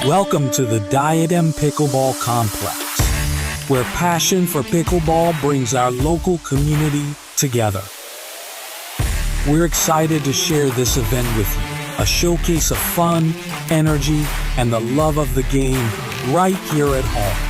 Welcome to the Diadem Pickleball Complex, where passion for pickleball brings our local community together. We're excited to share this event with you, a showcase of fun, energy, and the love of the game right here at home.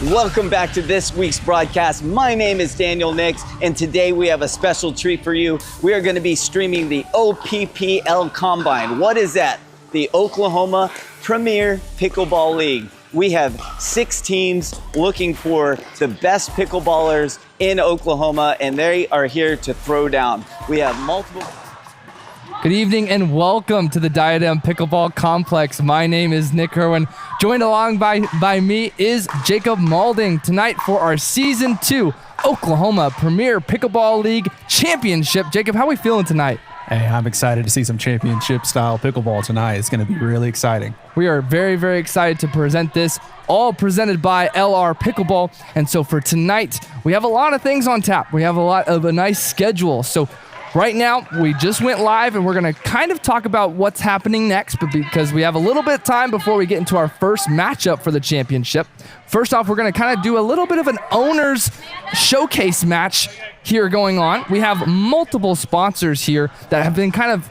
Welcome back to this week's broadcast. My name is Daniel Nix, and today we have a special treat for you. We are going to be streaming the OPPL Combine. What is that? The Oklahoma Premier Pickleball League. We have 6 teams looking for the best pickleballers in Oklahoma, and they are here to throw down. We have multiple... Good evening and welcome to the Diadem Pickleball Complex. My name is Nick Irwin. Joined along by me is Jacob Maulding tonight for our Season 2 Oklahoma Premier Pickleball League Championship. Jacob, how are we feeling tonight? Hey, I'm excited to see some championship-style pickleball tonight. It's going to be really exciting. We are very, very excited to present this, all presented by Elare Pickleball. And so for tonight, we have a lot of things on tap. We have a nice schedule. So right now, we just went live, and we're going to kind of talk about what's happening next, but because we have a little bit of time before we get into our first matchup for the championship. First off, we're going to kind of do a little bit of an owner's showcase match here going on. We have multiple sponsors here that have been kind of,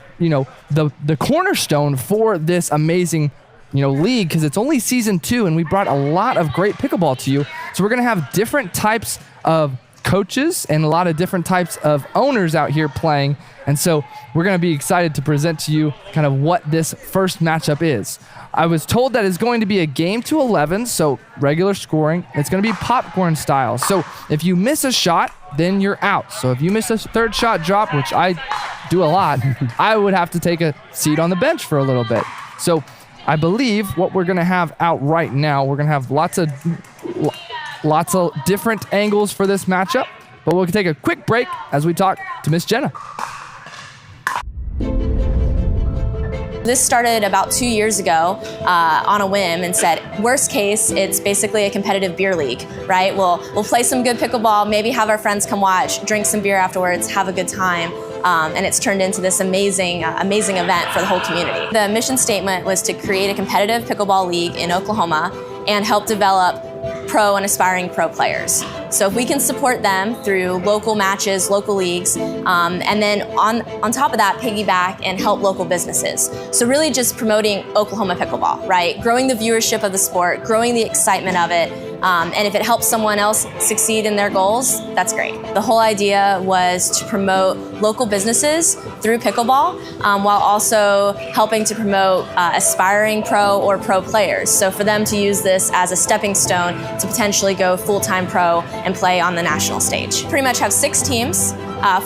the cornerstone for this amazing, league, because it's only Season 2, and we brought a lot of great pickleball to you. So we're going to have different types of coaches and a lot of different types of owners out here playing. And so we're going to be excited to present to you kind of what this first matchup is. I was told that it's going to be a game to 11, so regular scoring. It's going to be popcorn style. So if you miss a shot, then you're out. So if you miss a third shot drop, which I do a lot, I would have to take a seat on the bench for a little bit. So I believe what we're going to have out right now, we're going to have lots of different angles for this matchup, but we'll take a quick break as we talk to Miss Jenna. This started about 2 years ago on a whim and said, worst case, it's basically a competitive beer league, right? We'll play some good pickleball, maybe have our friends come watch, drink some beer afterwards, have a good time. And it's turned into this amazing event for the whole community. The mission statement was to create a competitive pickleball league in Oklahoma and help develop pro and aspiring pro players. So if we can support them through local matches, local leagues, and then on top of that, piggyback and help local businesses. So really just promoting Oklahoma pickleball, right? Growing the viewership of the sport, growing the excitement of it, and if it helps someone else succeed in their goals, that's great. The whole idea was to promote local businesses through pickleball, while also helping to promote aspiring pro or pro players. So for them to use this as a stepping stone to potentially go full-time pro and play on the national stage. Pretty much have 6 teams,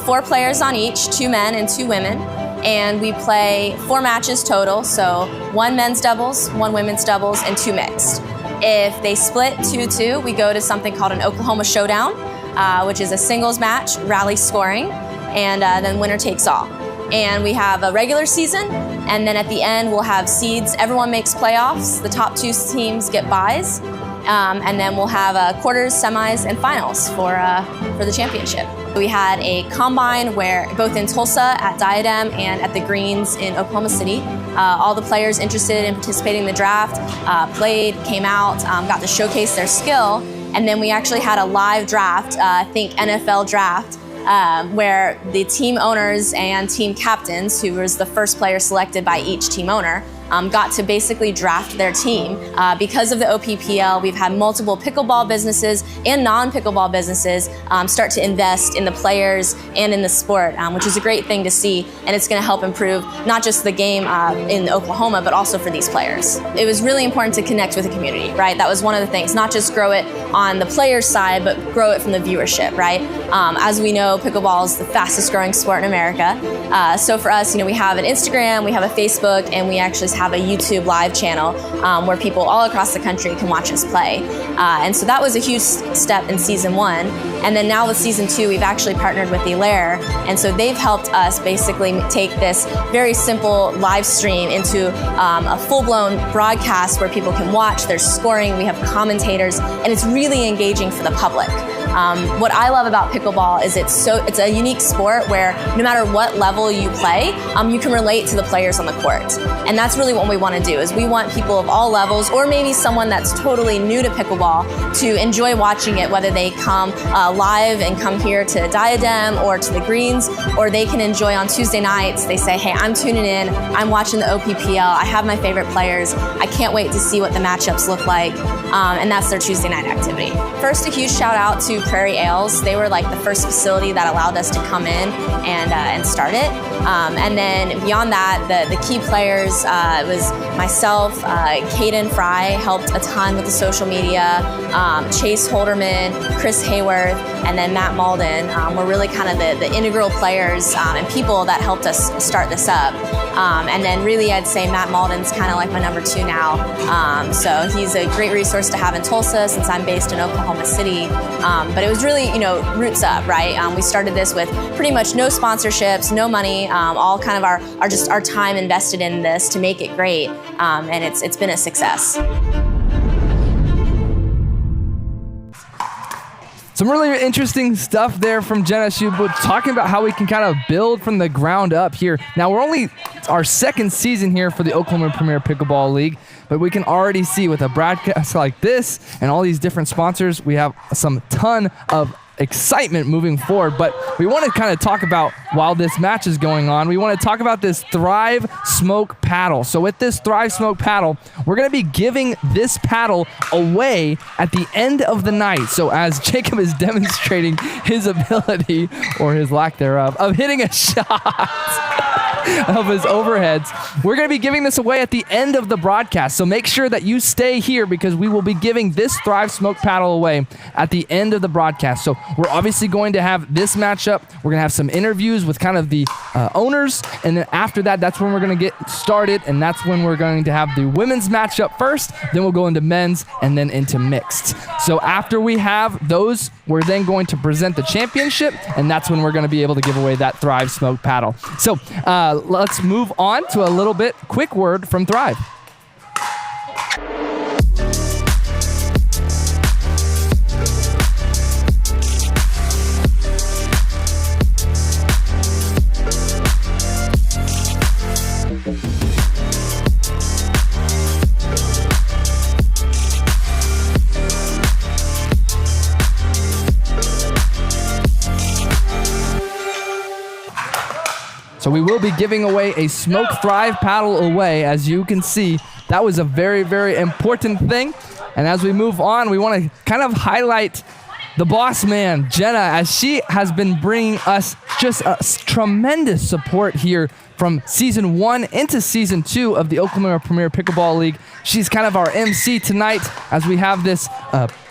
4 players on each, 2 men and 2 women. And we play 4 matches total, so 1 men's doubles, 1 women's doubles, and 2 mixed. If they split 2-2, we go to something called an Oklahoma Showdown, which is a singles match, rally scoring, and then winner takes all. And we have a regular season, and then at the end we'll have seeds. Everyone makes playoffs. The top 2 teams get byes, and then we'll have quarters, semis, and finals for the championship. We had a combine where both in Tulsa at Diadem and at the Greens in Oklahoma City, all the players interested in participating in the draft played, came out, got to showcase their skill, and then we actually had a live draft, think NFL draft, where the team owners and team captains, who was the first player selected by each team owner, got to basically draft their team. Because of the OPPL, we've had multiple pickleball businesses and non-pickleball businesses start to invest in the players and in the sport, which is a great thing to see, and it's going to help improve not just the game in Oklahoma, but also for these players. It was really important to connect with the community, right? That was one of the things, not just grow it on the players' side, but grow it from the viewership, right? As we know, pickleball is the fastest growing sport in America. So for us, we have an Instagram, we have a Facebook, and we actually have a YouTube live channel where people all across the country can watch us play. And so that was a huge step in season 1. And then now with season 2, we've actually partnered with Elare. And so they've helped us basically take this very simple live stream into a full-blown broadcast where people can watch. There's scoring, we have commentators, and it's really engaging for the public. What I love about pickleball is it's a unique sport where no matter what level you play, you can relate to the players on the court. And that's really what we want to do, is we want people of all levels, or maybe someone that's totally new to pickleball, to enjoy watching it, whether they come live and come here to Diadem or to the greens, or they can enjoy on Tuesday nights. They say, hey, I'm tuning in, I'm watching the OPPL, I have my favorite players, I can't wait to see what the matchups look like, and that's their Tuesday night activity. First, a huge shout out to Prairie Ales. They were like the first facility that allowed us to come in and start it. And then beyond that, the key players was myself, Caden Fry helped a ton with the social media, Chase Holderman, Chris Hayworth, and then Matt Malden were really kind of the integral players and people that helped us start this up. And then really I'd say Matt Malden's kind of like my number 2 now. So he's a great resource to have in Tulsa since I'm based in Oklahoma City. But it was really, roots up, right? We started this with pretty much no sponsorships, no money, all kind of our time invested in this to make it great. And it's been a success. Some really interesting stuff there from Jenna. She was talking about how we can kind of build from the ground up here. Now, we're only our second season here for the Oklahoma Premier Pickleball League, but we can already see with a broadcast like this and all these different sponsors, we have some ton of excitement moving forward. But we want to kind of talk about, while this match is going on, we want to talk about this Thrive Smoke paddle. So with this Thrive Smoke paddle, we're going to be giving this paddle away at the end of the night. So as Jacob is demonstrating his ability, or his lack thereof, of hitting a shot of his overheads, we're going to be giving this away at the end of the broadcast. So make sure that you stay here, because we will be giving this Thrive Smoke paddle away at the end of the broadcast. So we're obviously going to have this matchup. We're going to have some interviews with kind of the owners. And then after that, that's when we're going to get started. And that's when we're going to have the women's matchup first. Then we'll go into men's and then into mixed. So after we have those, we're then going to present the championship. And that's when we're going to be able to give away that Thrive Smoke paddle. So let's move on to a little bit quick word from Thrive. So we will be giving away a Smoke Thrive paddle away. As you can see, that was a very, very important thing. And as we move on, we want to kind of highlight the boss man, Jenna, as she has been bringing us just a tremendous support here from season 1 into season 2 of the Oklahoma Premier Pickleball League. She's kind of our MC tonight as we have this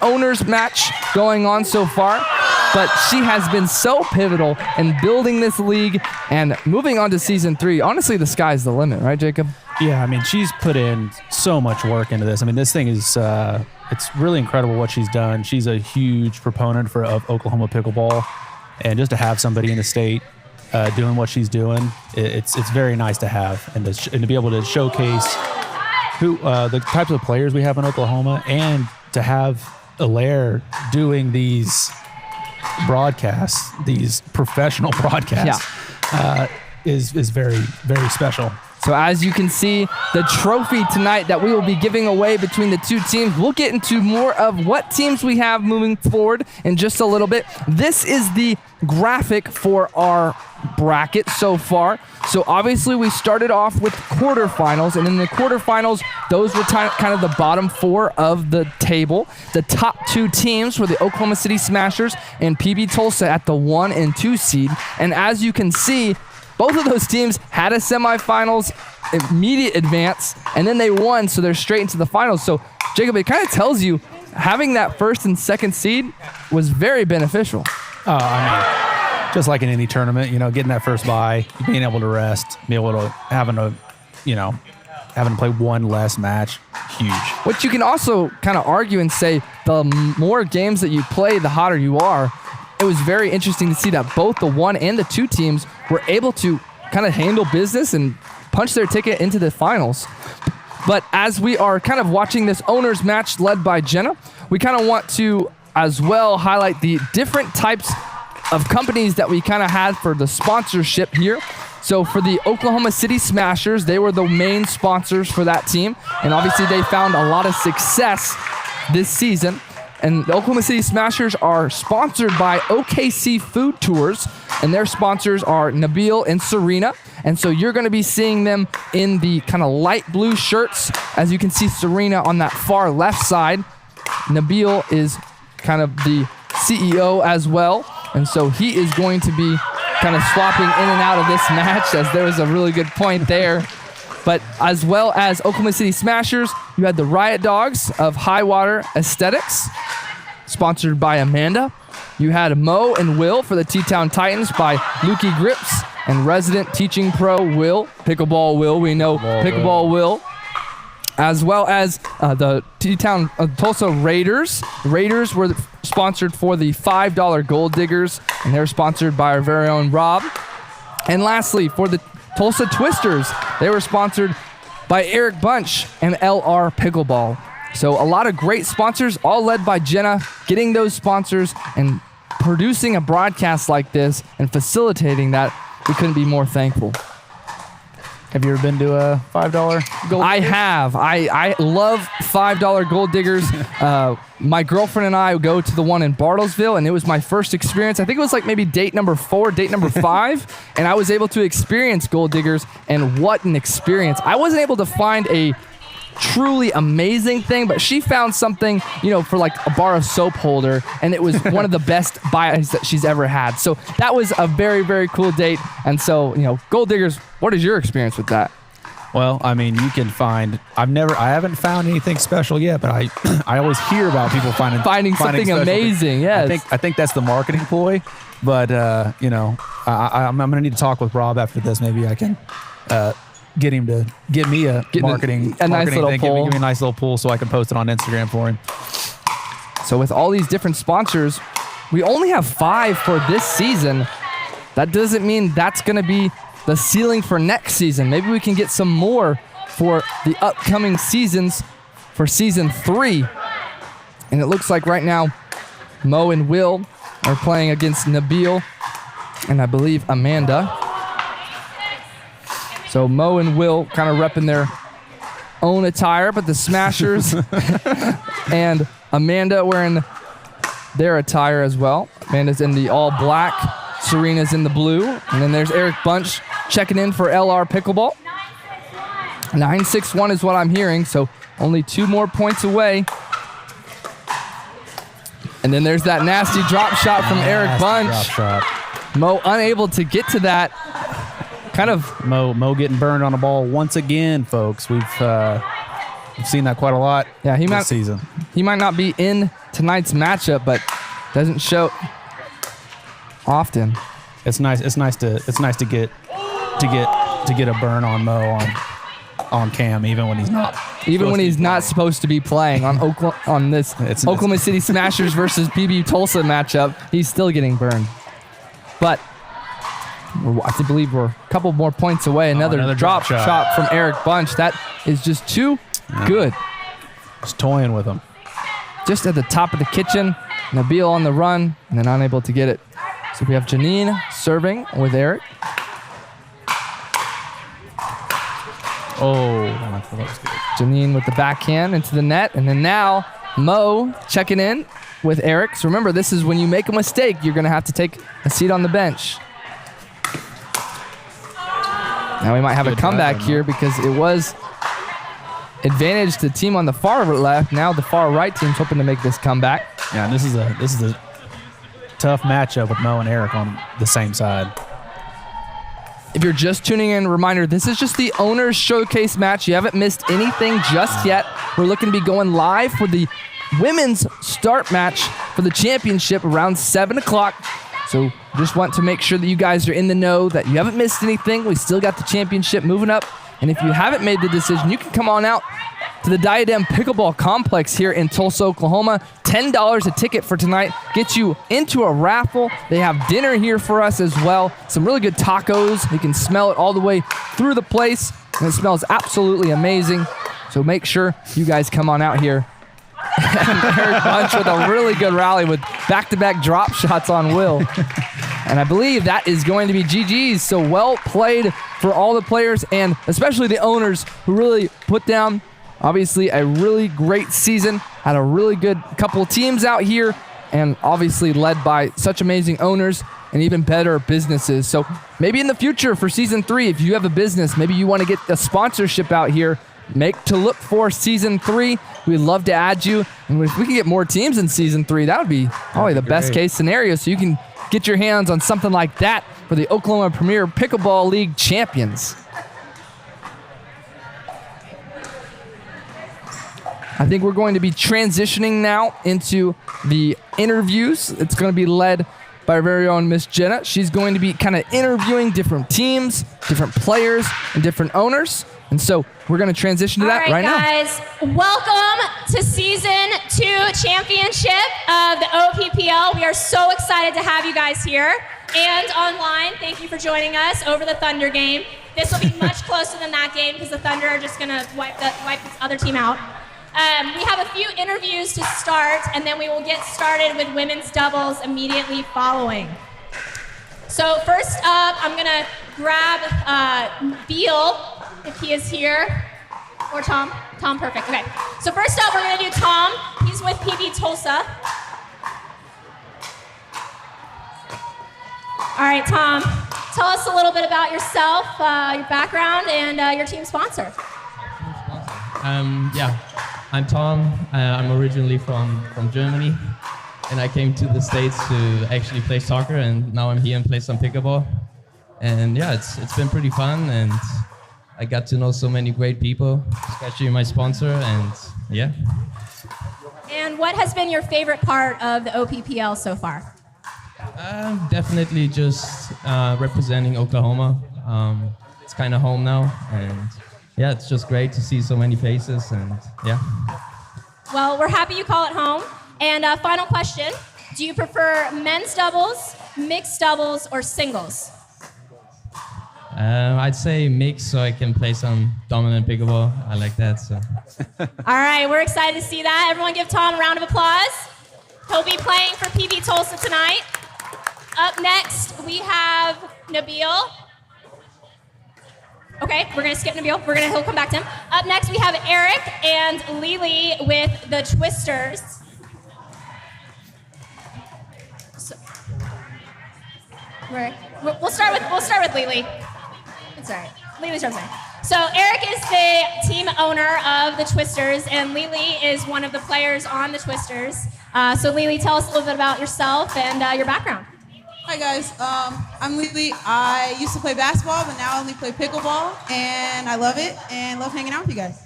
owners match going on so far. But she has been so pivotal in building this league and moving on to season 3. Honestly, the sky's the limit, right, Jacob? Yeah, I mean, she's put in so much work into this. I mean, this thing is, it's really incredible what she's done. She's a huge proponent of Oklahoma pickleball. And just to have somebody in the state doing what she's doing, it's very nice to have. And to be able to showcase the types of players we have in Oklahoma, and to have Elare doing these broadcasts, these professional broadcasts, is very, very special. So as you can see, the trophy tonight that we will be giving away between the two teams. We'll get into more of what teams we have moving forward in just a little bit. This is the graphic for our bracket so far. So obviously we started off with quarterfinals, and in the quarterfinals, those were kind of the bottom 4 of the table. The top 2 teams were the Oklahoma City Smashers and PB Tulsa at the 1 and 2 seed. And as you can see, both of those teams had a semifinals immediate advance, and then they won, so they're straight into the finals. So, Jacob, it kind of tells you having that 1st and 2nd seed was very beneficial. I mean, just like in any tournament, getting that first bye, being able to rest, being able to having a, having to play one less match, huge. Which you can also kind of argue and say the more games that you play, the hotter you are. It was very interesting to see that both the 1 and the 2 teams were able to kind of handle business and punch their ticket into the finals. But as we are kind of watching this owners match led by Jenna, we kind of want to as well highlight the different types of companies that we kind of had for the sponsorship here. So for the Oklahoma City Smashers, they were the main sponsors for that team. And obviously they found a lot of success this season. And the Oklahoma City Smashers are sponsored by OKC Food Tours. And their sponsors are Nabil and Serena. And so you're going to be seeing them in the kind of light blue shirts. As you can see Serena on that far left side. Nabil is kind of the CEO as well. And so he is going to be kind of swapping in and out of this match, as there was a really good point there. But as well as Oklahoma City Smashers, you had the Riot Dogs of Highwater Aesthetics, sponsored by Amanda. You had Mo and Will for the T-Town Titans by Lukey Grips and resident teaching pro Will, Pickleball Will, we know Pickleball Will. As well as the T-Town Tulsa Raiders. The Raiders were sponsored for the $5 Gold Diggers, and they're sponsored by our very own Rob. And lastly, for the Tulsa Twisters, they were sponsored by Eric Bunch and LR Pickleball. So a lot of great sponsors, all led by Jenna, getting those sponsors and producing a broadcast like this and facilitating that. We couldn't be more thankful. Have you ever been to a $5 gold? I have. I love $5 gold diggers. My girlfriend and I go to the one in Bartlesville, and it was my first experience. I think it was like maybe date number 4, date number 5, and I was able to experience gold diggers, and what an experience. I wasn't able to find a truly amazing thing, but she found something, for like a bar of soap holder, and it was one of the best buys that she's ever had. So that was a very, very cool date. And so, gold diggers, what is your experience with that? Well, I mean, you can find. I haven't found anything special yet, but I always hear about people finding something amazing. Yes, I think that's the marketing ploy. But I'm gonna need to talk with Rob after this. Maybe I can get him to give me a marketing nice little thing. poll. Give me a nice little poll so I can post it on Instagram for him. So with all these different sponsors, we only have 5 for this season. That doesn't mean that's going to be the ceiling for next season. Maybe we can get some more for the upcoming seasons for season 3. And it looks like right now, Mo and Will are playing against Nabil and I believe Amanda. So Mo and Will kind of repping their own attire, but the Smashers and Amanda wearing their attire as well. Amanda's in the all black, Serena's in the blue, and then there's Eric Bunch checking in for LR Pickleball. 9-6-1 is what I'm hearing, so only 2 more points away. And then there's that nasty drop shot from Eric Bunch. Mo unable to get to that. Kind of Mo getting burned on the ball once again, folks. We've seen that quite a lot. Yeah, this season. He might not be in tonight's matchup, but doesn't show often. It's nice to get a burn on Mo on cam, even when he's not. Even when he's not supposed to be playing on this Oklahoma City Smashers versus PB Tulsa matchup, he's still getting burned. But I believe we're a couple more points away. Another drop shot from Eric Bunch. That is just too good. Just toying with him. Just at the top of the kitchen. Nabil on the run, and then unable to get it. So we have Janine serving with Eric. Oh, that was good. Janine with the backhand into the net, and then now Mo checking in with Eric. So remember, this is when you make a mistake, you're going to have to take a seat on the bench. Now we might have a comeback here because it was advantage to the team on the far left. Now the far right team's hoping to make this comeback. Yeah, and this is a tough matchup with Mo and Eric on the same side. If you're just tuning in, reminder, this is just the Owners Showcase match. You haven't missed anything just yet. We're looking to be going live for the women's start match for the championship around 7 o'clock. So just want to make sure that you guys are in the know, that you haven't missed anything. We still got the championship moving up And if you haven't made the decision, you can come on out to the Diadem Pickleball Complex here in Tulsa, Oklahoma. $10 a ticket for tonight gets you into a raffle. They have dinner here for us as well. Some really good tacos. You can smell it all the way through the place, and it smells absolutely amazing. So make sure you guys come on out here. And Eric Bunch with a really good rally with back-to-back drop shots on Will. And I believe that is going to be GG's. So well played for all the players and especially the owners who really put down obviously a really great season, had a really good couple of teams out here, and obviously led by such amazing owners and even better businesses. So maybe in the future for season 3, if you have a business, maybe you want to get a sponsorship out here, make to look for season 3. We'd love to add you. And if we can get more teams in season 3, that would be probably the best case scenario. So you can get your hands on something like that for the Oklahoma Premier Pickleball League champions. I think we're going to be transitioning now into the interviews. It's going to be led by our very own Miss Jenna. She's going to be kind of interviewing different teams, different players, and different owners. And so we're going to transition to that right now. All right, guys, welcome to Season 2 Championship of the OPPL. We are so excited to have you guys here and online. Thank you for joining us over the Thunder game. This will be much closer than that game because the Thunder are just going to wipe this other team out. We have a few interviews to start, and then we will get started with women's doubles immediately following. So first up, I'm going to grab Beal, if he is here, or Tom. Tom, perfect. Okay. So first up, we're going to do Tom. He's with PB Tulsa. All right, Tom, tell us a little bit about yourself, your background, and your team sponsor. Yeah, I'm Tom. I'm originally from Germany, and I came to the States to actually play soccer, and now I'm here and play some pickleball. And yeah, it's been pretty fun, and I got to know so many great people, especially my sponsor, and yeah. And what has been your favorite part of the OPPL so far? Definitely just representing Oklahoma. It's kind of home now, and yeah, it's just great to see so many faces, and yeah. Well, we're happy you call it home. And final question, do you prefer men's doubles, mixed doubles, or singles? I'd say mix, so I can play some dominant pickleball. I like that, so. All right, we're excited to see that. Everyone give Tom a round of applause. He'll be playing for PB Tulsa tonight. Up next, we have Nabil. Okay, we're gonna skip Nabil. He'll come back to him. Up next, we have Eric and Lily with the Twisters. So, we'll start with Lily. It's all right. Lily's representing. So Eric is the team owner of the Twisters, and Lily is one of the players on the Twisters. So Lily, tell us a little bit about yourself and your background. Hi guys, I'm Lily. I used to play basketball, but now I only play pickleball, and I love it and love hanging out with you guys.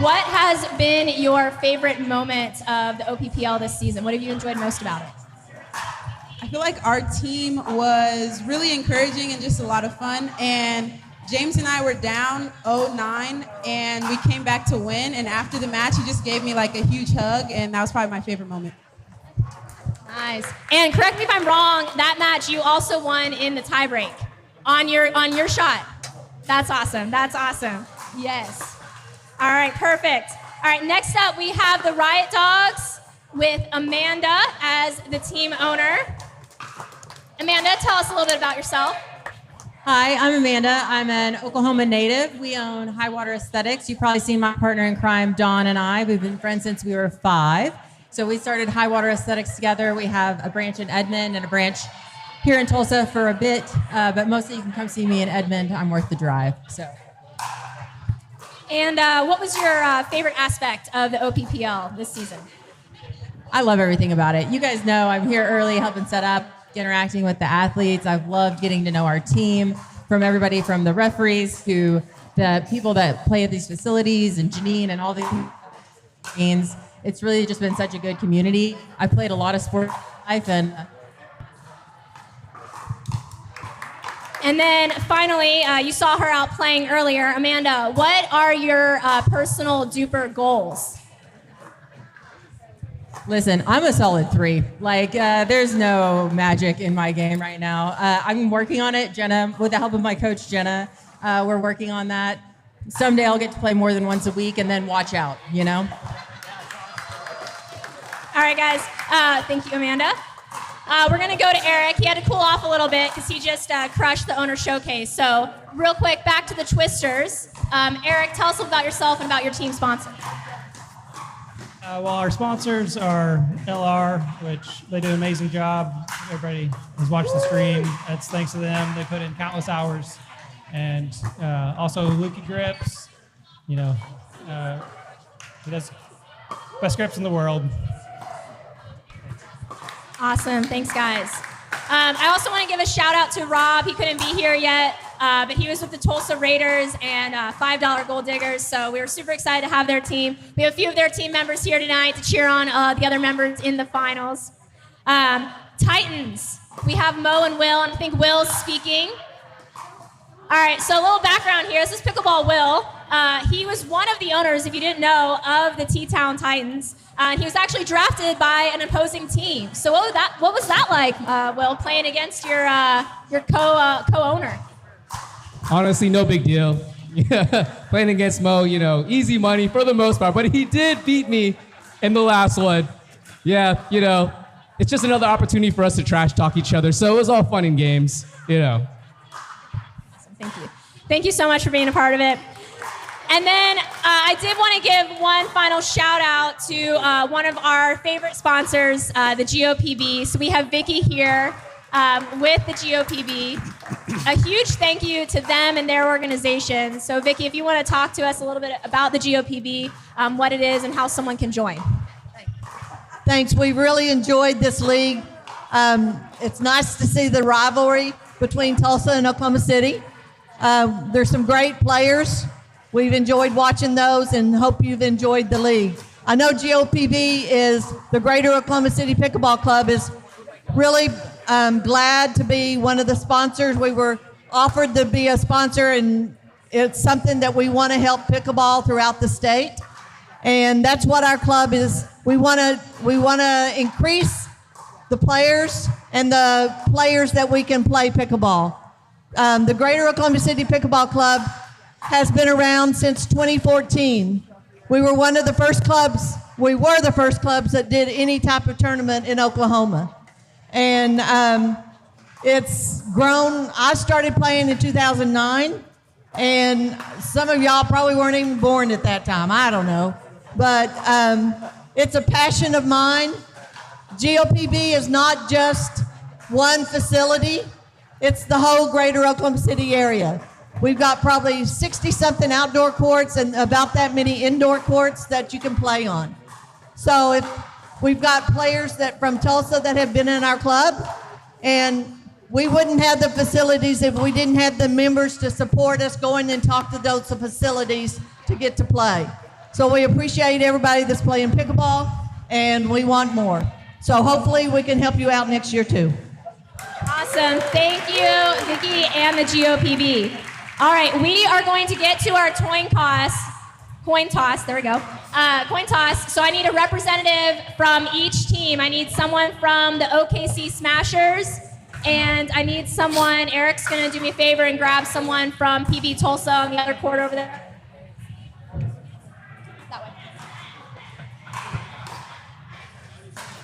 What has been your favorite moment of the OPPL this season? What have you enjoyed most about it? I feel like our team was really encouraging and just a lot of fun, and James and I were down 0-9, and we came back to win, and after the match, he just gave me like a huge hug, and that was probably my favorite moment. Nice. And correct me if I'm wrong, that match you also won in the tiebreak on your shot. That's awesome. That's awesome. Yes. All right, perfect. All right, next up we have the Riot Dogs with Amanda as the team owner. Amanda, tell us a little bit about yourself. Hi, I'm Amanda. I'm an Oklahoma native. We own Highwater Aesthetics. You've probably seen my partner in crime, Dawn, and I. We've been friends since we were 5. So we started Highwater Aesthetics together. We have a branch in Edmond and a branch here in Tulsa for a bit, but mostly you can come see me in Edmond. I'm worth the drive. So. And what was your favorite aspect of the OPPL this season? I love everything about it. You guys know I'm here early helping set up, interacting with the athletes. I've loved getting to know our team, from everybody from the referees to the people that play at these facilities, and Janine and all these things. It's really just been such a good community. I played a lot of sport life, and And then finally, you saw her out playing earlier. Amanda, what are your personal duper goals? Listen, I'm a solid 3. Like, there's no magic in my game right now. I'm working on it, Jenna, with the help of my coach, Jenna. We're working on that. Someday I'll get to play more than once a week, and then watch out, you know? All right, guys. Thank you, Amanda. We're going to go to Eric. He had to cool off a little bit because he just crushed the owner showcase. So real quick, back to the Twisters. Eric, tell us about yourself and about your team sponsor. Well, our sponsors are LR, which they do an amazing job. Everybody has watched the stream. That's thanks to them. They put in countless hours. And also Lukey Grips, you know, he does best grips in the world. Awesome. Thanks, guys. I also want to give a shout out to Rob. He couldn't be here yet, but he was with the Tulsa Raiders and $5 Gold Diggers. So we were super excited to have their team. We have a few of their team members here tonight to cheer on the other members in the finals. Titans. We have Mo and Will, and I think Will's speaking. All right, so a little background here. This is Pickleball Will. He was one of the owners, if you didn't know, of the T-Town Titans. He was actually drafted by an opposing team. So what was that like, Will, playing against your co-owner? Honestly, no big deal. Yeah, playing against Mo, you know, easy money for the most part. But he did beat me in the last one. Yeah, you know, it's just another opportunity for us to trash talk each other. So it was all fun and games, you know. Awesome, thank you. Thank you so much for being a part of it. And then I did want to give one final shout out to one of our favorite sponsors, the GOPB. So we have Vicky here with the GOPB. A huge thank you to them and their organization. So Vicky, if you want to talk to us a little bit about the GOPB, what it is and how someone can join. Thanks. We really enjoyed this league. It's nice to see the rivalry between Tulsa and Oklahoma City. There's some great players. We've enjoyed watching those and hope you've enjoyed the league. I know GOPB is the Greater Oklahoma City Pickleball Club is really glad to be one of the sponsors. We were offered to be a sponsor, and it's something that we want to help pickleball throughout the state. And that's what our club is. We want to increase the players and the players that we can play pickleball. The Greater Oklahoma City Pickleball Club has been around since 2014. We were one of the first clubs, we were the first clubs that did any type of tournament in Oklahoma. And it's grown. I started playing in 2009, and some of y'all probably weren't even born at that time. I don't know. But it's a passion of mine. GOPB is not just one facility. It's the whole Greater Oklahoma City area. We've got probably 60-something outdoor courts and about that many indoor courts that you can play on. So if we've got players from Tulsa that have been in our club, and we wouldn't have the facilities if we didn't have the members to support us going and talk to those facilities to get to play. So we appreciate everybody that's playing pickleball, and we want more. So hopefully we can help you out next year too. Awesome. Thank you, Vicky and the GOPB. All right, we are going to get to our coin toss, there we go. Coin toss, so I need a representative from each team. I need someone from the OKC Smashers, and I need someone, Eric's gonna do me a favor and grab someone from PB Tulsa on the other court over there.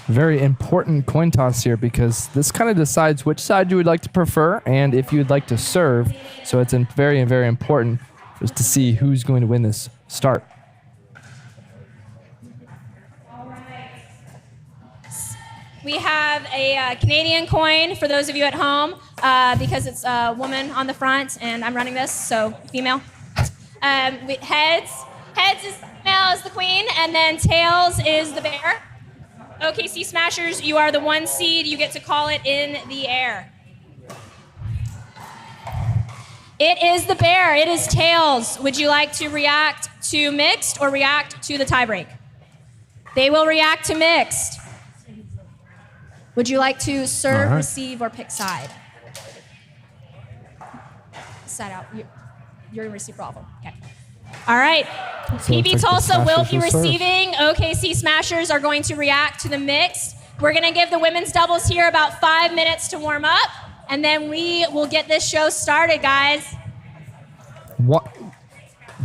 Very important coin toss here because this kind of decides which side you would like to prefer and if you would like to serve. So it's very, very important just to see who's going to win this start. We have a Canadian coin for those of you at home because it's a woman on the front and I'm running this, so female. Heads is female is the queen, and then tails is the bear. OKC Smashers, you are the 1 seed. You get to call it in the air. It is the bear. It is tails. Would you like to react to mixed or react to the tiebreak? They will react to mixed. Would you like to serve, receive, or pick side? set out. You're going to receive raffle. Okay. All right. PB Tulsa will be receiving. OKC Smashers are going to react to the mixed. We're going to give the women's doubles here about 5 minutes to warm up, and then we will get this show started, guys.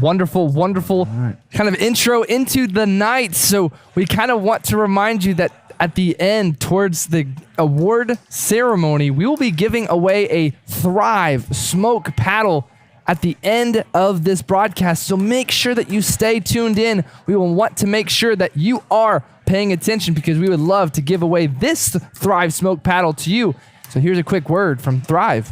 Wonderful, wonderful kind of intro into the night. So we kind of want to remind you that at the end, towards the award ceremony, we will be giving away a Thrive Smoke Paddle at the end of this broadcast. So make sure that you stay tuned in. We will want to make sure that you are paying attention because we would love to give away this Thrive Smoke Paddle to you. So here's a quick word from Thrive.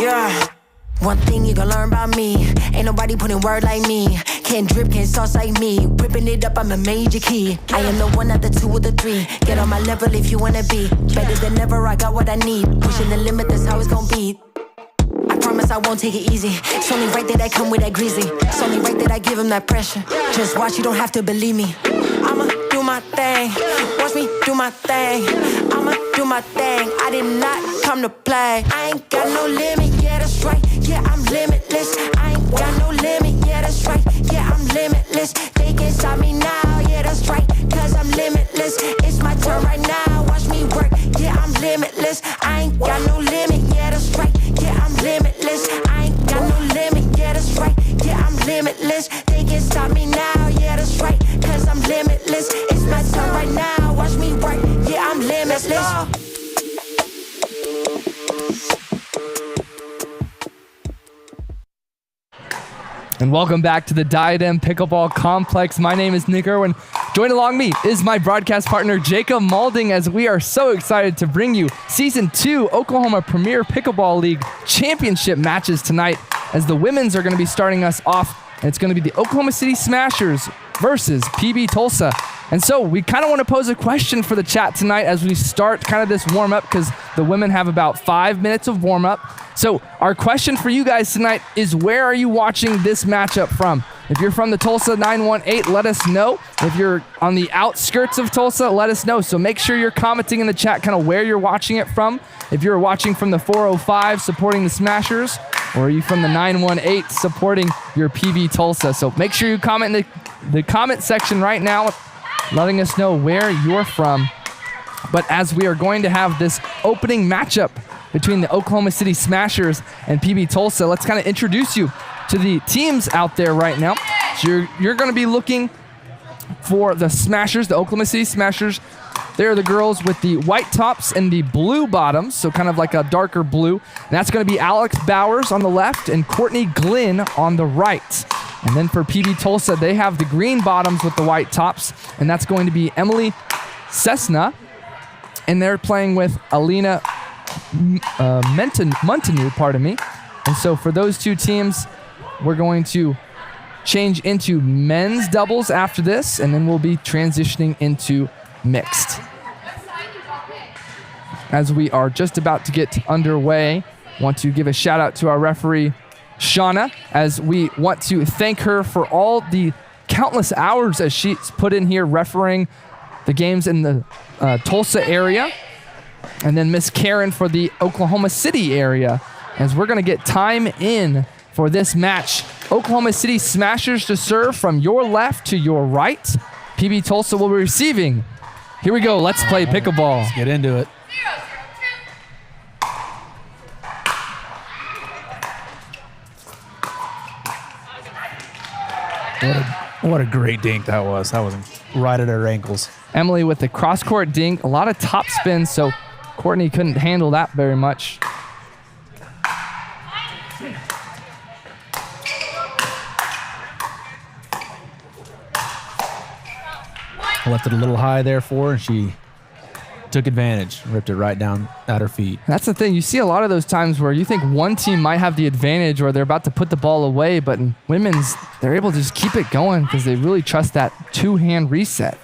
Yeah. One thing you gon' learn about me, ain't nobody putting word like me. Can't drip, can't sauce like me. Whipping it up, I'm a major key. I am the one, not the two or the three. Get on my level if you wanna be. Better than ever, I got what I need. Pushing the limit, that's how it's gon' be. I promise I won't take it easy. It's only right that I come with that greasy. It's only right that I give him that pressure. Just watch, you don't have to believe me. I'ma do my thing. Watch me do my thing. I'ma do my thing. I did not come to play. I ain't got no limit, yeah, that's right. Yeah, I'm limitless. I ain't got no limit, yeah, that's right. Yeah, I'm limitless. They can't stop me now, yeah, that's right. Cause I'm limitless. It's my turn right now. Watch me work, yeah, I'm limitless. I ain't got no limit, yeah, that's right. Yeah, I'm limitless. I ain't got no limit, yeah, that's right. Yeah, I'm limitless. They can't stop me now, yeah, that's right. Cause I'm limitless. It's my turn right now. Watch me work, yeah, I'm limitless. And welcome back to the Diadem Pickleball Complex. My name is Nick Irwin. Join along me is my broadcast partner, Jacob Malding, as we are so excited to bring you Season 2 Oklahoma Premier Pickleball League Championship matches tonight, as the women's are going to be starting us off, and it's going to be the Oklahoma City Smashers versus PB Tulsa. And so we kind of want to pose a question for the chat tonight as we start kind of this warm-up, because the women have about 5 minutes of warm-up. So our question for you guys tonight is, where are you watching this matchup from? If you're from the Tulsa 918, let us know. If you're on the outskirts of Tulsa, let us know. So make sure you're commenting in the chat kind of where you're watching it from. If you're watching from the 405 supporting the Smashers, or are you from the 918 supporting your PB Tulsa? So make sure you comment in the comment section right now, letting us know where you're from. But as we are going to have this opening matchup between the Oklahoma City Smashers and PB Tulsa, let's kind of introduce you to the teams out there right now. So you're going to be looking for the Smashers, the Oklahoma City Smashers. They're the girls with the white tops and the blue bottoms, so kind of like a darker blue. And that's going to be Alex Bowers on the left and Courtney Glynn on the right. And then for PB Tulsa, they have the green bottoms with the white tops, and that's going to be Emily Cessna. And they're playing with Alina Montanu, pardon me. And so for those two teams, we're going to change into men's doubles after this, and then we'll be transitioning into mixed. As we are just about to get underway, want to give a shout out to our referee, Shauna, as we want to thank her for all the countless hours as she's put in here refereeing the games in the Tulsa area. And then Miss Karen for the Oklahoma City area, as we're going to get time in for this match. Oklahoma City Smashers to serve from your left to your right. PB Tulsa will be receiving. Here we go. Let's play pickleball. Let's get into it. What a great dink that was. That was right at her ankles. Emily with the cross-court dink. A lot of top spin, so Courtney couldn't handle that very much. Left it a little high there for her, and she took advantage, ripped it right down at her feet. That's the thing. You see a lot of those times where you think one team might have the advantage or they're about to put the ball away, but in women's, they're able to just keep it going because they really trust that two-hand reset.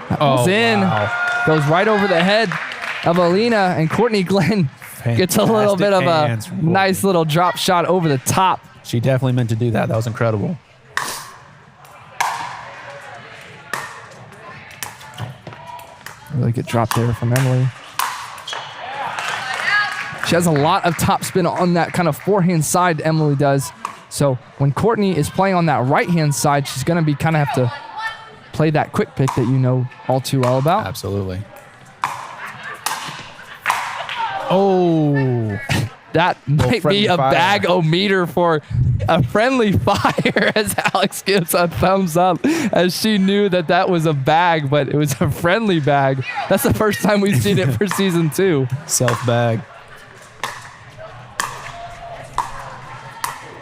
That goes in. Wow. Goes right over the head of Alina, and Courtney Glenn gets a little bit of a nice little drop shot over the top. She definitely meant to do that. That was incredible. Really good drop there from Emily. She has a lot of top spin on that kind of forehand side, Emily does. So when Courtney is playing on that right-hand side, she's going to be kind of have to play that quick pick that you know all too well about. Absolutely. Oh, that might be a bag-o-meter for a friendly fire, as Alex gives a thumbs up, as she knew that that was a bag, but it was a friendly bag. That's the first time we've seen it for season 2. Self-bag.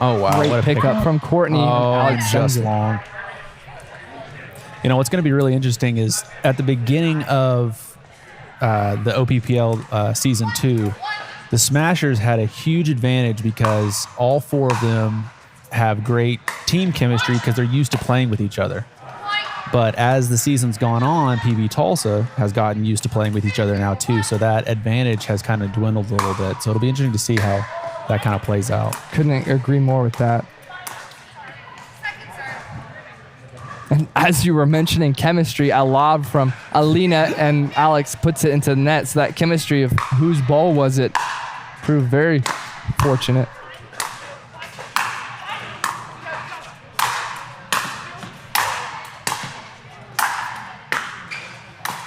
Oh, wow. Great what a pickup from Courtney. Oh, Alex just sends it. long. You know, what's going to be really interesting is at the beginning of the OPPL Season 2, the Smashers had a huge advantage because all 4 of them have great team chemistry because they're used to playing with each other. But as the season's gone on, PB Tulsa has gotten used to playing with each other now too. So that advantage has kind of dwindled a little bit. So it'll be interesting to see how that kind of plays out. Couldn't agree more with that. And as you were mentioning chemistry, a lob from Alina and Alex puts it into the net. So that chemistry of whose ball was it proved very fortunate.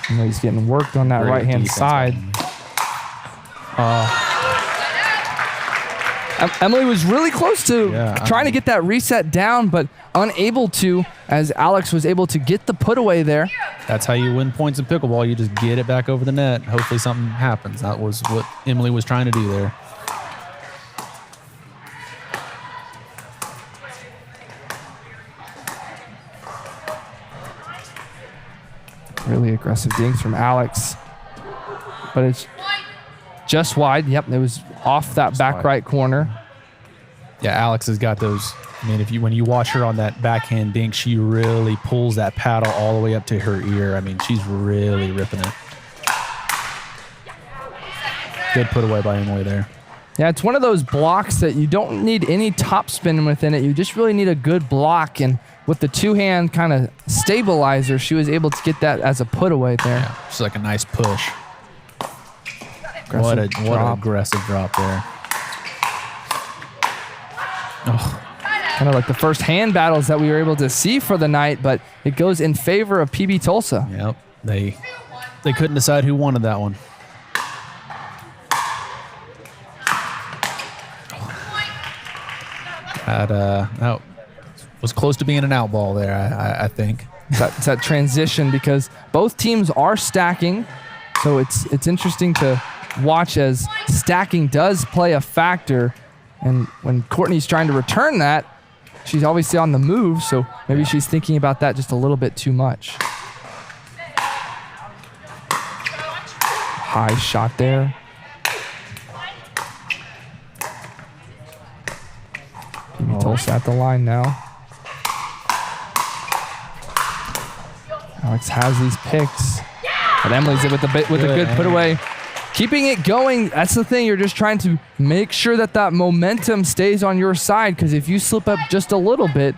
You know, he's getting worked on that Great right-hand defense, side. Emily was really close to trying to get that reset down, but unable to, as Alex was able to get the put away there. That's how you win points in pickleball. You just get it back over the net. Hopefully something happens. That was what Emily was trying to do there. Really aggressive dinks from Alex. But it's just wide. Yep, it was off that back right corner. Yeah, Alex has got those. I mean, when you watch her on that backhand dink, she really pulls that paddle all the way up to her ear. I mean, she's really ripping it. Good put away by Emily there. Yeah, it's one of those blocks that you don't need any top spin within it. You just really need a good block. And with the two-hand kind of stabilizer, she was able to get that as a put away there. Yeah, just like a nice push. What an aggressive drop there. Oh. Kind of like the first hand battles that we were able to see for the night, but it goes in favor of PB Tulsa. Yep, they couldn't decide who wanted that one. That was close to being an out ball there, I think. It's that transition because both teams are stacking, so it's interesting to watch as stacking does play a factor. And when Courtney's trying to return that, she's obviously on the move, so maybe she's thinking about that just a little bit too much. High shot there. PB Tulsa at the line now. Alex has these picks, but Emily's with a good put away. Keeping it going, that's the thing. You're just trying to make sure that momentum stays on your side, because if you slip up just a little bit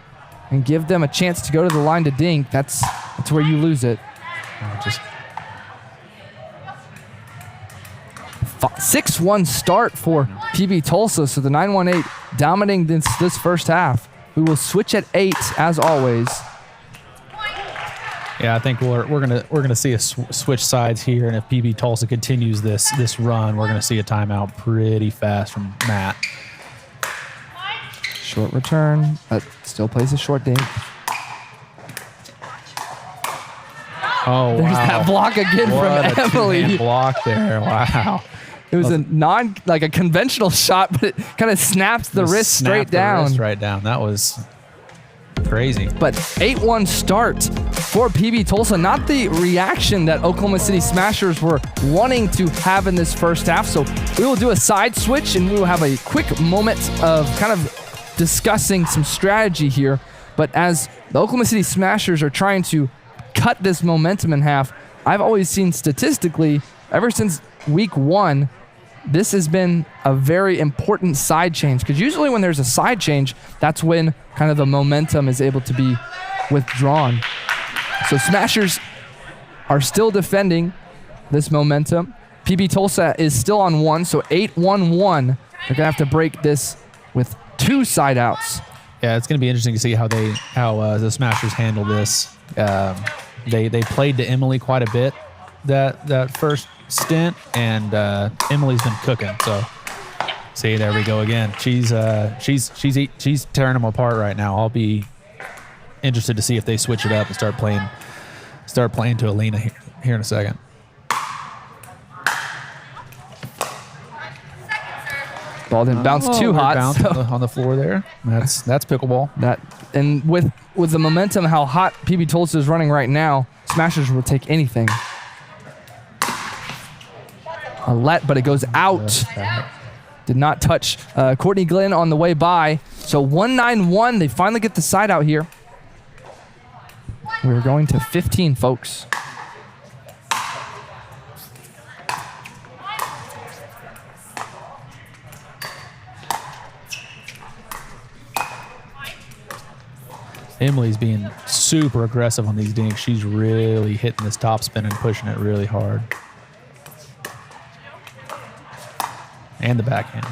and give them a chance to go to the line to dink, that's where you lose it. 6-1 start for PB Tulsa, so the 9-1-8 dominating this first half. We will switch at 8 as always. Yeah, I think we're gonna see a switch sides here, and if PB Tulsa continues this run, we're gonna see a timeout pretty fast from Matt. Short return, but still plays a short dink. Oh, wow. There's that block again from Emily. What block there! Wow. It was a conventional shot, but it kind of snaps the wrist straight down. Right down. That was crazy. But 8-1 start for PB Tulsa. Not the reaction that Oklahoma City Smashers were wanting to have in this first half. So we will do a side switch and we will have a quick moment of kind of discussing some strategy here. But as the Oklahoma City Smashers are trying to cut this momentum in half, I've always seen statistically, ever since week 1, this has been a very important side change, because usually when there's a side change, that's when kind of the momentum is able to be withdrawn. So Smashers are still defending this momentum. PB Tulsa is still on 1, so 8-1-1. They're going to have to break this with 2 side outs. Yeah, it's going to be interesting to see how the Smashers handle this. They played to Emily quite a bit that first stint, and Emily's been cooking. So, see, there we go again. She's tearing them apart right now. I'll be interested to see if they switch it up and start playing to Alina here in a second. Ball didn't bounce too hot. Bounce on the floor there. That's pickleball. And with the momentum, how hot PB Tulsa is running right now, Smashers will take anything. A let, but it goes out. Did not touch Courtney Glenn on the way by. So 1-9-1. They finally get the side out here. We're going to 15, folks. Emily's being super aggressive on these dinks. She's really hitting this top spin and pushing it really hard. And the backhand.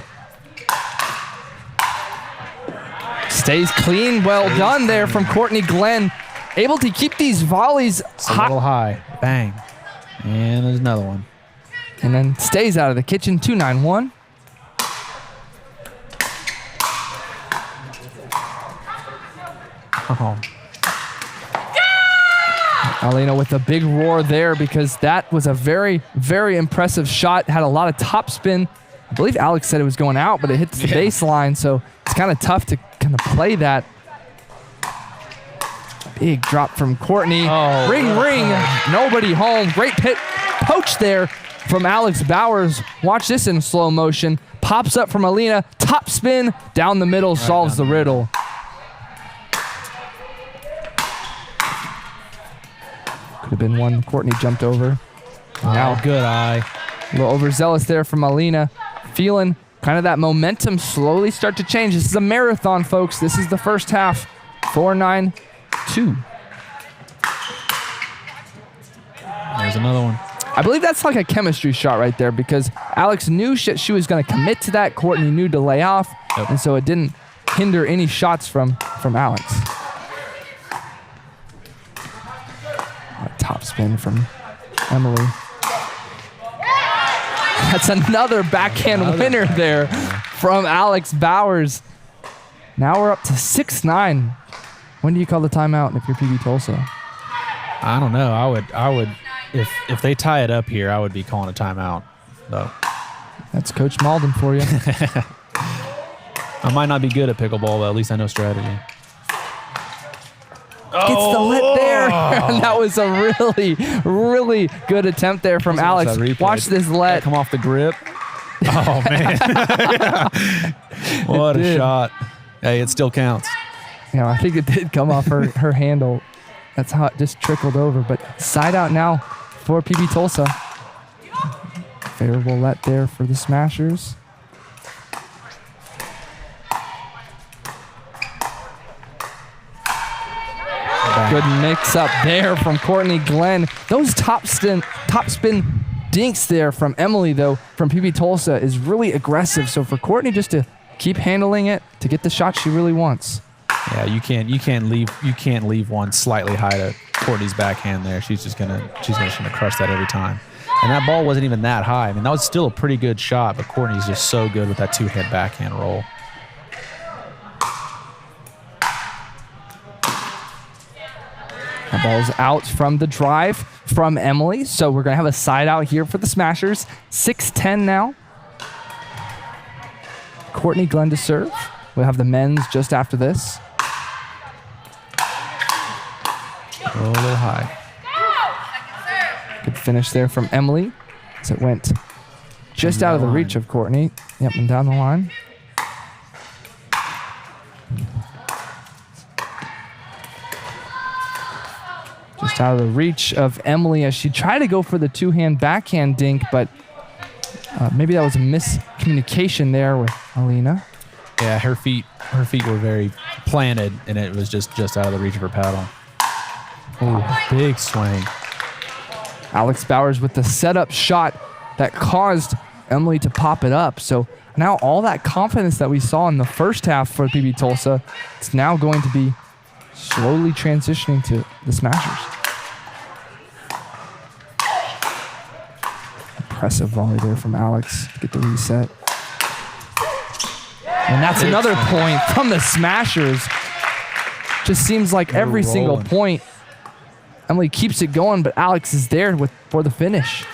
Stays clean. Well done there from Courtney Glenn. Able to keep these volleys hot. A little high. Bang. And there's another one. And then stays out of the kitchen. 2-9-1. Oh. Alina with a big roar there because that was a very, very impressive shot. Had a lot of top spin. I believe Alex said it was going out, but it hits the baseline, so it's kind of tough to kind of play that. Big drop from Courtney. Oh, ring. Nobody home. Great poach there from Alex Bowers. Watch this in slow motion. Pops up from Alina. Top spin. Down the middle. Solves the riddle. Could have been one Courtney jumped over. Now, good eye. A little overzealous there from Alina. Feeling kind of that momentum slowly start to change. This is a marathon, folks. This is the first half. 4-9-2. There's another one. I believe that's like a chemistry shot right there because Alex knew she was going to commit to that. Courtney knew to lay off, and so it didn't hinder any shots from Alex. A top spin from Emily. That's another backhand winner there from Alex Bowers. Now we're up to 6-9. When do you call the timeout if you're PB Tulsa? I don't know. I would if they tie it up here, I would be calling a timeout, though. That's Coach Malden for you. I might not be good at pickleball, but at least I know strategy. Gets the lit there. That was a really, really good attempt there from Alex. Watch this let. Come off the grip. Oh, man. What a shot. Hey, it still counts. Yeah, I think it did come off her handle. That's how it just trickled over. But side out now for PB Tulsa. Favorable let there for the Smashers. Good mix up there from Courtney Glenn. Those top spin dinks there from Emily, though, from PB Tulsa is really aggressive. So for Courtney just to keep handling it to get the shot she really wants. Yeah, you can't leave one slightly high to Courtney's backhand there. She's gonna crush that every time. And that ball wasn't even that high. I mean, that was still a pretty good shot, but Courtney's just so good with that two-hand backhand roll. The ball's out from the drive from Emily. So we're going to have a side out here for the Smashers. 6-10 now. Courtney Glenn to serve. We'll have the men's just after this. A little high. Good finish there from Emily. As it went just out of the reach of Courtney. Yep, and down the line. Just out of the reach of Emily as she tried to go for the two-hand backhand dink, but maybe that was a miscommunication there with Alina. Yeah, her feet were very planted, and it was just out of the reach of her paddle. Oh, big swing. Alex Bowers with the setup shot that caused Emily to pop it up. So now all that confidence that we saw in the first half for PB Tulsa, it's now going to be slowly transitioning to the Smashers. Impressive volley there from Alex to get the reset. And that's another point from the Smashers. Just seems like every single point, Emily keeps it going, but Alex is there for the finish.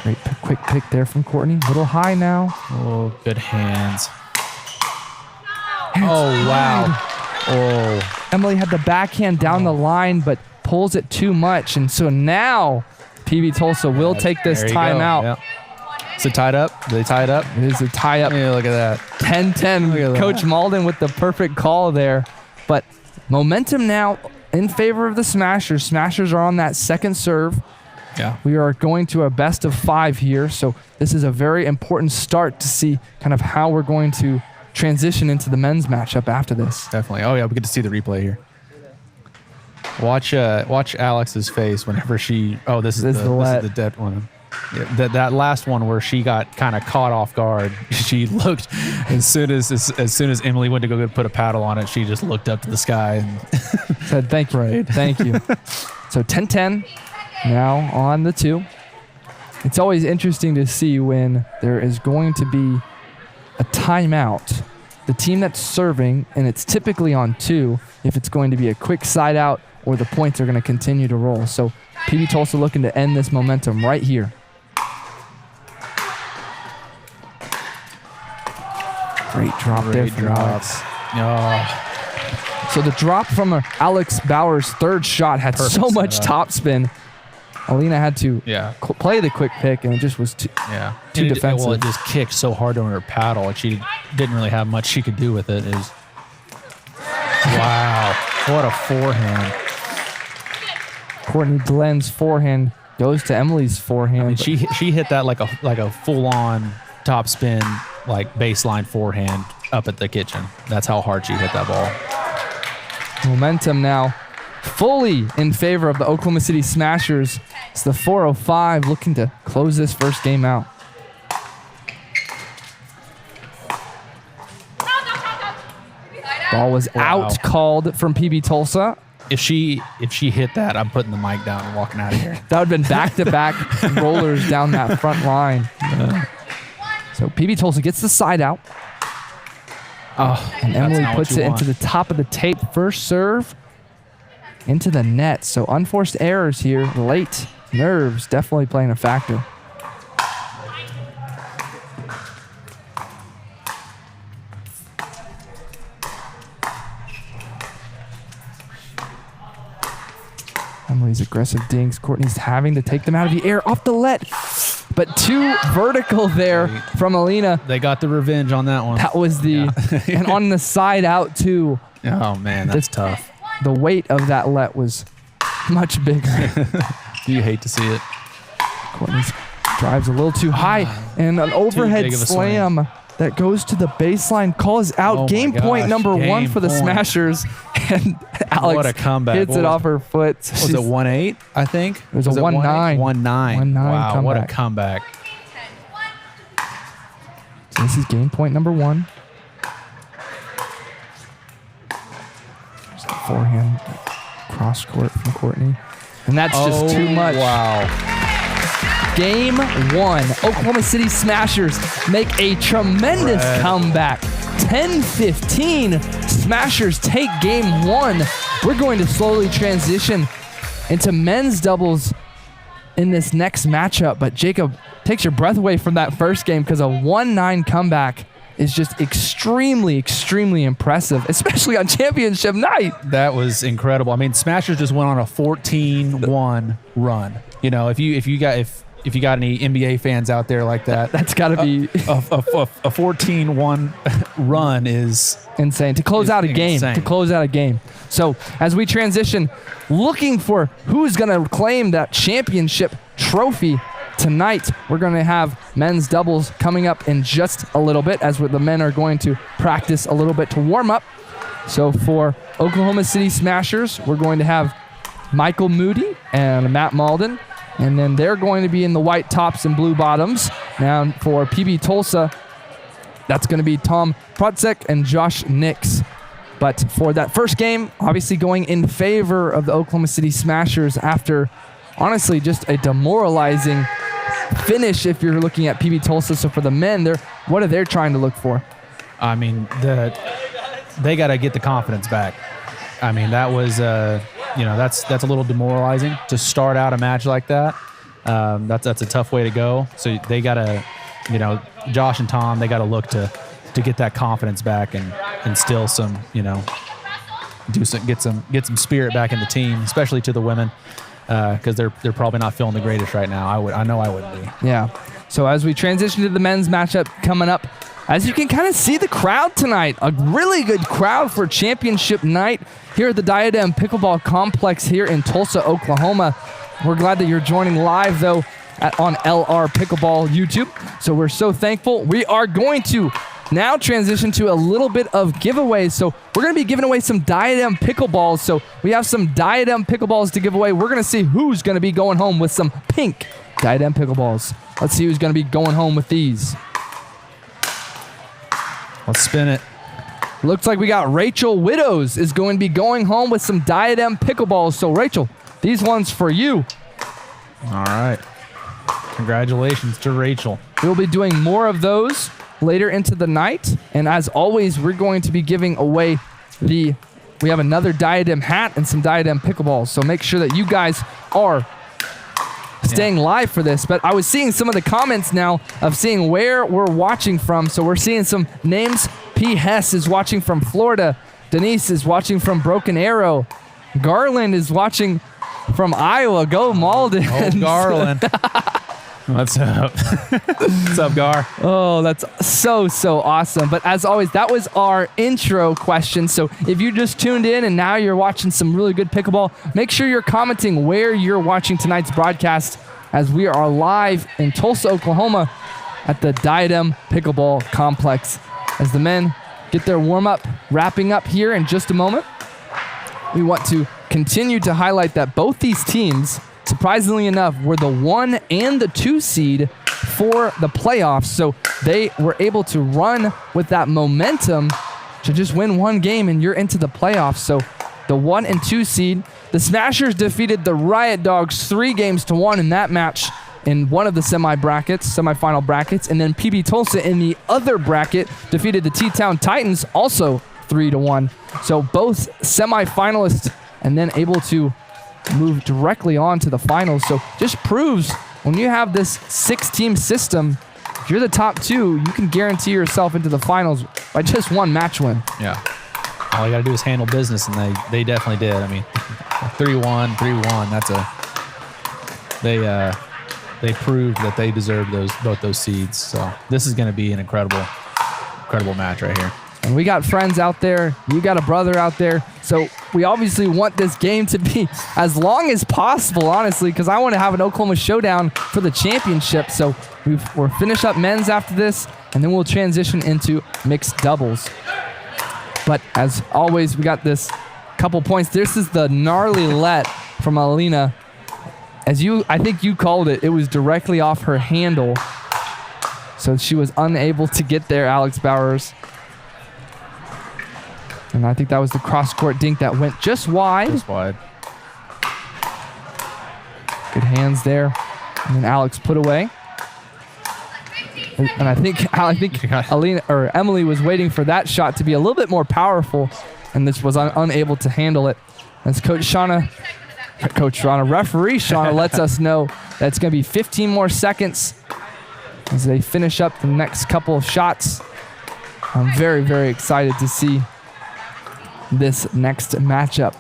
Great quick pick there from Courtney. A little high now. Oh, good hands. Oh, wow. Oh. Emily had the backhand down the line, but pulls it too much. And so now PB Tulsa will take this timeout. Yep. Is it tied up? Did they tie it up? It is a tie up. Yeah, look at that. 10-10. Coach Malden with the perfect call there. But momentum now in favor of the Smashers. Smashers are on that second serve. Yeah. We are going to a best of 5 here. So this is a very important start to see kind of how we're going to transition into the men's matchup after this. Definitely. Oh, yeah, we get to see the replay here. Watch Alex's face whenever she. Oh, this is the dead one. Yeah, that last one where she got kind of caught off guard. She looked as soon as Emily went to go put a paddle on it. She just looked up to the sky and said, "Thank you, right. Thank you." So 10-10 now on the 2. It's always interesting to see when there is going to be a timeout. The team that's serving, and it's typically on 2, if it's going to be a quick side out or the points are going to continue to roll. So PB Tulsa looking to end this momentum right here. Great drop there from Alex. Oh. So the drop from Alex Bauer's third shot had so much topspin. Alina had to play the quick pick, and it just was too defensive. Well, it just kicked so hard on her paddle, and she didn't really have much she could do with it. Wow, what a forehand. Courtney Glenn's forehand goes to Emily's forehand. I mean, she hit that like a full-on topspin, like baseline forehand up at the kitchen. That's how hard she hit that ball. Momentum now fully in favor of the Oklahoma City Smashers. It's the 4:05 looking to close this first game out. Ball was out called from PB Tulsa. If she hit that, I'm putting the mic down and walking out of here. That would have been back-to-back rollers down that front line. So PB Tulsa gets the side out. And Emily puts it into the top of the tape. First serve into the net. So unforced errors here late. Nerves definitely playing a factor. Emily's aggressive dinks. Courtney's having to take them out of the air off the let. But too vertical there from Alina. They got the revenge on that one. That was and on the side out too. Oh man, that's tough. The weight of that let was much bigger. You hate to see it. Courtney drives a little too high, and an overhead slam that goes to the baseline calls out game point number 1 for the Smashers. And Alex what a comeback. hits it off her foot. Was it 1-8, I think? It was a 1-9. 1-9. Wow, comeback. what a comeback. So this is game point number 1. There's the forehand cross court from Courtney. And that's just too much. Wow. Game 1. Oklahoma City Smashers make a tremendous comeback. 10-15. Smashers take game 1. We're going to slowly transition into men's doubles in this next matchup. But Jacob, takes your breath away from that first game because a 1-9 comeback is just extremely, extremely impressive, especially on championship night. That was incredible. I mean, Smashers just went on a 14-1 run. You know, if you got any NBA fans out there like that, that's got to be a 14-1 run is insane to close out a game. Insane. To close out a game. So as we transition, looking for who's going to claim that championship trophy tonight we're going to have men's doubles coming up in just a little bit, as the men are going to practice a little bit to warm up. So for Oklahoma City Smashers, we're going to have Michael Moody and Matt Malden, and then they're going to be in the white tops and blue bottoms. Now for PB Tulsa, that's going to be Tom Protzek and Josh Nix. But for that first game, obviously going in favor of the Oklahoma City Smashers after, honestly, just a demoralizing finish if you're looking at PB Tulsa. So for the men, what are they trying to look for? I mean, they got to get the confidence back. I mean, that was, that's a little demoralizing to start out a match like that. That's a tough way to go. So they got to, Josh and Tom, they got to look to get that confidence back and instill some, get some spirit back in the team, especially to the women, because they're probably not feeling the greatest right now. I know I wouldn't be. Yeah. So as we transition to the men's matchup coming up, as you can kind of see the crowd tonight, a really good crowd for championship night here at the Diadem Pickleball Complex here in Tulsa, Oklahoma. We're glad that you're joining live, though, on Elare Pickleball YouTube. So we're so thankful. We are going to now transition to a little bit of giveaways. So we're going to be giving away some Diadem Pickleballs. So we have some Diadem Pickleballs to give away. We're going to see who's going to be going home with some pink Diadem Pickleballs. Let's see who's going to be going home with these. Let's spin it. Looks like we got Rachel Widows is going to be going home with some Diadem Pickleballs. So Rachel, these ones for you. All right. Congratulations to Rachel. We'll be doing more of those later into the night. And as always, we're going to be giving away we have another Diadem hat and some Diadem Pickleballs. So make sure that you guys are staying live for this. But I was seeing some of the comments now of seeing where we're watching from. So we're seeing some names. P. Hess is watching from Florida. Denise is watching from Broken Arrow. Garland is watching from Iowa. Go Malden. Oh, Garland. What's up? What's up, Gar? Oh, that's so awesome. But as always, that was our intro question. So if you just tuned in and now you're watching some really good pickleball, make sure you're commenting where you're watching tonight's broadcast, as we are live in Tulsa, Oklahoma at the Diadem Pickleball Complex. As the men get their warm-up wrapping up here in just a moment, we want to continue to highlight that both these teams, surprisingly enough, were the 1 and the 2 seed for the playoffs. So they were able to run with that momentum to just win one game and you're into the playoffs. So the 1 and 2 seed, the Smashers defeated the Riot Dogs 3-1 in that match in one of the semifinal brackets. And then PB Tulsa in the other bracket defeated the T-Town Titans also 3-1. So both semifinalists and then able to move directly on to the finals. So just proves when you have this 6-team system, if you're the top 2, you can guarantee yourself into the finals by just one match win. Yeah. All you got to do is handle business, and they definitely did. I mean, 3-1, 3-1, they proved that they deserved both those seeds. So this is going to be an incredible match right here. And we got friends out there. You got a brother out there. So we obviously want this game to be as long as possible, honestly, because I want to have an Oklahoma Showdown for the championship. So we'll finish up men's after this, and then we'll transition into mixed doubles. But as always, we got this couple points. This is the gnarly let from Alina. I think you called it. It was directly off her handle. So she was unable to get there, Alex Bowers. And I think that was the cross-court dink that went just wide. Just wide. Good hands there. And then Alex put away. And I think Alina or Emily was waiting for that shot to be a little bit more powerful, and this was unable to handle it. As referee Shauna lets us know that it's going to be 15 more seconds as they finish up the next couple of shots. I'm very, very excited to see this next matchup.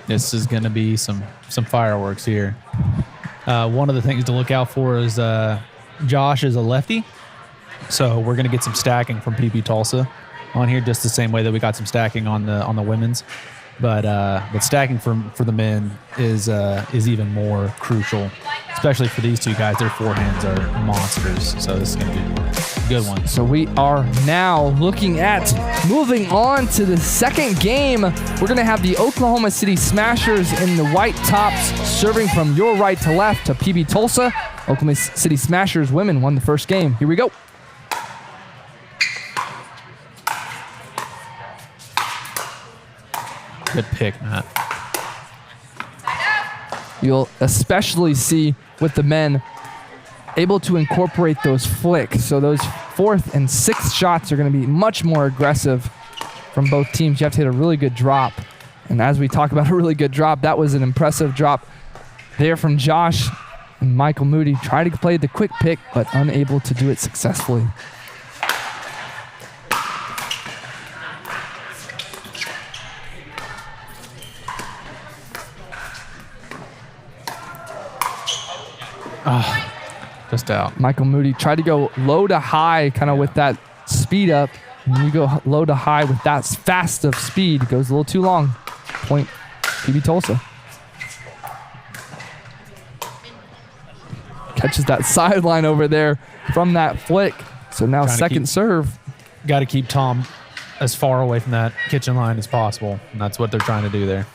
This is going to be some fireworks here. One of the things to look out for is Josh is a lefty, so we're going to get some stacking from PB Tulsa on here, just the same way that we got some stacking on the women's. But stacking for the men is even more crucial especially for these two guys. Their forehands are monsters, so this is going to be a good one. So we are now looking at moving on to the second game. We're going to have the Oklahoma City Smashers in the white tops serving from your right to left to PB Tulsa. Oklahoma City Smashers women won the first game. Here we go. Good pick, Matt. You'll especially see with the men able to incorporate those flicks. So those fourth and sixth shots are going to be much more aggressive from both teams. You have to hit a really good drop. And as we talk about a really good drop, that was an impressive drop there from Josh. And Michael Moody tried to play the quick pick, but unable to do it successfully. Just out. Michael Moody tried to go low to high, kind of with that speed up. When you go low to high with that fast of speed, it goes a little too long. Point PB Tulsa. Catches that sideline over there from that flick. So now second serve. Got to keep Tom as far away from that kitchen line as possible. And that's what they're trying to do there.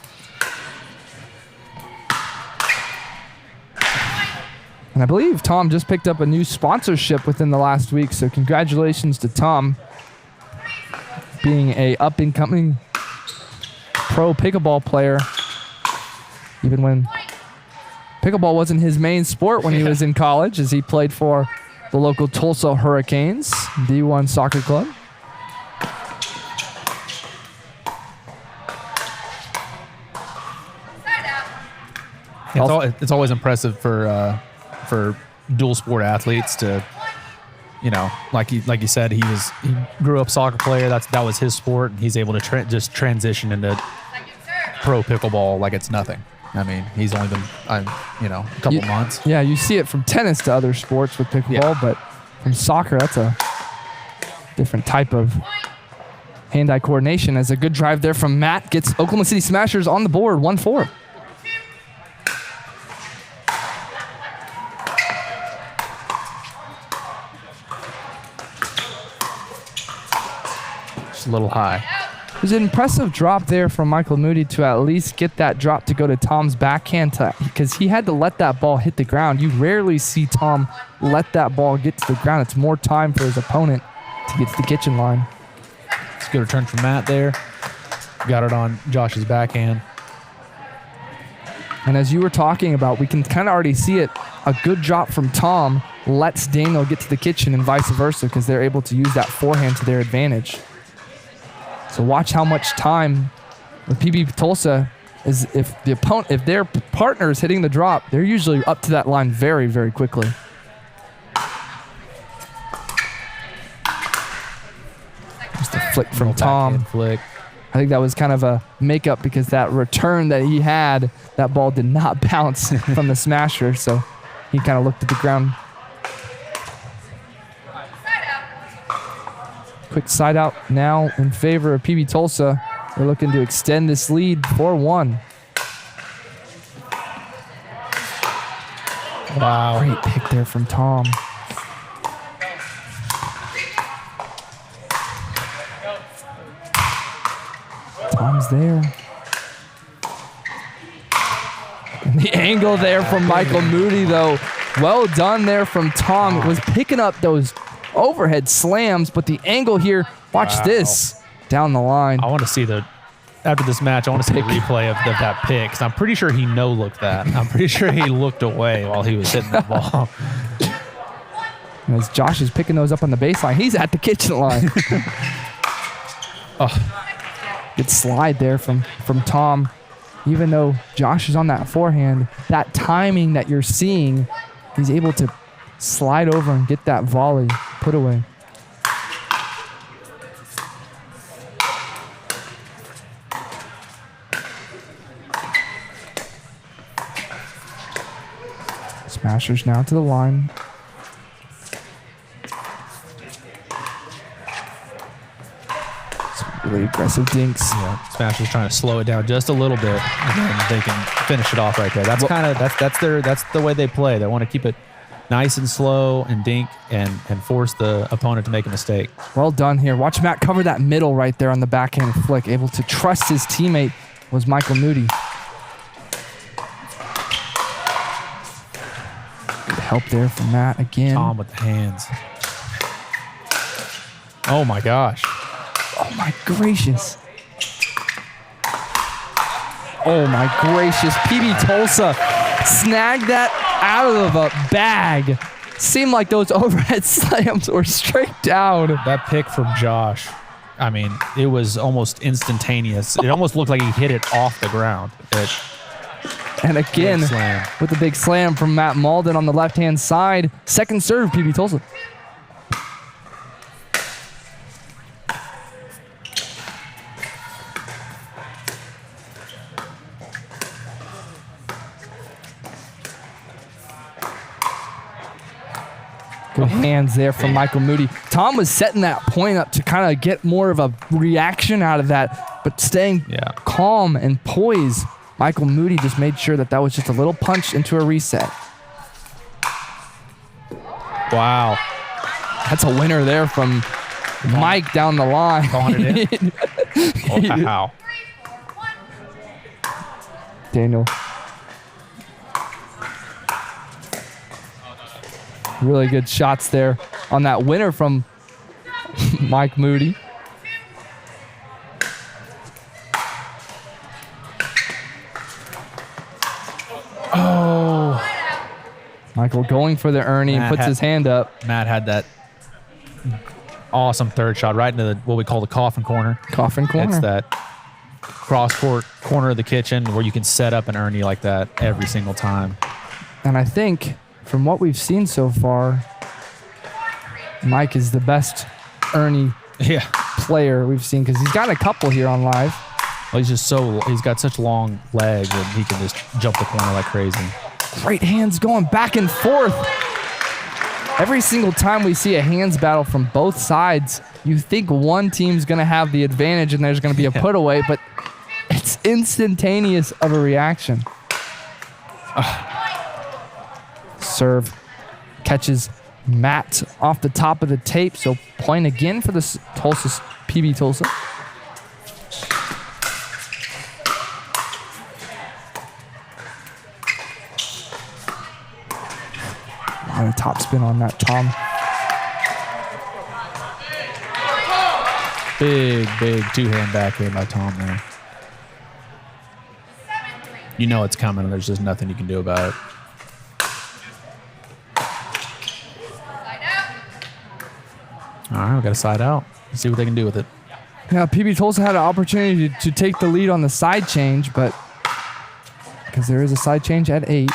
And I believe Tom just picked up a new sponsorship within the last week. So congratulations to Tom, being a up-and-coming pro pickleball player, even when pickleball wasn't his main sport when he was in college, as he played for the local Tulsa Hurricanes D1 soccer club. It's always impressive for dual sport athletes to, you know, like you said, he grew up soccer player. That was his sport, and he's able to just transition into pro pickleball like it's nothing. I mean, he's only been, a couple months. Yeah, you see it from tennis to other sports with pickleball, but from soccer, that's a different type of hand-eye coordination. As a good drive there from Matt gets Oklahoma City Smashers on the board, 1-4. A little high. It was an impressive drop there from Michael Moody to at least get that drop to go to Tom's backhand, because he had to let that ball hit the ground. You rarely see Tom let that ball get to the ground. It's more time for his opponent to get to the kitchen line. It's a good return from Matt there. Got it on Josh's backhand. And as you were talking about, we can kind of already see it. A good drop from Tom lets Daniel get to the kitchen and vice versa, because they're able to use that forehand to their advantage. So watch how much time with PB Tulsa is if their partner is hitting the drop, they're usually up to that line very, very quickly. Just a flick from Tom. Flick. I think that was kind of a makeup, because that return that he had, that ball did not bounce from the smasher, so he kind of looked at the ground. Quick side out now in favor of PB Tulsa. They're looking to extend this lead 4-1. Wow. Great pick there from Tom. Tom's there. And the angle there from Michael Moody, though. Well done there from Tom. It was picking up those overhead slams, but the angle here, watch this down the line. I want to see after this match, I want to see the replay of that pick, because I'm pretty sure he no-looked that. I'm pretty sure he looked away while he was hitting that ball. And as Josh is picking those up on the baseline, he's at the kitchen line. Good slide there from Tom. Even though Josh is on that forehand, that timing that you're seeing, he's able to slide over and get that volley put away. Smashers now to the line. Really aggressive dinks. Yeah, Smashers trying to slow it down just a little bit, and then they can finish it off right there. That's that's the way they play. They want to keep it nice and slow and dink and force the opponent to make a mistake. Well done here. Watch Matt cover that middle right there on the backhand flick. Able to trust his teammate was Michael Moody. Good help there from Matt again. Tom with the hands. Oh my gosh. Oh my gracious. Oh my gracious. PB Tulsa snagged that out of a bag. Seemed like those overhead slams were straight down. That pick from Josh, I mean, it was almost instantaneous. It almost looked like he hit it off the ground. And again, with the big slam from Matt Malden on the left-hand side. Second serve, PB Tulsa. Good hands there from Michael Moody. Tom was setting that point up to kind of get more of a reaction out of that, but staying calm and poised. Michael Moody just made sure that was just a little punch into a reset. Wow. That's a winner there from Mike down the line. Calling it in. Oh, wow. Daniel. Really good shots there on that winner from Mike Moody. Oh. Michael going for the Ernie and puts his hand up. Matt had that awesome third shot right into what we call the coffin corner. Coffin corner. It's that cross-court corner of the kitchen where you can set up an Ernie like that every single time. And I think from what we've seen so far, Mike is the best Ernie player we've seen because he's got a couple here on live. Well, he's got such long legs that he can just jump the corner like crazy. Great hands going back and forth. Every single time we see a hands battle from both sides, you think one team's going to have the advantage and there's going to be a put away, but it's instantaneous of a reaction. Serve catches Matt off the top of the tape, so point again for the Tulsa PB Tulsa. A lot of top spin on that, Tom. Big two-hand backhand by Tom there. You know it's coming, and there's just nothing you can do about it. All right, we got a side out. Let's see what they can do with it. Yeah, PB Tulsa had an opportunity to take the lead on the side change, but because there is a side change at 8.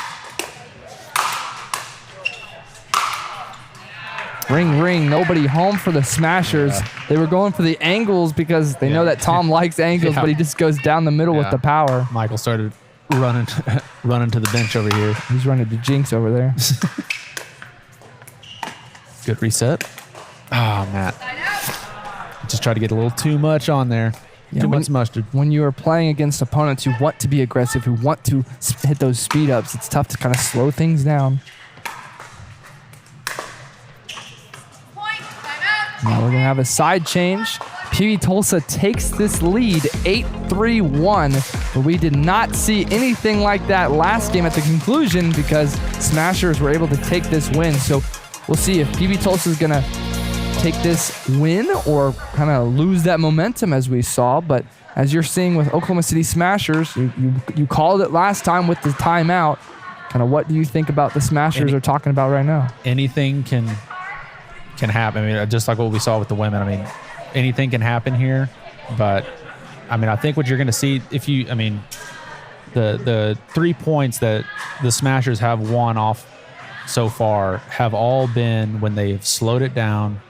Ring, nobody home for the Smashers. Yeah. They were going for the angles because they know that Tom likes angles, but he just goes down the middle with the power. Michael started running to the bench over here. He's running to Jinx over there. Good reset. Oh, Matt. Just try to get a little too much on there. Too much mustard. When you are playing against opponents who want to be aggressive, who want to hit those speed ups, it's tough to kind of slow things down. Now we're going to have a side change. PB Tulsa takes this lead 8-3-1, but we did not see anything like that last game at the conclusion because Smashers were able to take this win. So we'll see if PB Tulsa is going to take this win or kind of lose that momentum as we saw. But as you're seeing with Oklahoma City Smashers, you called it last time with the timeout. Kind of what do you think about the Smashers are talking about right now? Anything can happen. I mean, just like what we saw with the women. I mean, anything can happen here, but I mean, I think what you're going to see the 3 points that the Smashers have won off so far have all been when they've slowed it down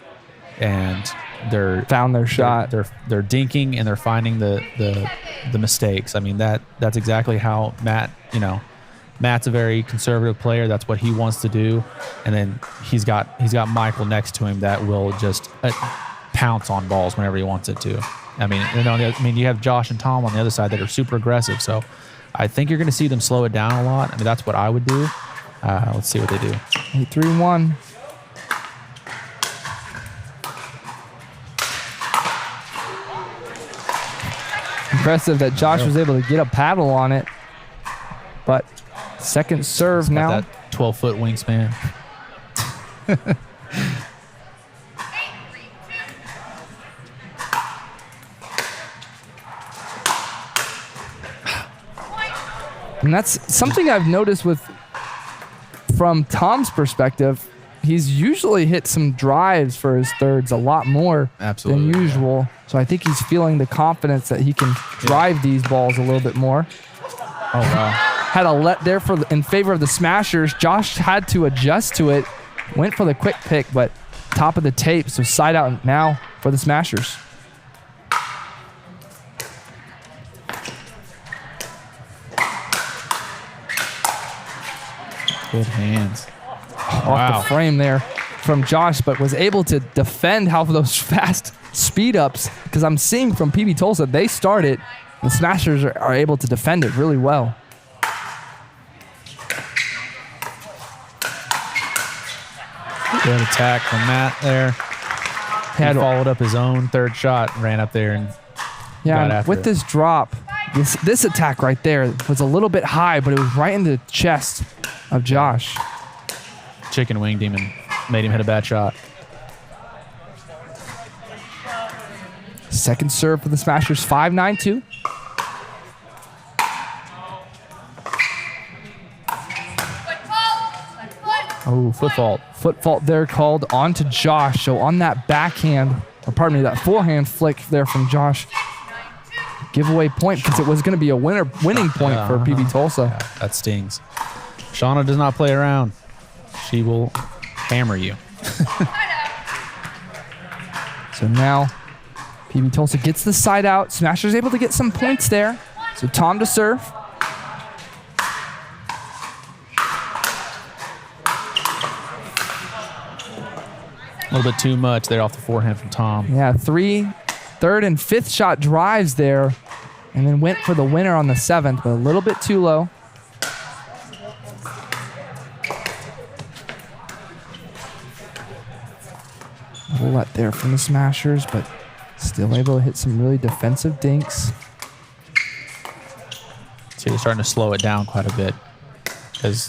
and they're found their shot. They're dinking and they're finding the mistakes. I mean, that's exactly how Matt's a very conservative player. That's what he wants to do. And then he's got Michael next to him that will just pounce on balls whenever he wants it to. I mean, you have Josh and Tom on the other side that are super aggressive. So I think you're going to see them slow it down a lot. I mean, that's what I would do. Let's see what they do. 8-3-1. Impressive that Josh was able to get a paddle on it. But second serve now. That 12-foot wingspan. And that's something I've noticed from Tom's perspective. He's usually hit some drives for his thirds a lot more than usual. Yeah. So I think he's feeling the confidence that he can drive these balls a little bit more. Oh, wow. Had a let there in favor of the Smashers. Josh had to adjust to it. Went for the quick pick, but top of the tape. So side out now for the Smashers. Good hands. Off the frame there from Josh, but was able to defend half of those fast speed ups, because I'm seeing from PB Tulsa, they start it. The Smashers are able to defend it really well. Good attack from Matt there. He followed up his own third shot, ran up there and got after with this drop, this attack right there was a little bit high, but it was right in the chest of Josh. Chicken winged him and made him hit a bad shot. Second serve for the Smashers, 5-9-2. Oh, foot fault. Foot fault there called onto Josh. So on that backhand, or pardon me, that forehand flick there from Josh, giveaway point, because it was going to be a winning point for PB Tulsa. Yeah, that stings. Shauna does not play around. She will hammer you. So now PB Tulsa gets the side out. Smashers able to get some points there. So Tom to serve. A little bit too much there off the forehand from Tom. Yeah, third and fifth shot drives there, and then went for the winner on the seventh, but a little bit too low. A let there from the Smashers, but still able to hit some really defensive dinks. So you're starting to slow it down quite a bit, because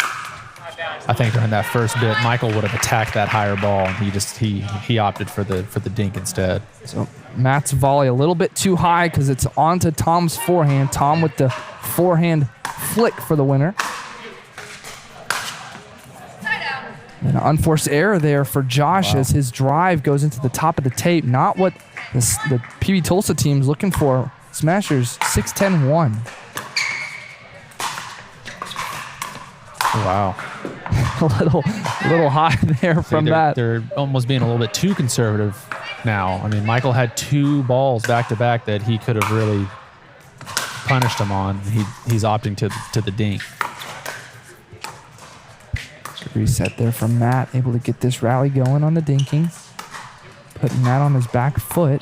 I think during that first bit, Michael would have attacked that higher ball, and he opted for the dink instead. So Matt's volley a little bit too high because it's onto Tom's forehand. Tom with the forehand flick for the winner. And an unforced error there for Josh as his drive goes into the top of the tape. Not what the PB Tulsa team's looking for. Smashers 6-10-1. Wow. a little high there from that. They're almost being a little bit too conservative now. I mean, Michael had two balls back to back that he could have really punished him on. He's opting to the dink. Reset there from Matt, able to get this rally going on the dinking. Putting that on his back foot.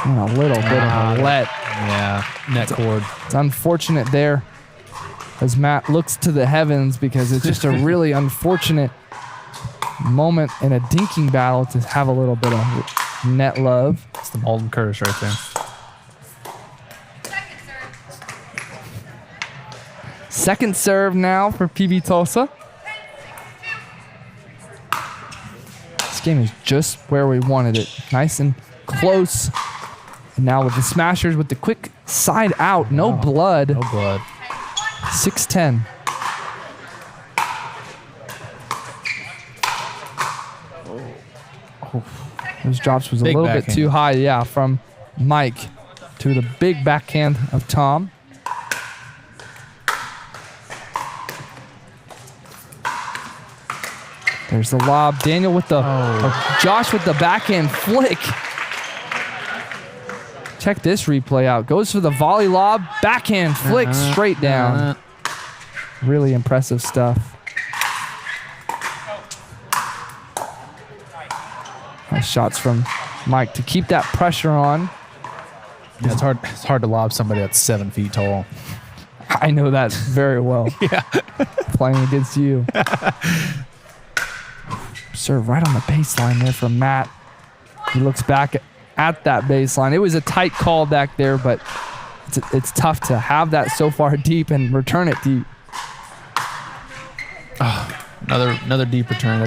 And a little bit of a let. Yeah, net cord. It's unfortunate there as Matt looks to the heavens, because it's just a really unfortunate moment in a dinking battle to have a little bit of net love. It's the Malden curse right there. Second serve now for PB Tulsa. This game is just where we wanted it. Nice and close. And now with the Smashers with the quick side out. No blood. No blood. 6-10. Those drops was a little bit too high, yeah, from Mike to the big backhand of Tom. There's the lob. Daniel with the, Josh with the backhand flick. Check this replay out. Goes for the volley lob, backhand flick straight down. Really impressive stuff. Nice shots from Mike to keep that pressure on. Yeah, it's hard to lob somebody that's 7 feet tall. I know that very well. Yeah. Playing against you. Serve right on the baseline there from Matt. He looks back at that baseline. It was a tight call back there, but it's tough to have that so far deep and return it deep. Oh, another deep return.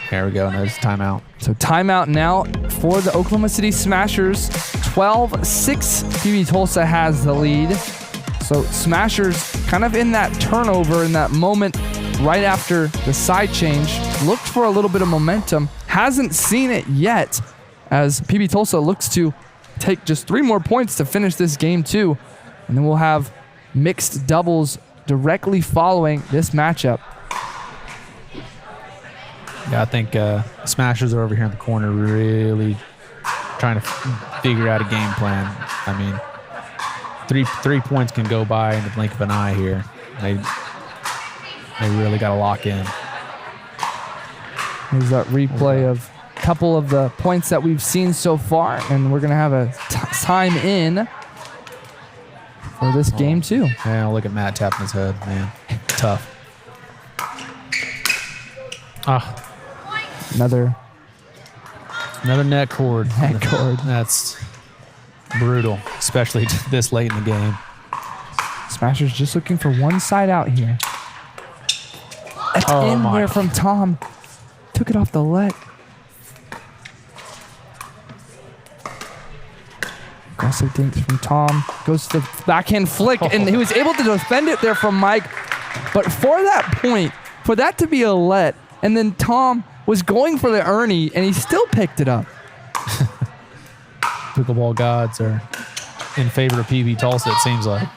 There we go. There's timeout. So timeout now for the Oklahoma City Smashers. 12-6. PB Tulsa has the lead. So Smashers kind of in that turnover, in that moment right after the side change, looked for a little bit of momentum. Hasn't seen it yet, as PB Tulsa looks to take just 3 more points to finish this game too. And then we'll have mixed doubles directly following this matchup. Yeah, I think Smashers are over here in the corner really trying to figure out a game plan. I mean, three points can go by in the blink of an eye here. They really got to lock in. Here's that replay of a couple of the points that we've seen so far, and we're going to have a time in for this game too. Yeah, look at Matt tapping his head, man. Tough. Another net cord. Net cord. That's brutal, especially this late in the game. Smashers just looking for one side out here. That's in there from Tom. Took it off the let. Aggressive dinks from Tom. Goes to the backhand flick, and he was able to defend it there from Mike. But for that point, for that to be a let, and then Tom was going for the Ernie, and he still picked it up. Pickleball gods are in favor of PB Tulsa, it seems like.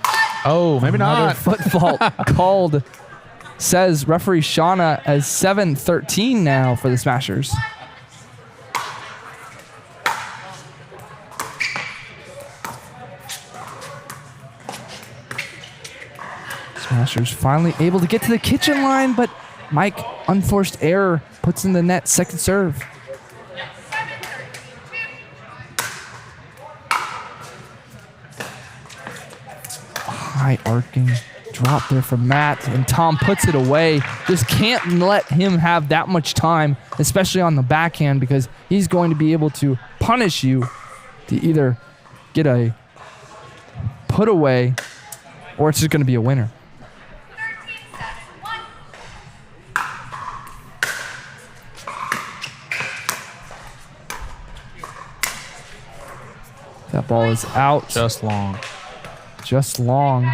Oh, maybe Another not. foot fault called, says referee Shauna, as 7-13 now for the Smashers. Smashers finally able to get to the kitchen line, but Mike, unforced error, puts in the net, second serve. High arcing drop there from Matt, and Tom puts it away. Just can't let him have that much time, especially on the backhand, because he's going to be able to punish you to either get a put away or it's just going to be a winner. That ball is out. Just long. Just long.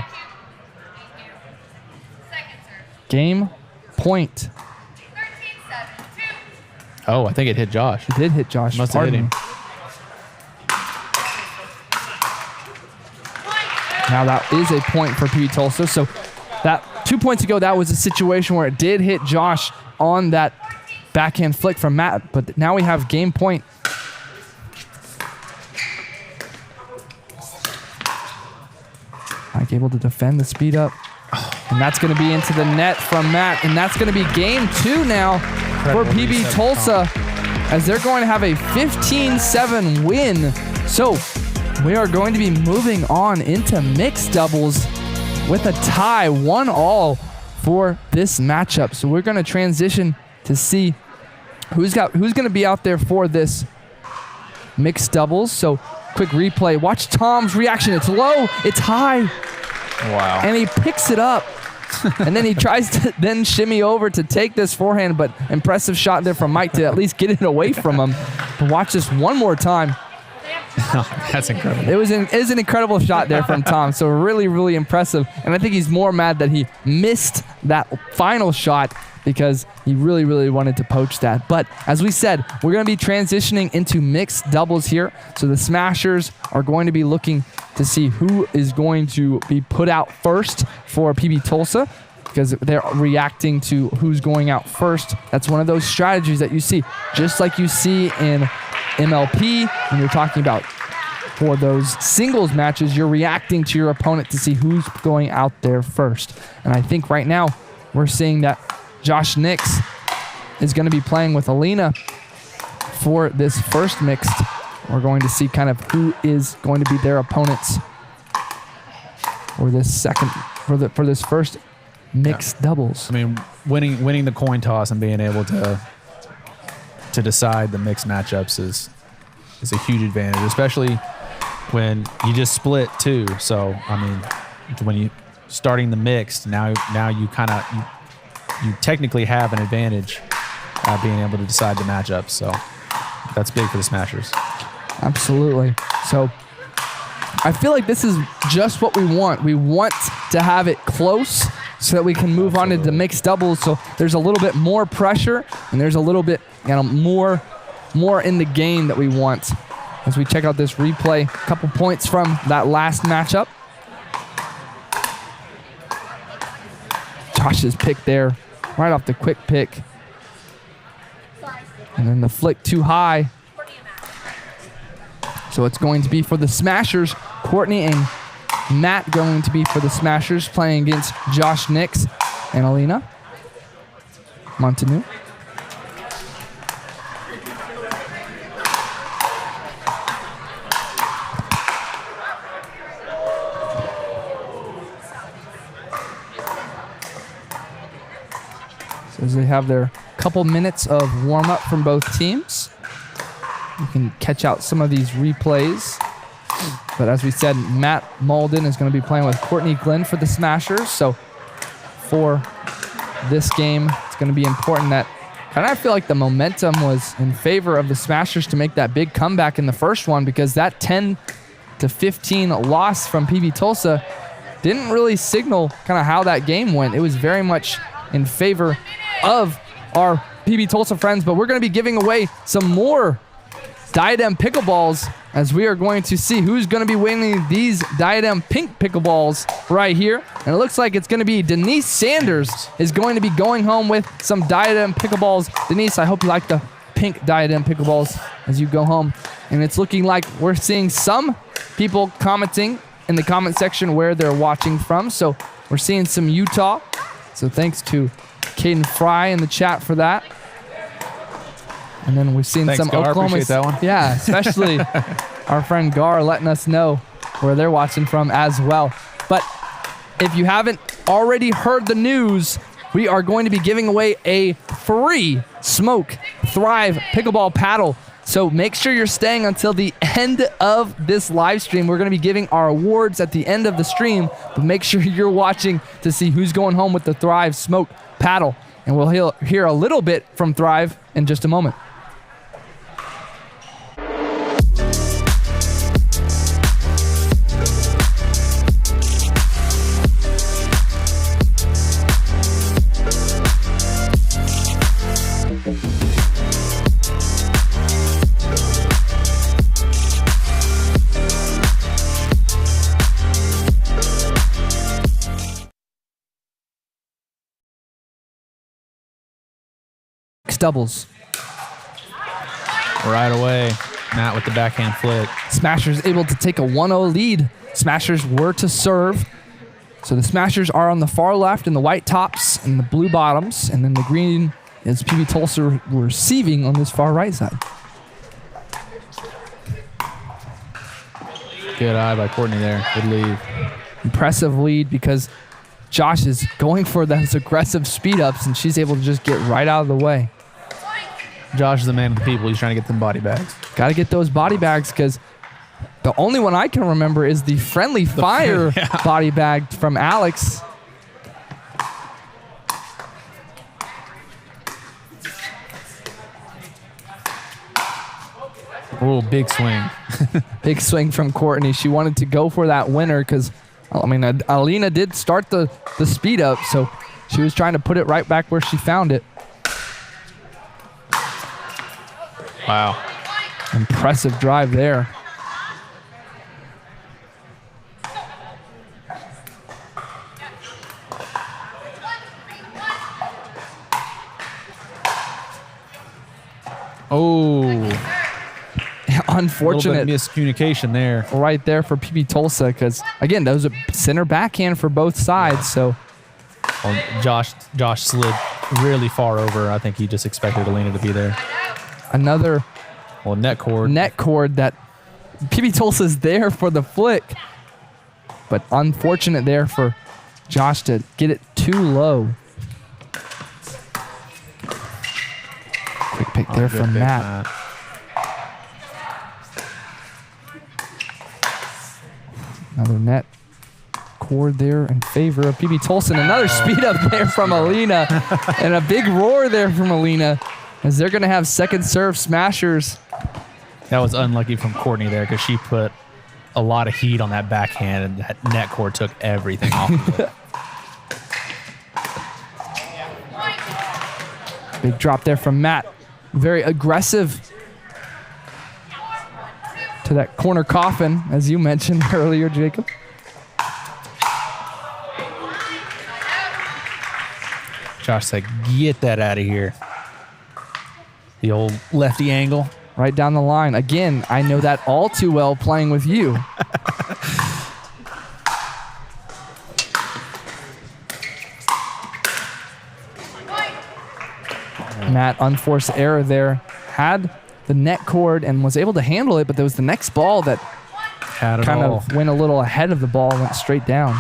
Game point. Oh, I think it hit Josh. It did hit Josh. Must have hit him. Now that is a point for PB Tulsa. So that 2 points ago, that was a situation where it did hit Josh on that backhand flick from Matt. But now we have game point. Mike able to defend the speed up. And that's going to be into the net from Matt. And that's going to be game 2 now for PB Tulsa, as they're going to have a 15-7 win. So we are going to be moving on into mixed doubles with a tie, 1-1 for this matchup. So we're going to transition to see who's going to be out there for this mixed doubles. So quick replay. Watch Tom's reaction. It's low. It's high. Wow. And he picks it up. And then he tries to then shimmy over to take this forehand, but impressive shot there from Mike to at least get it away from him. But watch this one more time. That's incredible. It was an incredible shot there from Tom. So really, really impressive. And I think he's more mad that he missed that final shot because he really, really wanted to poach that. But as we said, we're going to be transitioning into mixed doubles here. So the Smashers are going to be looking to see who is going to be put out first for PB Tulsa, because they're reacting to who's going out first. That's one of those strategies that you see, just like you see in MLP when you're talking about for those singles matches, you're reacting to your opponent to see who's going out there first. And I think right now we're seeing that Josh Nix is going to be playing with Alina for this first mixed. We're going to see kind of who is going to be their opponents for this first mixed doubles. I mean, winning the coin toss and being able to decide the mixed matchups is a huge advantage, especially when you just split too. So I mean, when you starting the mixed, now you you technically have an advantage being able to decide the matchups. So that's big for the Smashers. Absolutely. So I feel like this is just what we want. We want to have it close so that we can move on into mixed doubles. So there's a little bit more pressure and there's a little bit more in the game that we want. As we check out this replay, a couple points from that last matchup. Josh's pick there, right off the quick pick. And then the flick too high. So it's going to be for the Smashers. Courtney and Matt going to be for the Smashers, playing against Josh Nix and Alina Montanu. So as they have their couple minutes of warm-up from both teams, you can catch out some of these replays. But as we said, Matt Malden is going to be playing with Courtney Glenn for the Smashers. So for this game, it's going to be important that kind of I feel like the momentum was in favor of the Smashers to make that big comeback in the first one, because that 10-15 loss from PB Tulsa didn't really signal kind of how that game went. It was very much in favor of our PB Tulsa friends, but we're going to be giving away some more Diadem Pickleballs as we are going to see who's going to be winning these Diadem Pink Pickleballs right here. And it looks like it's going to be Denise Sanders is going to be going home with some Diadem Pickleballs. Denise, I hope you like the pink Diadem Pickleballs as you go home. And it's looking like we're seeing some people commenting in the comment section where they're watching from. So we're seeing some Utah. So thanks to Caden Fry in the chat for that. And then we've seen some Gar. Oklahoma. Appreciate that one. Yeah, especially our friend Gar letting us know where they're watching from as well. But if you haven't already heard the news, we are going to be giving away a free Smoke Thrive Pickleball paddle. So make sure you're staying until the end of this live stream. We're going to be giving our awards at the end of the stream, but make sure you're watching to see who's going home with the Thrive Smoke paddle. And we'll hear a little bit from Thrive in just a moment. Doubles. Right away, Matt with the backhand flick. Smashers able to take a 1-0 lead. Smashers were to serve. So the Smashers are on the far left in the white tops and the blue bottoms, and then the green is PB Tulsa receiving on this far right side. Good eye by Courtney there. Good lead. Impressive lead because Josh is going for those aggressive speed ups, and she's able to just get right out of the way. Josh is the man of the people. He's trying to get them body bags. Got to get those body bags because the only one I can remember is the Friendly Fire body bag from Alex. Oh, big swing. Big swing from Courtney. She wanted to go for that winner because, I mean, Alina did start the speed up, so she was trying to put it right back where she found it. Wow. Impressive drive there. Oh. Unfortunate. A little bit of miscommunication there. Right there for PB Tulsa because, again, that was a center backhand for both sides. So Josh slid really far over. I think he just expected Alina to be there. Another Well, net cord. Net cord that PB Tulsa's there for the flick. But unfortunate there for Josh to get it too low. Quick pick there from Matt. Another net cord there in favor of PB Tulsa. Another speed up there from Alina. And a big roar there from Alina as they're going to have second serve Smashers. That was unlucky from Courtney there because she put a lot of heat on that backhand and that net cord took everything off of it. Big drop there from Matt. Very aggressive to that corner coffin, as you mentioned earlier, Jacob. Josh said, get that out of here. The old lefty angle. Right down the line. Again, I know that all too well playing with you. Matt, unforced error there. Had the net cord and was able to handle it, but there was the next ball that kind of went a little ahead of the ball, went straight down.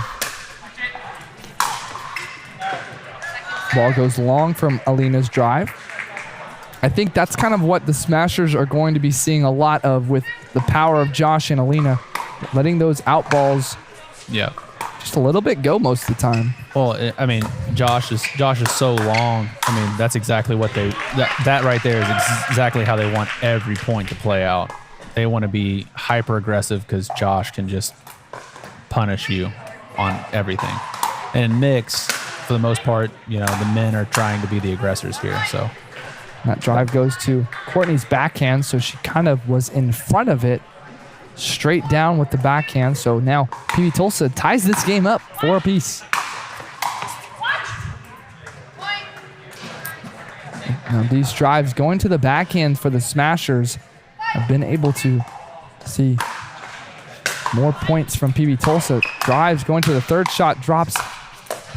Ball goes long from Alina's drive. I think that's kind of what the Smashers are going to be seeing a lot of with the power of Josh and Alina, letting those out balls just a little bit go most of the time. Well, I mean, Josh is so long. I mean, that's exactly what that right there is exactly how they want every point to play out. They want to be hyper aggressive because Josh can just punish you on everything. And in mix, for the most part, you know, the men are trying to be the aggressors here. So that drive goes to Courtney's backhand, so she kind of was in front of it, straight down with the backhand. So now PB Tulsa ties this game up 4 apiece. Now these drives going to the backhand for the Smashers have been able to see more points from PB Tulsa. Drives going to the third shot, drops.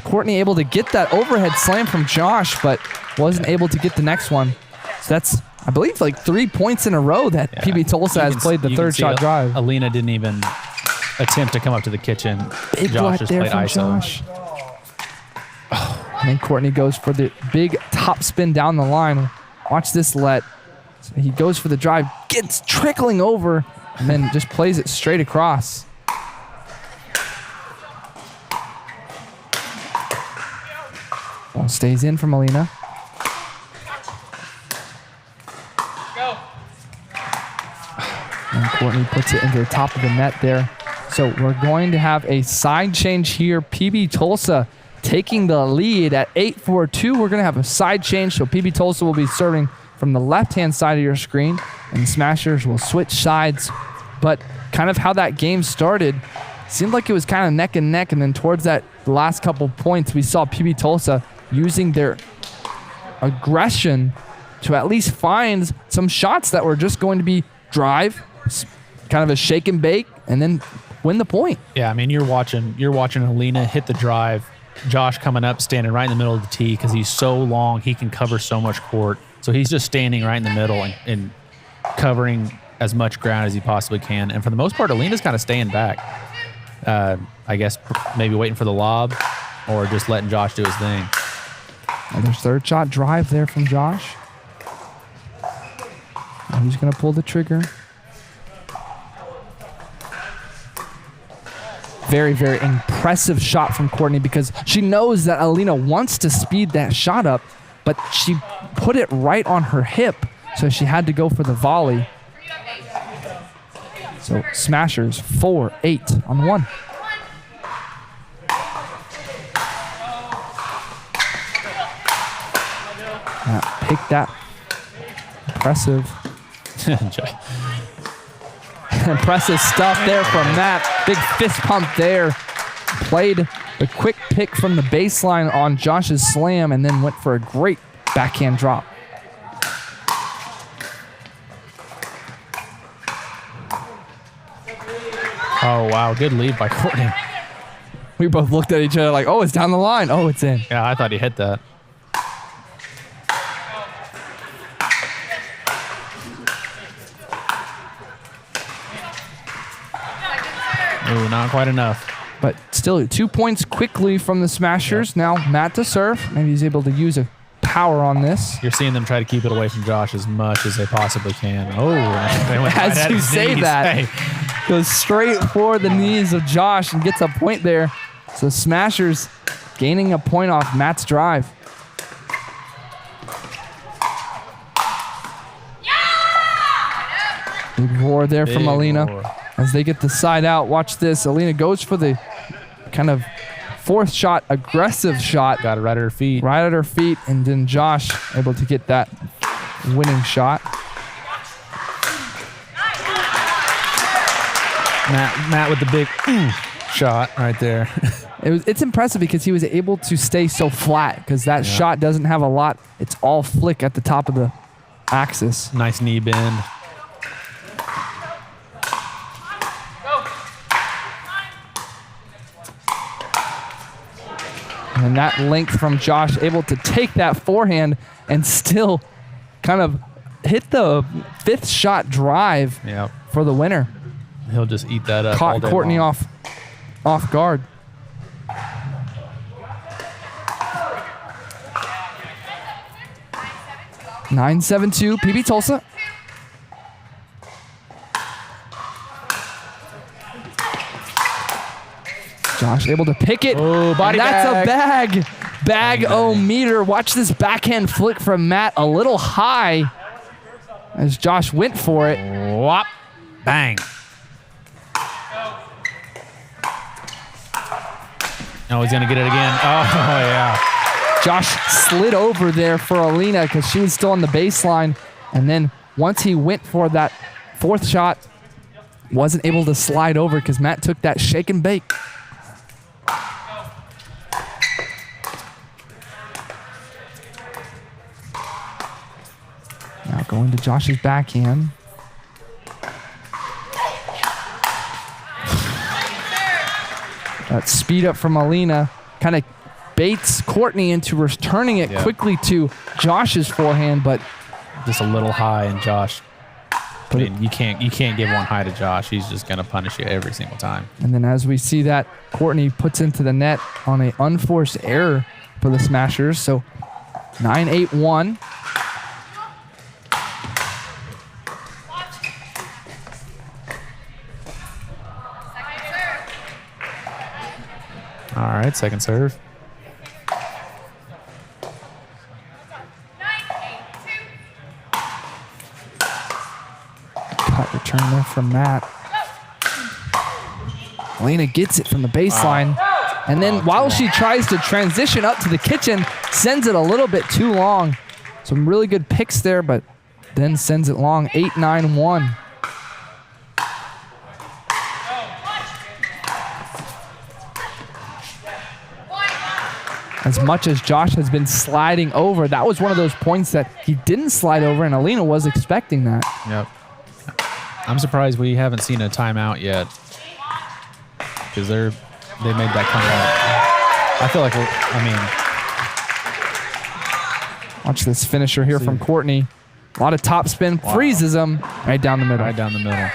Courtney able to get that overhead slam from Josh, but wasn't able to get the next one. So that's, I believe, like 3 points in a row that PB Tulsa has played the third shot drive. Alina didn't even attempt to come up to the kitchen. Big Josh just there played from ISO. Josh. And then Courtney goes for the big top spin down the line. Watch this let. So he goes for the drive, gets trickling over, and then just plays it straight across. Ball stays in from Alina. And Courtney puts it into the top of the net there. So we're going to have a side change here. PB Tulsa taking the lead at 8-4-2. We're going to have a side change. So PB Tulsa will be serving from the left-hand side of your screen, and the Smashers will switch sides. But kind of how that game started, seemed like it was kind of neck and neck, and then towards that last couple points, we saw PB Tulsa using their aggression to at least find some shots that were just going to be drive, kind of a shake and bake, and then win the point. Yeah, I mean, you're watching Alina hit the drive. Josh coming up, standing right in the middle of the tee because he's so long, he can cover so much court. So he's just standing right in the middle and covering as much ground as he possibly can. And for the most part, Alina's kind of staying back. I guess maybe waiting for the lob or just letting Josh do his thing. Another third shot drive there from Josh. And he's going to pull the trigger. Very, very impressive shot from Courtney because she knows that Alina wants to speed that shot up, but she put it right on her hip, so she had to go for the volley. So Smashers 4-8 on 1. Pick that. Impressive. Impressive stuff there from Matt. Big fist pump there. Played the quick pick from the baseline on Josh's slam and then went for a great backhand drop. Oh, wow. Good lead by Courtney. We both looked at each other like, oh, it's down the line. Oh, it's in. Yeah, I thought he hit that. Oh, not quite enough. But still 2 points quickly from the Smashers. Now Matt to serve. Maybe he's able to use a power on this. You're seeing them try to keep it away from Josh as much as they possibly can. Oh, they went right as at you his say knees. that, Hey. goes straight for the knees of Josh and gets a point there. So Smashers gaining a point off Matt's drive. Big roar there from Big Alina roar. as they get the side out. Watch this. Alina goes for the kind of fourth shot, aggressive shot. Got it right at her feet. Right at her feet, and then Josh able to get that winning shot. Matt with the big shot right there. It's impressive because he was able to stay so flat because that shot doesn't have a lot. It's all flick at the top of the axis. Nice knee bend. And that length from Josh, able to take that forehand and still kind of hit the fifth shot drive for the winner. He'll just eat that up. all Caught day Courtney long. off guard. (9-7-2) PB Tulsa. Josh able to pick it. Oh, body and that's bag. a bag. Bag-o-meter. Watch this backhand flick from Matt a little high as Josh went for it. Whop. Bang. Oh, he's going to get it again. Oh, yeah. Josh slid over there for Alina because she was still on the baseline. And then once he went for that fourth shot, wasn't able to slide over because Matt took that shake and bake. Now going to Josh's backhand. That speed up from Alina kind of baits Courtney into returning it quickly to Josh's forehand, but just a little high, and Josh. I mean, you can't give one high to Josh. He's just gonna punish you every single time. And then as we see that, Courtney puts into the net on an unforced error for the Smashers. So 9-8-1. All right, second serve. Cut return there from Matt. Alina gets it from the baseline. And then while she tries to transition up to the kitchen, sends it a little bit too long. Some really good picks there, but then sends it long. 8-9-1. As much as Josh has been sliding over, that was one of those points that he didn't slide over, and Alina was expecting that. Yep. I'm surprised we haven't seen a timeout yet, because they made that comeback. I feel like watch this finisher here from Courtney. A lot of top spin, freezes him right down the middle. Right down the middle.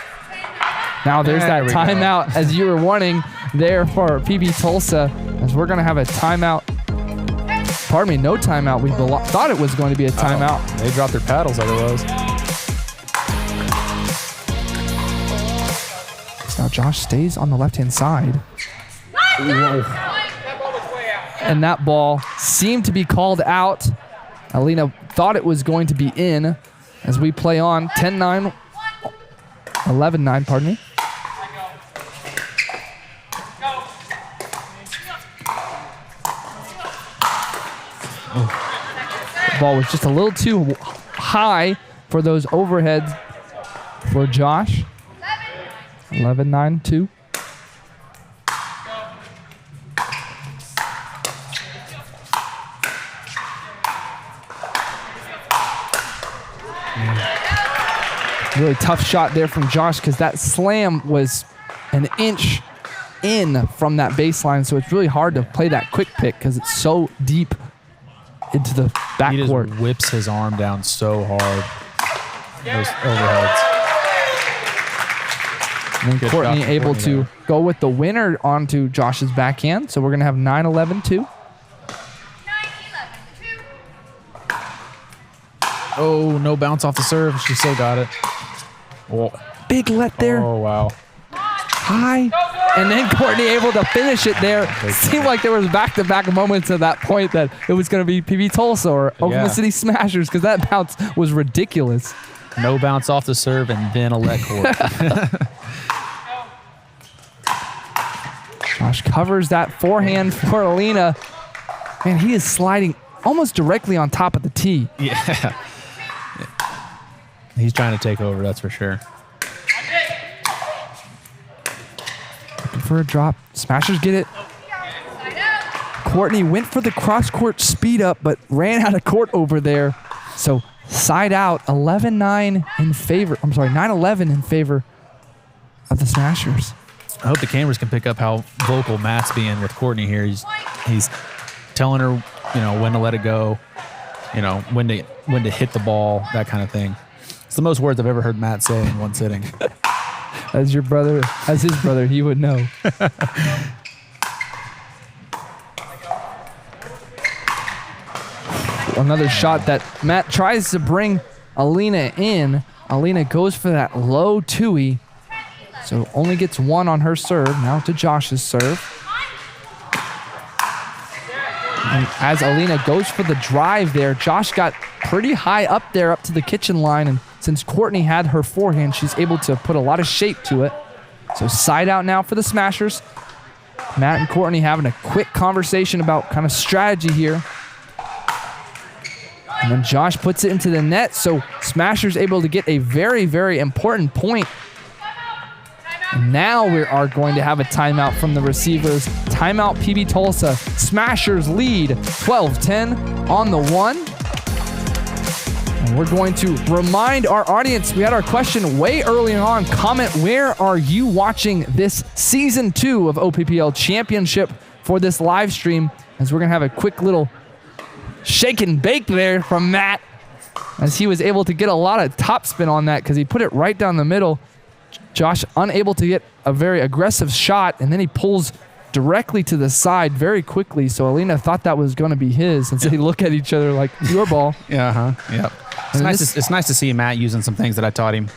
Now there's that timeout, as you were wanting there for PB Tulsa, as we're going to have a timeout. Pardon me, no timeout. We thought it was going to be a timeout. Oh, they dropped their paddles otherwise. So now Josh stays on the left-hand side. And that ball seemed to be called out. Alina thought it was going to be in as we play on. 10-9, 11-9, pardon me. The ball was just a little too high for those overheads for Josh. 11-9-2. Really tough shot there from Josh because that slam was an inch in from that baseline, so it's really hard to play that quick pick because it's so deep into the backcourt. He just whips his arm down so hard. Those overheads. And then Good Courtney shot from able Courtney to there. go with the winner onto Josh's backhand. So we're going to have 9-11-2. Oh, no bounce off the serve. She still got it. Oh, Big let there. oh wow. High. And then Courtney able to finish it there. Seemed like there was back-to-back moments at that point that it was going to be PB Tulsa or Oklahoma City Smashers because that bounce was ridiculous. No bounce off the serve and then a let court. Josh covers that forehand for Alina. Man, he is sliding almost directly on top of the tee. Yeah. He's trying to take over, that's for sure. Looking for a drop. Smashers get it. Courtney went for the cross-court speed up, but ran out of court over there. So side out, 11-9 in favor. I'm sorry, 9-11 in favor of the Smashers. I hope the cameras can pick up how vocal Matt's being with Courtney here. He's telling her, when to let it go, when to hit the ball, that kind of thing. It's the most words I've ever heard Matt say in one sitting. As his brother, he would know. Another shot that Matt tries to bring Alina in. Alina goes for that low two-y. So only gets one on her serve. Now to Josh's serve. And as Alina goes for the drive there, Josh got pretty high up there, up to the kitchen line. And since Courtney had her forehand, she's able to put a lot of shape to it. So side out now for the Smashers. Matt and Courtney having a quick conversation about kind of strategy here. And then Josh puts it into the net. So Smashers able to get a very, very important point. And now we are going to have a timeout from the receivers. Timeout PB Tulsa. Smashers lead 12-10 on the one. And we're going to remind our audience, we had our question way early on. Comment, where are you watching this season 2 of OPPL Championship for this live stream? As we're going to have a quick little shake and bake there from Matt, as he was able to get a lot of topspin on that because he put it right down the middle. Josh unable to get a very aggressive shot, and then he pulls directly to the side very quickly. So Alina thought that was going to be his, and so they look at each other like, your ball. Yep. It's nice to see Matt using some things that I taught him.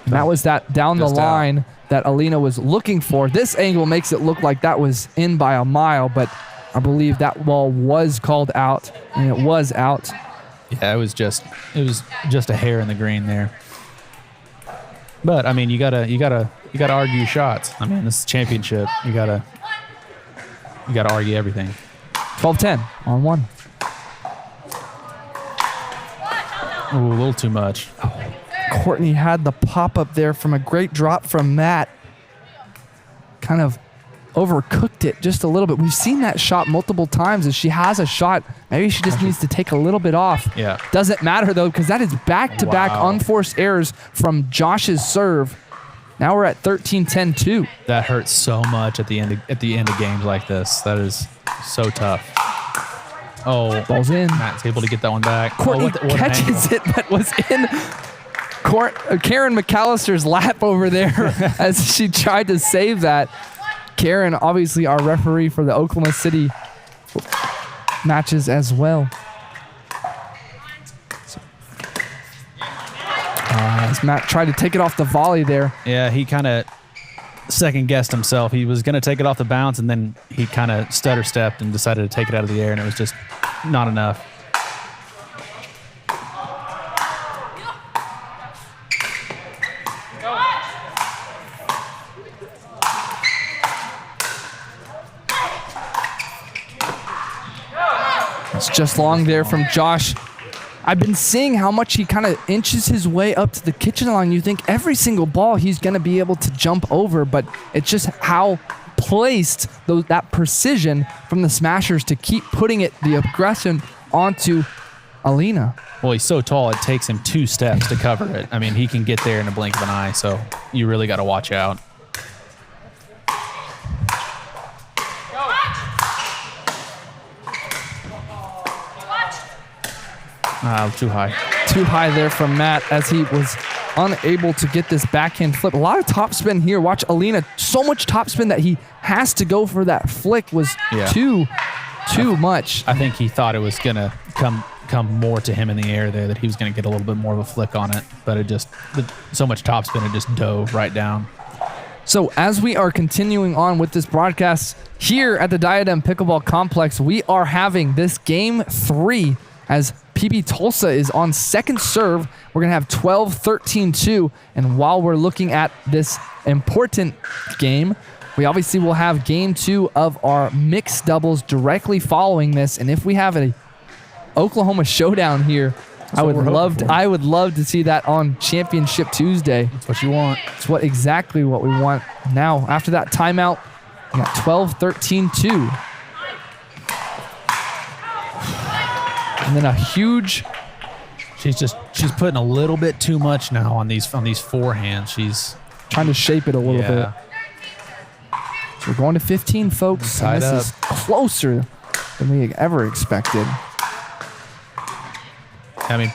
That was that down the line that Alina was looking for. This angle makes it look like that was in by a mile, but I believe that ball was called out, and it was out. Yeah, it was just a hair in the green there. But I mean, you gotta argue shots. I mean, this is championship. You gotta argue everything. 12-10 on one. Ooh, a little too much. Courtney had the pop up there from a great drop from Matt. Kind of overcooked it just a little bit. We've seen that shot multiple times. As she has a shot, maybe she just needs to take a little bit off. Yeah. Doesn't matter though, because that is back-to-back unforced errors from Josh's serve. Now we're at 13-10-2. That hurts so much at the end of games like this. That is so tough. Oh, ball's in. Matt's able to get that one back. Courtney catches it, but was in Karen McAllister's lap over there as she tried to save that. Karen, obviously our referee for the Oklahoma City matches as well. As Matt tried to take it off the volley there. Yeah, he kind of second-guessed himself. He was going to take it off the bounce, and then he kind of stutter-stepped and decided to take it out of the air, and it was just not enough. It's just long there from Josh. I've been seeing how much he kind of inches his way up to the kitchen line. You think every single ball he's going to be able to jump over, but it's just how placed that precision from the Smashers to keep putting it, the aggression onto Alina. Well, he's so tall, it takes him 2 steps to cover it. I mean, he can get there in a blink of an eye, so you really got to watch out. Too high there from Matt as he was unable to get this backhand flip. A lot of topspin here. Watch Alina. So much topspin that he has to go for that flick was too much. I think he thought it was going to come more to him in the air there, that he was going to get a little bit more of a flick on it, but it just, so much topspin, it just dove right down. So as we are continuing on with this broadcast here at the Diadem Pickleball Complex, we are having this game 3 as PB Tulsa is on second serve. We're going to have 12-13-2, and while we're looking at this important game, we obviously will have game 2 of our mixed doubles directly following this, and if we have a Oklahoma Showdown here, I would love to see that on Championship Tuesday. That's what you want. It's exactly what we want. Now, after that timeout, we got 12-13-2. And then a huge... She's putting a little bit too much now on these forehands. She's trying to shape it a little bit. So we're going to 15, folks. And this is closer than we ever expected. I mean,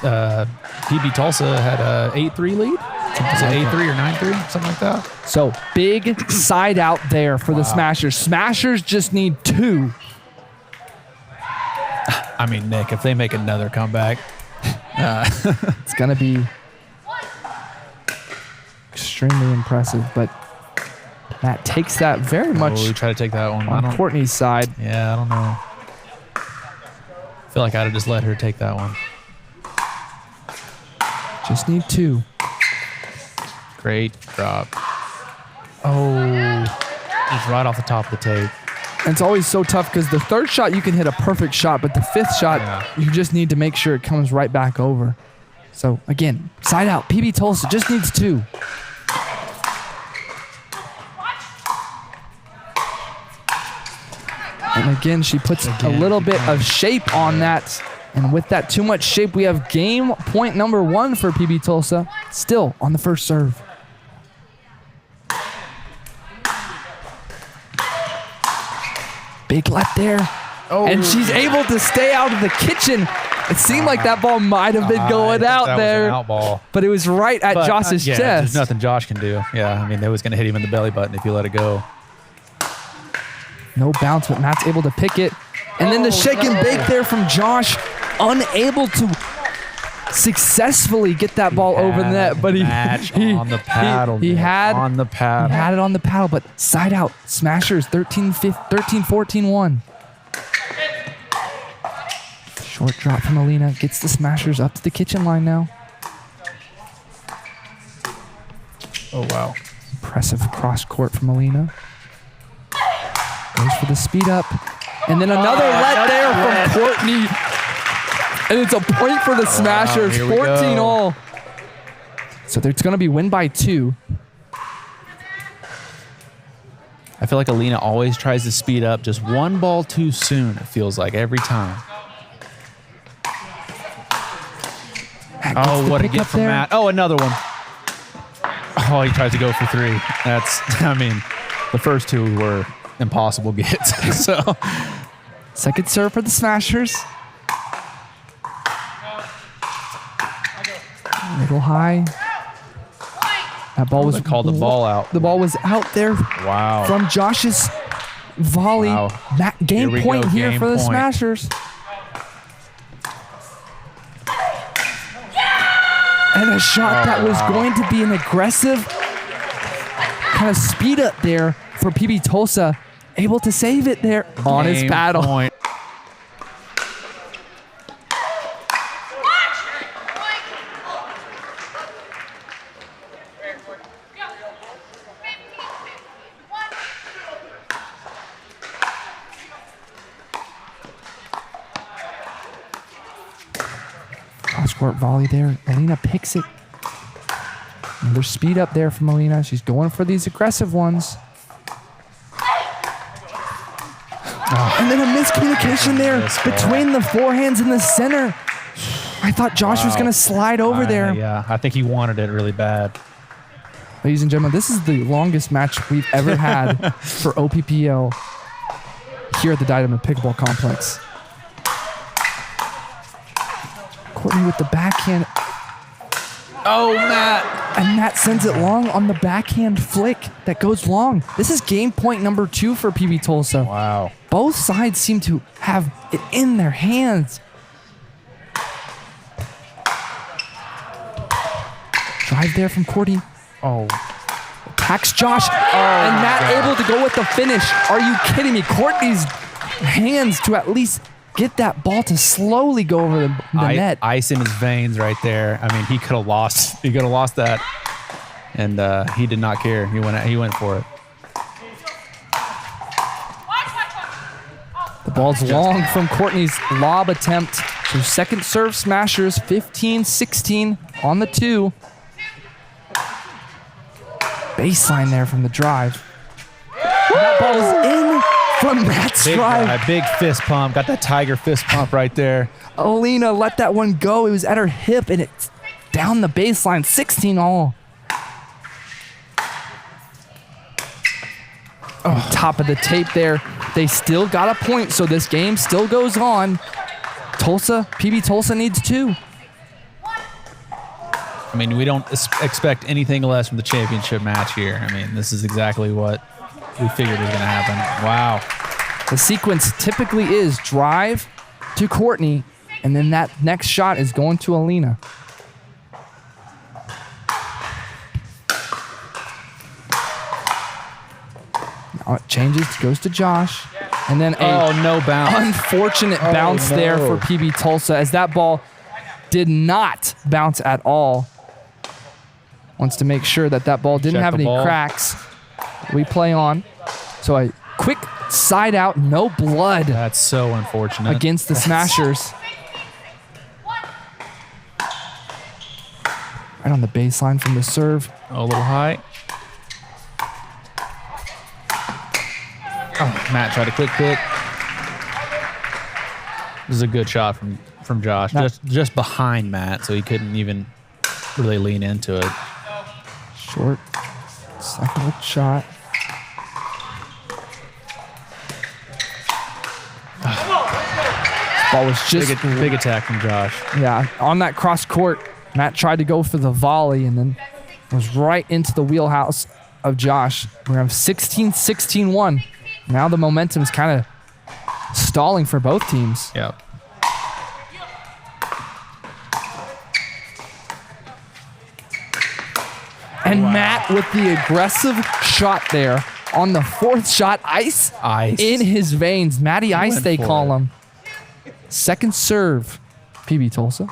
PB Tulsa had a 8-3 lead. Was it 8-3 or 9-3? Something like that. So big side out there for the Smashers. Smashers just need 2. I mean, Nick, if they make another comeback, it's going to be extremely impressive. But Matt takes that very much. We try to take that one on Courtney's side. Yeah, I don't know. I feel like I'd have just let her take that one. Just need 2. Great drop. Oh, just right off the top of the tape. And it's always so tough because the third shot you can hit a perfect shot, but the 5th shot you just need to make sure it comes right back over. So again, side out. PB Tulsa just needs 2. And again, she puts a little bit of shape on that. And with that too much shape, we have game point number 1 for PB Tulsa, still on the first serve. Big left there. And she's able to stay out of the kitchen. It seemed like that ball might have been going out there. Was an out ball. But it was right at Josh's chest. There's nothing Josh can do. Yeah, I mean, it was going to hit him in the belly button if you let it go. No bounce, but Matt's able to pick it. And then the shake and bake there from Josh, unable to successfully get that ball over the net, but he on the paddle. He had on the paddle. He had it on the paddle, but side out. Smashers 13-14-1. Short drop from Alina gets the Smashers up to the kitchen line now. Oh wow! Impressive cross court from Alina. Goes for the speed up, and then another let there from Courtney. And it's a point for the Smashers, 14 all. So it's going to be win by 2. I feel like Alina always tries to speed up just one ball too soon, it feels like, every time. Oh, what a get from Matt. Oh, another one. Oh, he tries to go for 3. That's, I mean, the first 2 were impossible gets. So, second serve for the Smashers. A little high. That ball was called the ball out. The ball was out there. Wow. From Josh's volley. Wow. Game point here for the Smashers. And a shot that was going to be an aggressive kind of speed up there for PB Tulsa. Able to save it there on his paddle. Point. Cross-court volley there. Alina picks it. Another speed up there from Alina. She's going for these aggressive ones. And then a miscommunication there between the forehands in the center. I thought Josh was going to slide over there. Yeah, I think he wanted it really bad. Ladies and gentlemen, this is the longest match we've ever had for OPPL here at the Diadem Pickleball Complex. Courtney with the backhand. Oh, Matt. And Matt sends it long on the backhand flick that goes long. This is game point number 2 for PB Tulsa. Wow. Both sides seem to have it in their hands. Drive there from Courtney. Oh. Attacks Josh. And Matt able to go with the finish. Are you kidding me? Courtney's hands to at least get that ball to slowly go over the net. Ice in his veins right there. I mean, he could have lost. He could have lost that, and he did not care. He went for it. The ball's long from Courtney's lob attempt. So second serve Smashers, 15-16 on the 2. Baseline there from the drive. That ball's in from Matt's drive. Big fist pump. Got that tiger fist pump right there. Alina let that one go. It was at her hip, and it's down the baseline, 16 all. Oh, top of the tape there. They still got a point, so this game still goes on. PB Tulsa needs 2. I mean, we don't expect anything less from the championship match here. I mean, this is exactly what we figured was going to happen. Wow. The sequence typically is drive to Courtney, and then that next shot is going to Alina. Now it changes, goes to Josh. And then no bounce. Unfortunate bounce there for PB Tulsa as that ball did not bounce at all. Wants to make sure that that ball didn't have any cracks. We play on. So a quick side out, no blood. That's so unfortunate. Against the Smashers. Right on the baseline from the serve. A little high. Oh, Matt tried a quick pick. This is a good shot from Josh. Just behind Matt, so he couldn't even really lean into it. Short. Second shot. Ball was just big attack from Josh. Yeah, on that cross court, Matt tried to go for the volley and then was right into the wheelhouse of Josh. We have 16-16-1. Now the momentum's kind of stalling for both teams. Yep. And Matt with the aggressive shot there on the 4th shot. Ice in his veins. Matty Ice, they call him. Second serve, PB Tulsa.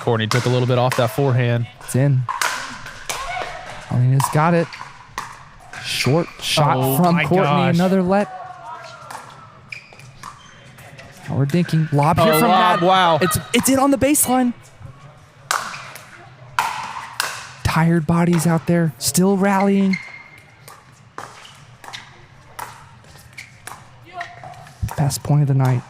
Courtney took a little bit off that forehand. It's in. Alina's got it. Short shot from Courtney. Gosh. Another let. We're dinking. Lob here from lob, Matt. wow. It's in on the baseline. Tired bodies out there, still rallying. Best point of the night.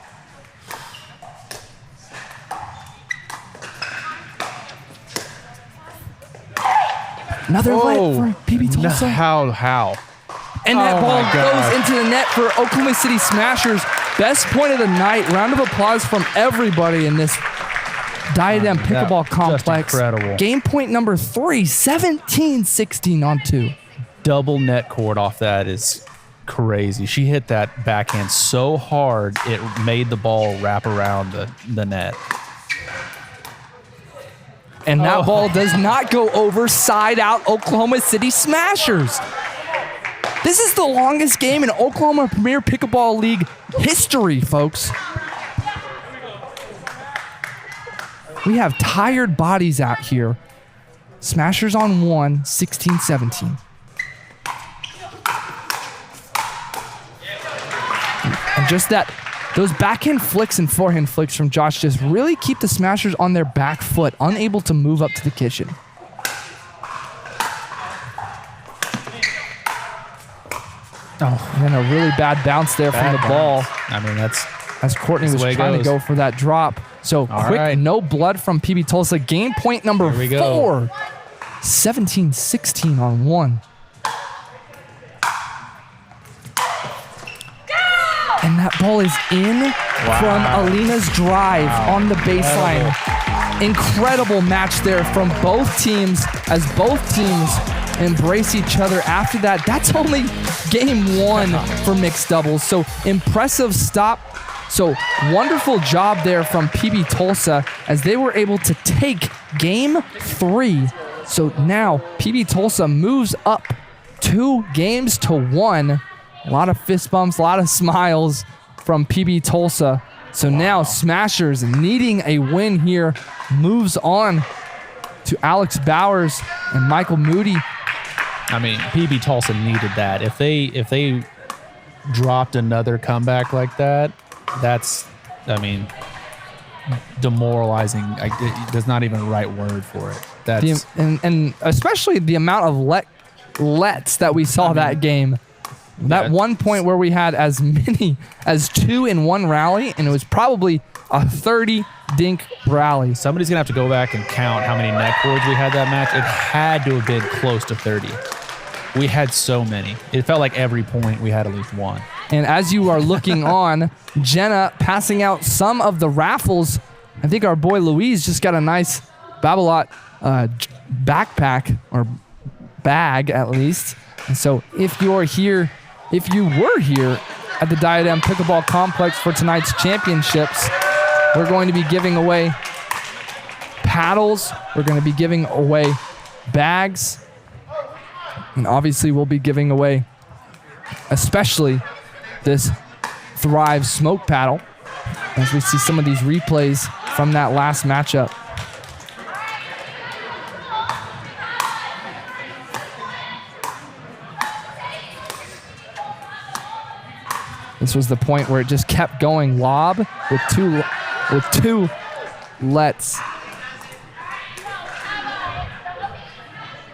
Another let for PB Tulsa. How? And that ball goes into the net for Oklahoma City Smashers. Best point of the night. Round of applause from everybody in this Diadem Pickleball Complex. Incredible. Game point number 3, 17-16 on 2. Double net cord off that is crazy. She hit that backhand so hard it made the ball wrap around the net. And that ball does not go over. Side out Oklahoma City Smashers. This is the longest game in Oklahoma Premier Pickleball League history, folks. We have tired bodies out here. Smashers on 1, 16-17. And just those backhand flicks and forehand flicks from Josh just really keep the Smashers on their back foot, unable to move up to the kitchen. Oh, and then a really bad bounce there from the ball. I mean, that's as Courtney was trying to go for that drop. So quick, no blood from PB Tulsa. Game point number 4. 17-16 on 1. And that ball is in from Alina's drive on the baseline. Incredible match there from both teams as both teams embrace each other after that. That's only game 1 for mixed doubles. So impressive stop. So wonderful job there from PB Tulsa as they were able to take game 3. So now PB Tulsa moves up 2 games to 1. A lot of fist bumps, a lot of smiles from PB Tulsa. So now Smashers, needing a win here, moves on to Alex Bowers and Michael Moody. I mean, PB Tulsa needed that. If they dropped another comeback like that, that's, I mean, demoralizing. There's not even a right word for it. That's and especially the amount of lets that we saw that game. That one point where we had as many as 2 in one rally, and it was probably a 30 dink rally. Somebody's gonna have to go back and count how many neck boards we had that match. It had to have been close to 30. We had so many. It felt like every point we had at least one. And as you are looking on, Jenna passing out some of the raffles. I think our boy Louise just got a nice Babolat backpack, or bag at least. And so if you were here at the Diadem Pickleball Complex for tonight's championships, we're going to be giving away paddles. We're going to be giving away bags. And obviously we'll be giving away especially this Thrive smoke paddle as we see some of these replays from that last matchup. This was the point where it just kept going. Lob with two lets.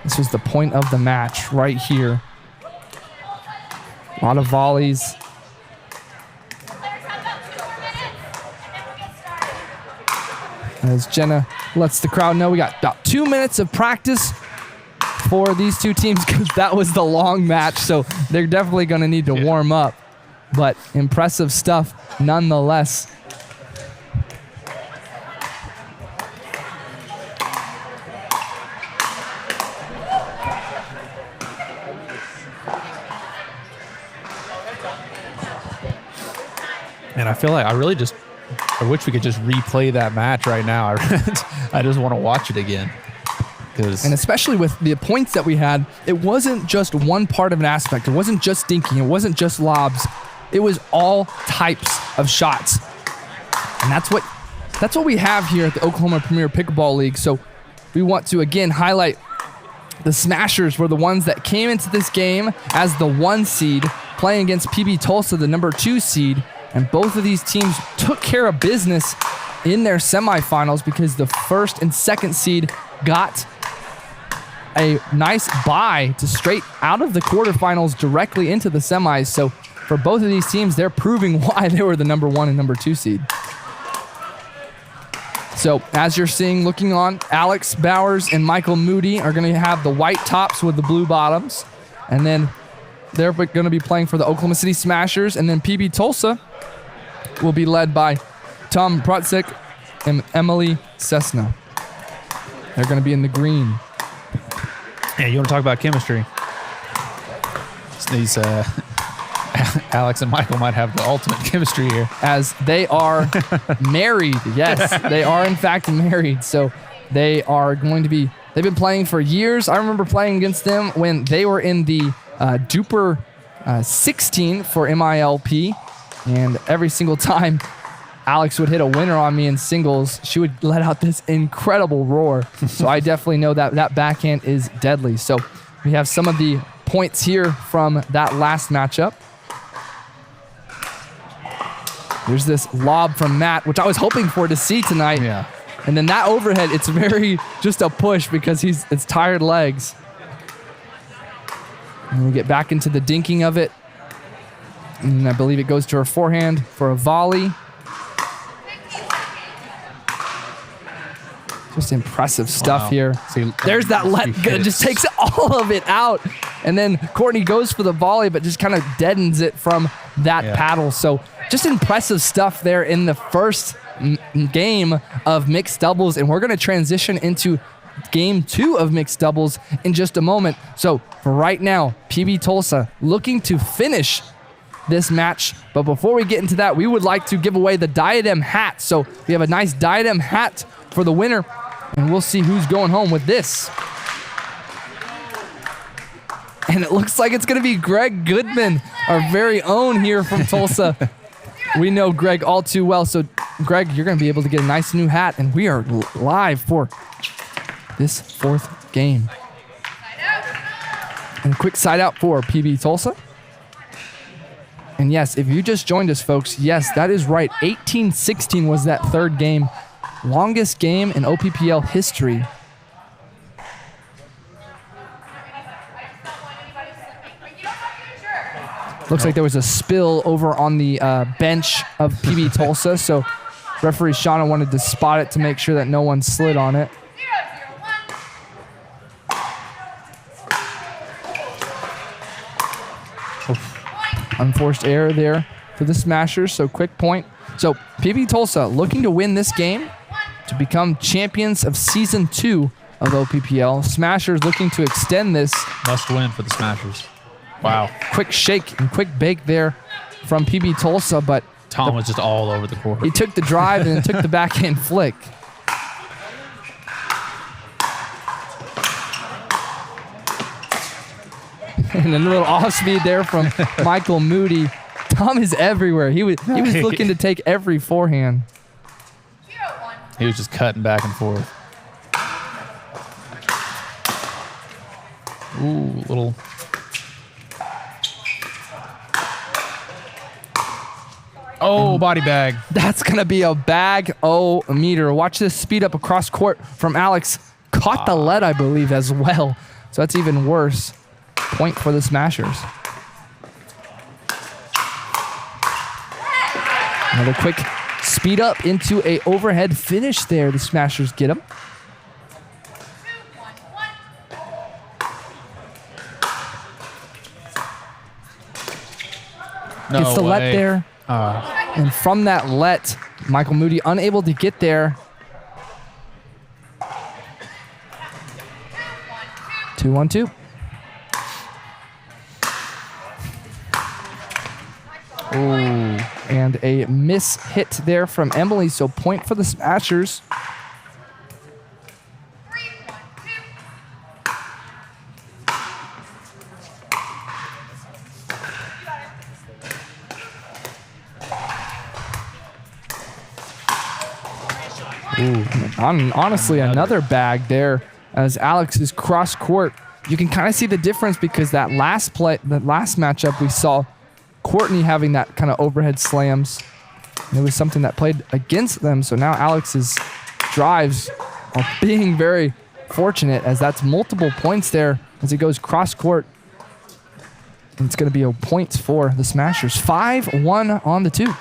This was the point of the match right here. A lot of volleys. As Jenna lets the crowd know we got about 2 minutes of practice for these two teams because that was the long match, so they're definitely going to need to warm up. But impressive stuff nonetheless. And I feel like I wish we could just replay that match right now. I just want to watch it again. And especially with the points that we had, it wasn't just one part of an aspect. It wasn't just dinking. It wasn't just lobs. It was all types of shots. And that's what we have here at the Oklahoma Premier Pickleball League. So we want to, again, highlight the Smashers were the ones that came into this game as the 1 seed, playing against PB Tulsa, the number 2 seed. And both of these teams took care of business in their semifinals because the 1st and 2nd seed got a nice bye to straight out of the quarterfinals directly into the semis. So for both of these teams, they're proving why they were the number 1 and number 2 seed. So as you're seeing, looking on, Alex Bowers and Michael Moody are going to have the white tops with the blue bottoms. And then they're going to be playing for the Oklahoma City Smashers. And then PB Tulsa will be led by Tom Protzek and Emily Cessna. They're going to be in the green. Yeah, you want to talk about chemistry? These Alex and Michael might have the ultimate chemistry here. As they are married. Yes, they are in fact married. So they are going to be, they've been playing for years. I remember playing against them when they were in the Duper 16 for MILP. And every single time Alex would hit a winner on me in singles, she would let out this incredible roar. So I definitely know that backhand is deadly. So we have some of the points here from that last matchup. There's this lob from Matt, which I was hoping for to see tonight. Yeah. And then that overhead, it's very just a push because it's tired legs. And we get back into the dinking of it. And I believe it goes to her forehand for a volley. Just impressive stuff here. See, there's that let go, just takes all of it out. And then Courtney goes for the volley, but just kind of deadens it from that paddle. So just impressive stuff there in the first game of mixed doubles, and we're going to transition into game 2 of mixed doubles in just a moment. So for right now, PB Tulsa looking to finish this match. But before we get into that, we would like to give away the Diadem hat. So we have a nice Diadem hat for the winner, and we'll see who's going home with this. And it looks like it's going to be Greg Goodman, our very own here from Tulsa. We know Greg all too well. So Greg, you're going to be able to get a nice new hat, and we are live for this 4th game. And a quick side out for PB Tulsa. And yes, if you just joined us, folks, yes, that is right. 18-16 was that 3rd game. Longest game in OPPL history. Looks like there was a spill over on the bench of PB Tulsa, so referee Shauna wanted to spot it to make sure that no one slid on it. Unforced error there for the Smashers, so quick point. So PB Tulsa looking to win this game to become champions of Season 2 of OPPL. Smashers looking to extend this. Must win for the Smashers. Wow. Quick shake and quick bake there from PB Tulsa, but Tom was just all over the court. He took the drive and then took the backhand flick. And a little off speed there from Michael Moody. Tom is everywhere. He was looking to take every forehand. He was just cutting back and forth. Ooh, little. Oh, body bag. That's going to be a bag meter. Watch this speed up across court from Alex. Caught the lead, I believe, as well. So that's even worse. Point for the Smashers. Another quick speed up into a overhead finish there. The Smashers get him. Gets the let there. And from that let, Michael Moody unable to get there. 2-1-2. Ooh, and a miss hit there from Emily, so point for the Smashers. Ooh, honestly, another bag there as Alex is cross court. You can kind of see the difference because that last matchup we saw Courtney having that kind of overhead slams. And it was something that played against them. So now Alex's drives are being very fortunate as that's multiple points there as he goes cross court. And it's going to be a points for the Smashers. 5-1 on the 2.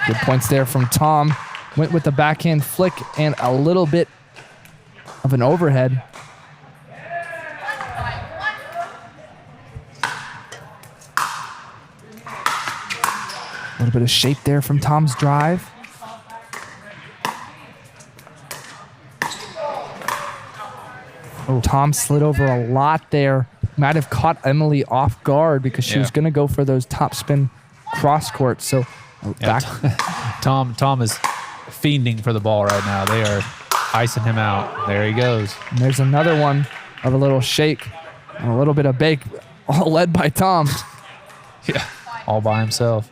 Good points there from Tom. Went with the backhand flick and a little bit of an overhead. A little bit of shape there from Tom's drive. Oh, Tom slid over a lot there. Might have caught Emily off guard because she was going to go for those top spin cross courts. So back. Tom is fiending for the ball right now. They are icing him out. There he goes. And there's another one of a little shake and a little bit of bake, all led by Tom. Yeah, all by himself.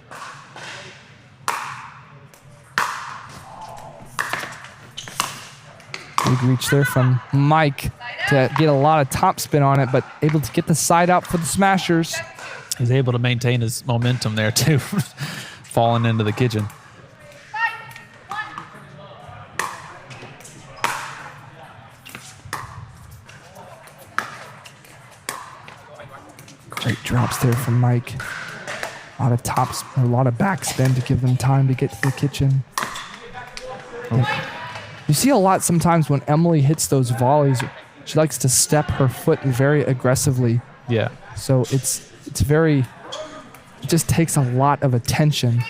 Big reach there from Mike to get a lot of top spin on it, but able to get the side out for the Smashers. He's able to maintain his momentum there too, falling into the kitchen. Great drops there from Mike. A lot of tops, a lot of backspin to give them time to get to the kitchen. You see a lot sometimes when Emily hits those volleys, She likes to step her foot very aggressively. Yeah. So it's very, it just takes a lot of attention.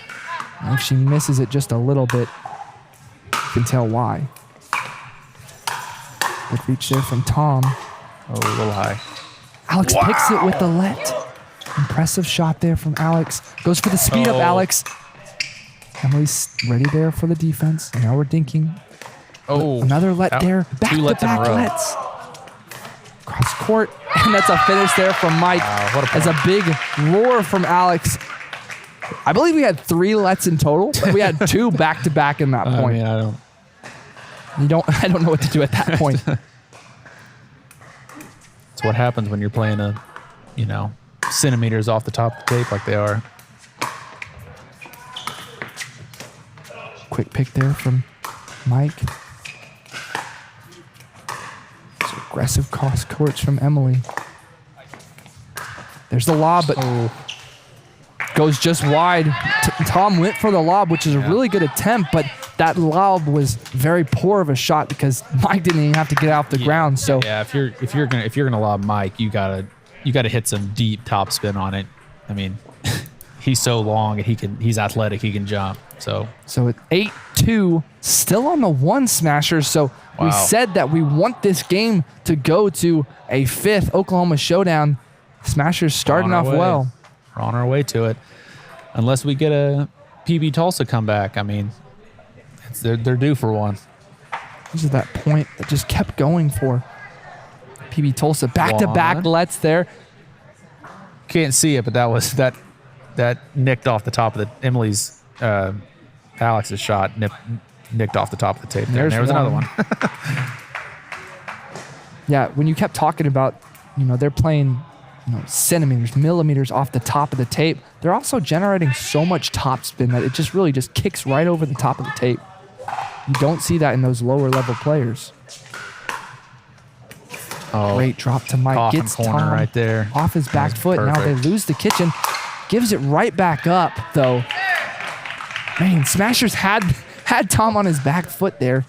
And if she misses it just a little bit, you can tell why. Good reach there from Tom. Oh, a little high. Alex picks it with the let. Impressive shot there from Alex. Goes for the speed up, Alex. Emily's ready there for the defense. And now we're dinking. Oh. Another let there. Two lets in a Back-to-back row. lets. Cross court. And that's a finish there from Mike. Wow, what a As a big roar from Alex. I believe we had 3 lets in total, but we had 2 back-to-back in that point. I mean, I don't know what to do at that point. It's what happens when you're playing centimeters off the top of the tape like they are. Quick pick there from Mike. So aggressive cross courts from Emily. There's the lob, but goes just wide. Tom went for the lob, which is a really good attempt, but that lob was very poor of a shot because Mike didn't even have to get off the ground. So yeah, if you're gonna lob Mike, you gotta hit some deep top spin on it. I mean, he's so long and he's athletic, he can jump. So it's 8-2, still on the 1 Smashers. So we said that we want this game to go to a 5th Oklahoma Showdown. Smashers starting off well. We're on our way to it. Unless we get a PB Tulsa comeback. I mean, they're due for one. This is that point that just kept going for PB Tulsa. Back-to-back lets there. Can't see it, but that nicked off the top of the Emily's Alex's shot nicked off the top of the tape. There was another one. Yeah, when you kept talking about, they're playing, centimeters, millimeters off the top of the tape, they're also generating so much topspin that it just really just kicks right over the top of the tape. You don't see that in those lower level players. Great drop to Mike. Gets corner Tom right there. off his back foot. Now they lose the kitchen. Gives it right back up, though. Man, Smashers had Tom on his back foot there.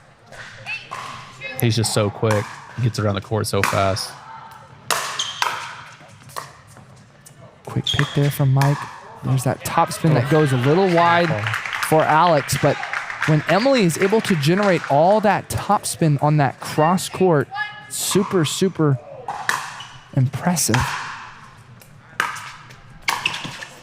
He's just so quick. He gets around the court so fast. Quick pick there from Mike. There's that top spin that goes a little wide for Alex, but when Emily is able to generate all that top spin on that cross court, super, super impressive.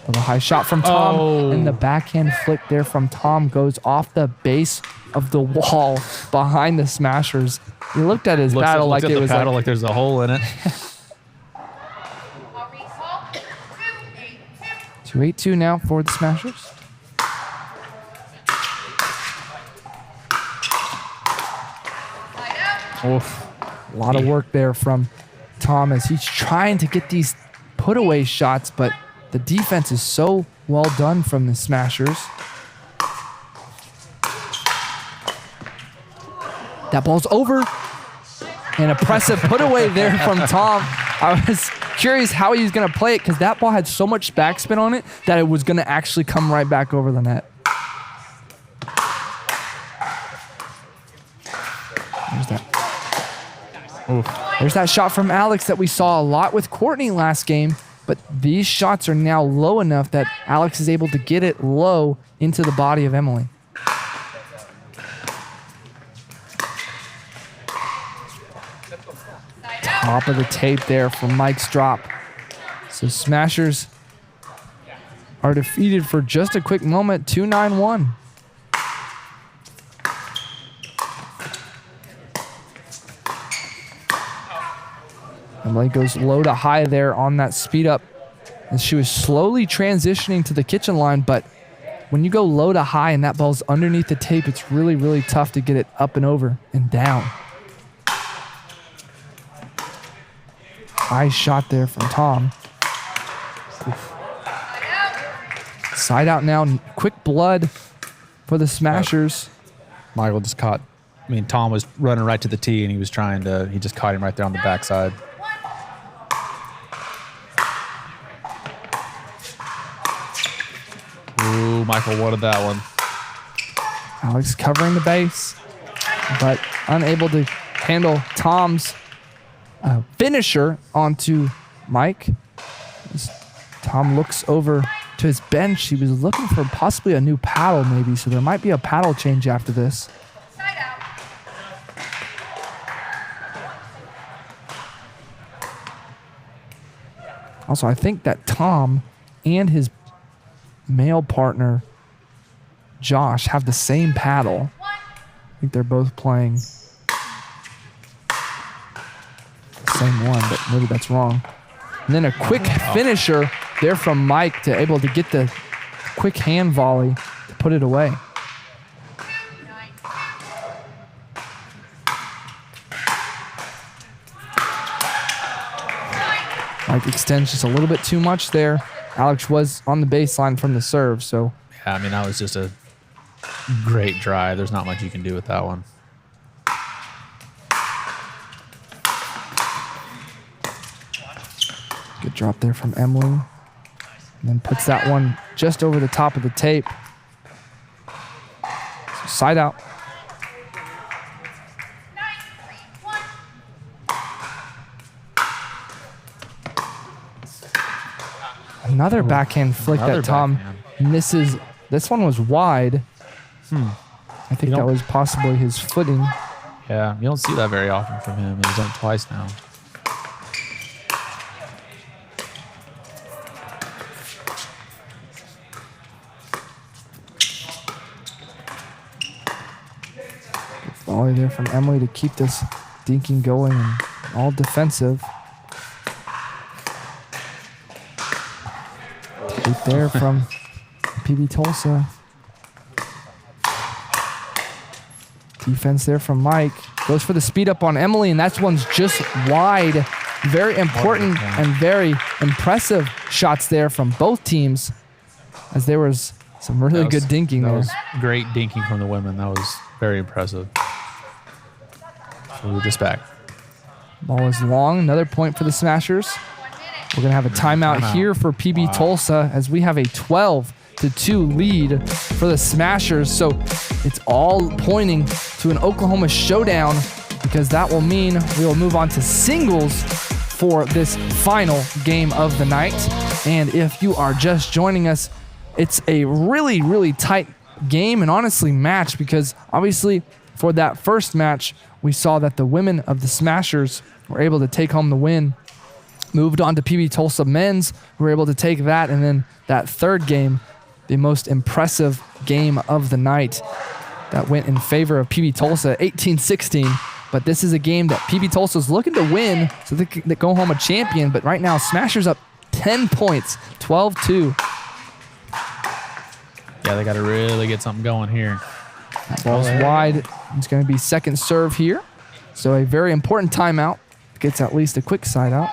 A high shot from Tom, and the backhand flick there from Tom goes off the base of the wall behind the Smashers. He looked at his paddle like it was like there's a hole in it. 2-8-2 now for the Smashers. A lot of work there from Tom as he's trying to get these put-away shots, but the defense is so well done from the Smashers. That ball's over. An impressive put-away there from Tom. I was curious how he was going to play it because that ball had so much backspin on it that it was going to actually come right back over the net. There's that. There's that shot from Alex that we saw a lot with Courtney last game, but these shots are now low enough that Alex is able to get it low into the body of Emily. Top of the tape there from Mike's drop. So Smashers are defeated for just a quick moment, 2-9-1. Emily goes low to high there on that speed up as she was slowly transitioning to the kitchen line, but when you go low to high and that ball's underneath the tape, it's really, really tough to get it up and over and down. High shot there from Tom. Side out now, quick blood for the Smashers. Michael just caught, Tom was running right to the tee and he just caught him right there on the backside. Ooh, Michael wanted that one. Alex covering the base, but unable to handle Tom's finisher onto Mike. As Tom looks over to his bench. He was looking for possibly a new paddle maybe, so there might be a paddle change after this. Also, I think that Tom and his male partner, Josh, have the same paddle. I think they're both playing the same one, but maybe that's wrong. And then a quick finisher there from Mike to able to get the quick hand volley to put it away. Mike extends just a little bit too much there. Alex was on the baseline from the serve, so. Yeah, I mean, that was just a great drive. There's not much you can do with that one. Good drop there from Emily. And then puts that one just over the top of the tape. So side out. Another backhand flick that Tom misses. This one was wide. I think that was possibly his footing. Yeah, you don't see that very often from him. He's done it twice now. Volley there from Emily to keep this dinking going and all defensive. Right there from PB Tulsa. Defense there from Mike. Goes for the speed up on Emily, and that one's just wide. Very important and very impressive shots there from both teams, as there was some really good dinking there. That was great dinking from the women. That was very impressive. So we're just back. Ball is long. Another point for the Smashers. We're going to have a timeout here for PB Tulsa as we have a 12-2 lead for the Smashers. So it's all pointing to an Oklahoma showdown, because that will mean we will move on to singles for this final game of the night. And if you are just joining us, it's a really, really tight game and honestly match, because obviously for that first match, we saw that the women of the Smashers were able to take home the win. Moved on to PB Tulsa men's, who were able to take that, and then that third game, the most impressive game of the night, that went in favor of PB Tulsa, 18-16. But this is a game that PB Tulsa is looking to win, so they go home a champion. But right now, Smashers up 10 points, 12-2. Yeah, they got to really get something going here. That ball's wide. It's going to be second serve here. So a very important timeout. Gets at least a quick side out.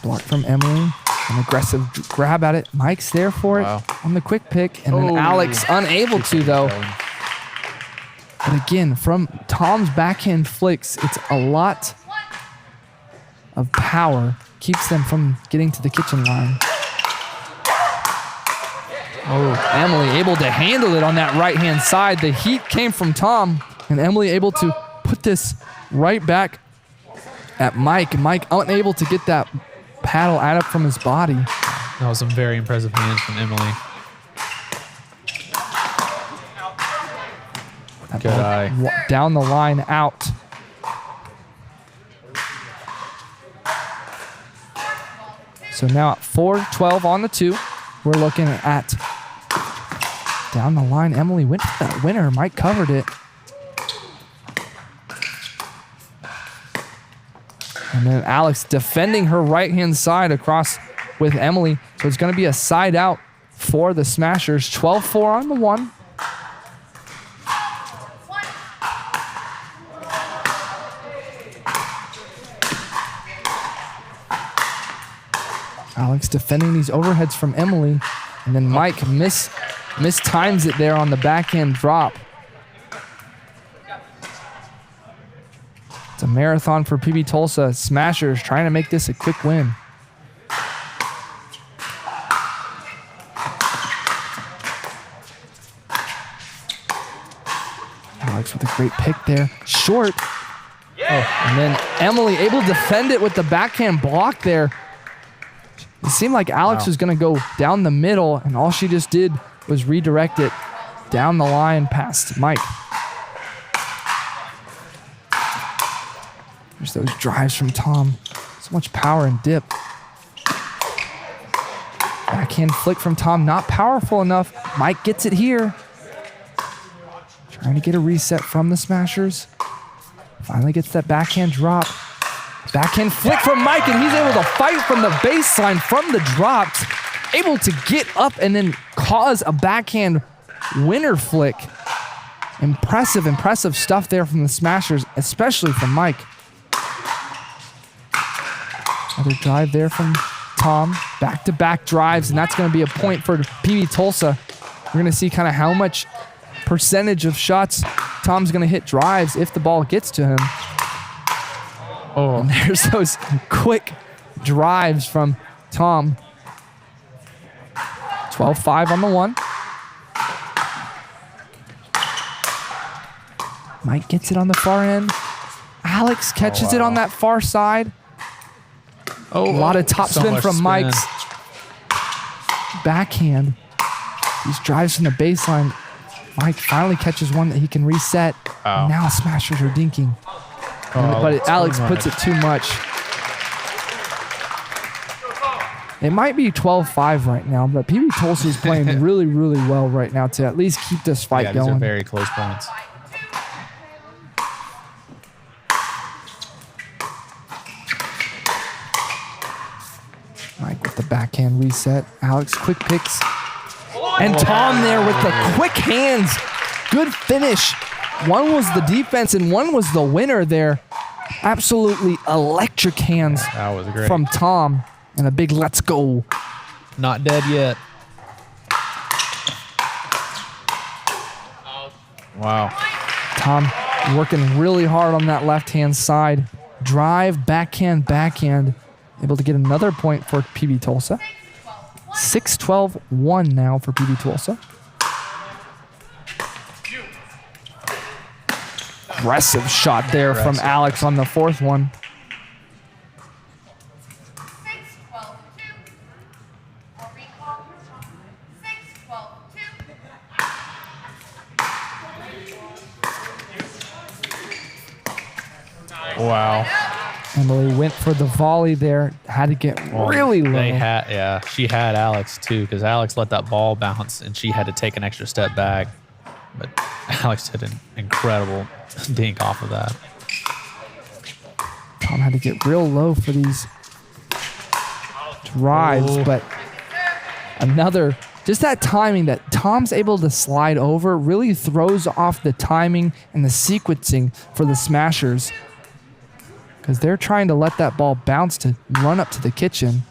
Block from Emily. An aggressive grab at it. Mike's there for it on the quick pick. And then Alex unable to, though. But again, from Tom's backhand flicks, it's a lot of power. Keeps them from getting to the kitchen line. Emily able to handle it on that right-hand side. The heat came from Tom, and Emily able to put this right back at Mike. Mike unable to get that paddle out up from his body. That was some very impressive hands from Emily. Good eye. Down the line out. So now at 4-12 on the 2, we're looking at down the line. Emily went for that winner. Mike covered it. And then Alex defending her right-hand side across with Emily. So it's going to be a side out for the Smashers. 12-4 on the 1. Alex defending these overheads from Emily. And then Mike mistimes it there on the backhand drop. It's a marathon for PB Tulsa. Smashers trying to make this a quick win. Alex Great pick there. Short. And then Emily able to defend it with the backhand block there. It seemed like Alex was going to go down the middle, and all she just did was redirect it down the line past Mike. There's those drives from Tom. So much power and dip. Backhand flick from Tom, not powerful enough. Mike gets it here. Trying to get a reset from the Smashers. Finally gets that backhand drop. Backhand flick from Mike, and he's able to fight from the baseline from the drops. Able to get up and then cause a backhand winner flick. Impressive stuff there from the Smashers, especially from Mike. Another drive there from Tom. Back-to-back drives, and that's going to be a point for PB Tulsa. We're going to see kind of how much percentage of shots Tom's going to hit drives if the ball gets to him. Oh, and there's those quick drives from Tom. 12-5 on the one. Mike gets it on the far end. Alex catches it on that far side. A lot of topspin from Mike's backhand. These drives from the baseline. Mike finally catches one that he can reset. And now Smashers are dinking. But Alex puts it too much. It might be 12-5 right now, but PB Tulsa is playing really well right now to at least keep this fight going. These are very close points. Mike with the backhand reset. Alex quick picks. And Tom there with the quick hands. Good finish. One was the defense and one was the winner there. Absolutely electric hands that was great from Tom. And a big let's go. Not dead yet. Wow. Tom working really hard on that left-hand side. Drive, backhand. Able to get another point for PB Tulsa. 6-12-1 now for PB Tulsa. Aggressive shot there from Alex on the fourth one. Wow. Emily went for the volley there. Had to get really low. She had Alex too, because Alex let that ball bounce and she had to take an extra step back. But Alex did an incredible dink off of that. Tom had to get real low for these drives, but another, just that timing that Tom's able to slide over really throws off the timing and the sequencing for the Smashers, because they're trying to let that ball bounce to run up to the kitchen.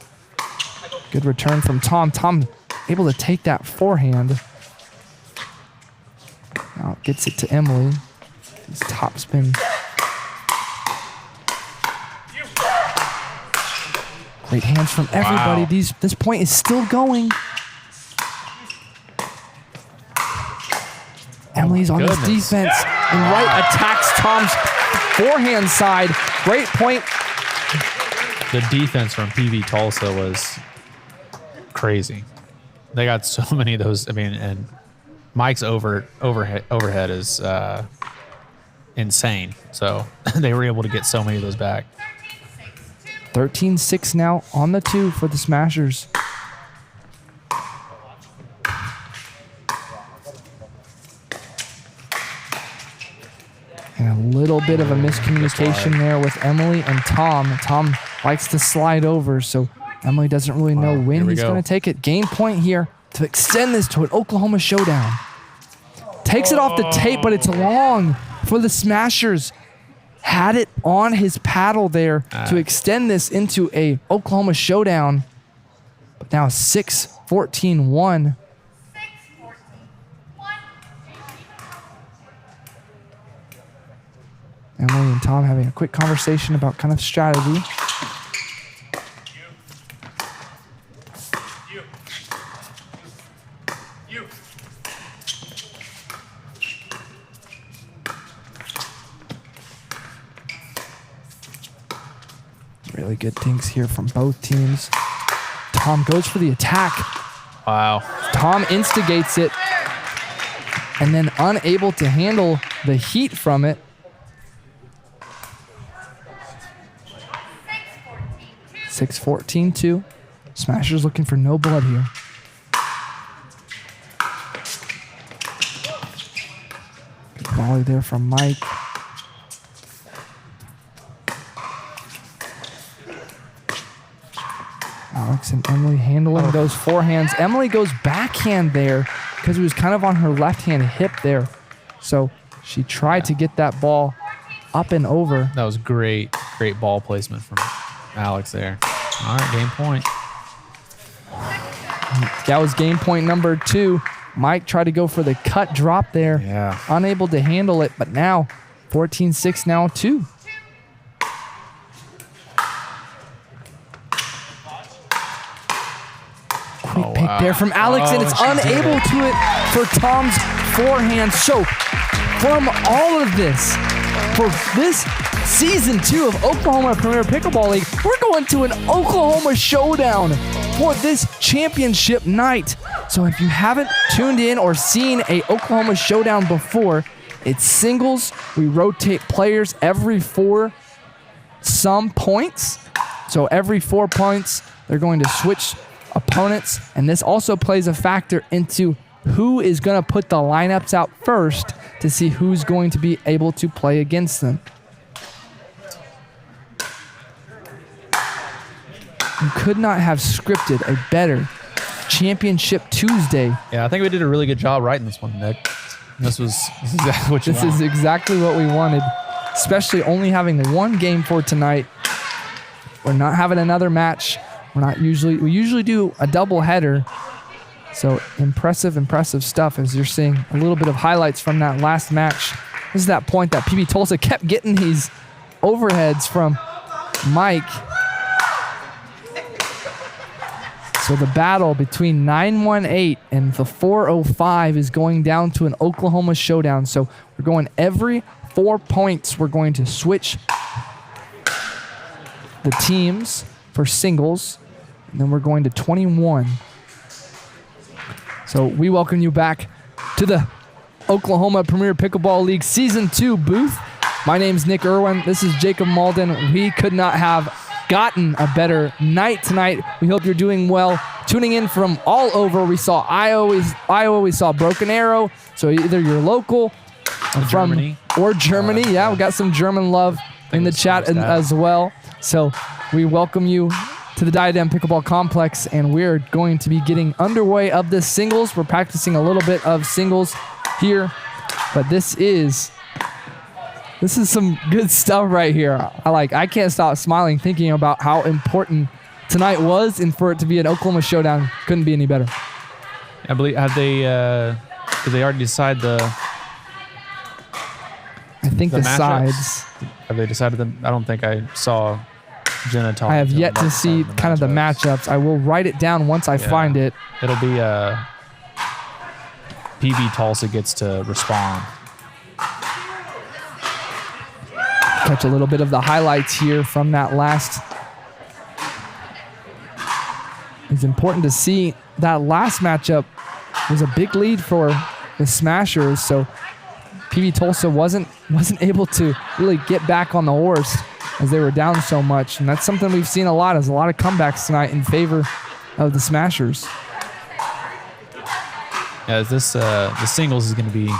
Good return from Tom. Tom able to take that forehand. Now gets it to Emily. His top spin. Great hands from everybody. Wow. This point is still going. Emily's on this defense and right attacks Tom's forehand side. Great point. The defense from PB Tulsa was crazy. They got so many of those. I mean, and Mike's overhead is insane. So they were able to get so many of those back. 13-6 now on the two for the Smashers. And a little bit of a miscommunication there with Emily and Tom. Tom likes to slide over, so Emily doesn't really know when he's going to take it. Game point here to extend this to an Oklahoma showdown. Takes it off the tape, but it's long for the Smashers. Had it on his paddle there to extend this into a Oklahoma showdown. But now 6-14-1. Emily and Tom having a quick conversation about kind of strategy. Really good things here from both teams. Tom goes for the attack. Wow. Tom instigates it and then unable to handle the heat from it. 6-14-2. Smashers looking for no blood here. Good volley there from Mike. Alex and Emily handling those forehands. Emily goes backhand there because it was kind of on her left-hand hip there. So she tried to get that ball up and over. That was great ball placement from Alex there. All right, game point. That was game point number 2. Mike tried to go for the cut drop there. Yeah. Unable to handle it, but now 14-6 now 2. Quick pick there from Alex, and it's unable to it for Tom's forehand. So from all of this, for this season 2 of Oklahoma Premier Pickleball League, we're going to an Oklahoma Showdown for this championship night. So if you haven't tuned in or seen a Oklahoma Showdown before, it's singles. We rotate players every 4 some points. So every 4 points, they're going to switch opponents. And this also plays a factor into who is going to put the lineups out first to see who's going to be able to play against them. You could not have scripted a better Championship Tuesday. Yeah, I think we did a really good job writing this one, Nick. This is exactly what you want. This is exactly what we wanted, especially only having 1 game for tonight. We're not having another match. We usually do a double header. So impressive stuff as you're seeing a little bit of highlights from that last match. This is that point that PB Tulsa kept getting these overheads from Mike. So the battle between 918 and the 405 is going down to an Oklahoma Showdown. So we're going every 4 points. We're going to switch the teams for singles, and then we're going to 21. So we welcome you back to the Oklahoma Premier Pickleball League Season 2 booth. My name's Nick Irwin. This is Jacob Malden. We could not have gotten a better night tonight. We hope you're doing well. Tuning in from all over, we saw Iowa, we saw Broken Arrow. So either you're local Germany. Or Germany. Yeah, we got some German love in the chat as well. So we welcome you to the Diadem Pickleball Complex, and we're going to be getting underway of this singles. We're practicing a little bit of singles here, but this is some good stuff right here. I can't stop smiling thinking about how important tonight was, and for it to be an Oklahoma Showdown couldn't be any better. I believe did they already decide the sides. Have they decided them? I don't think I saw Jenna talking. I have yet to see kind of the matchups. I will write it down once I find it. It'll be PB Tulsa gets to respond. Catch a little bit of the highlights here from that last. It's important to see that last matchup was a big lead for the Smashers, so PB Tulsa wasn't able to really get back on the horse as they were down so much, and that's something we've seen a lot. Is a lot of comebacks tonight in favor of the Smashers. Yeah, this the singles is going to be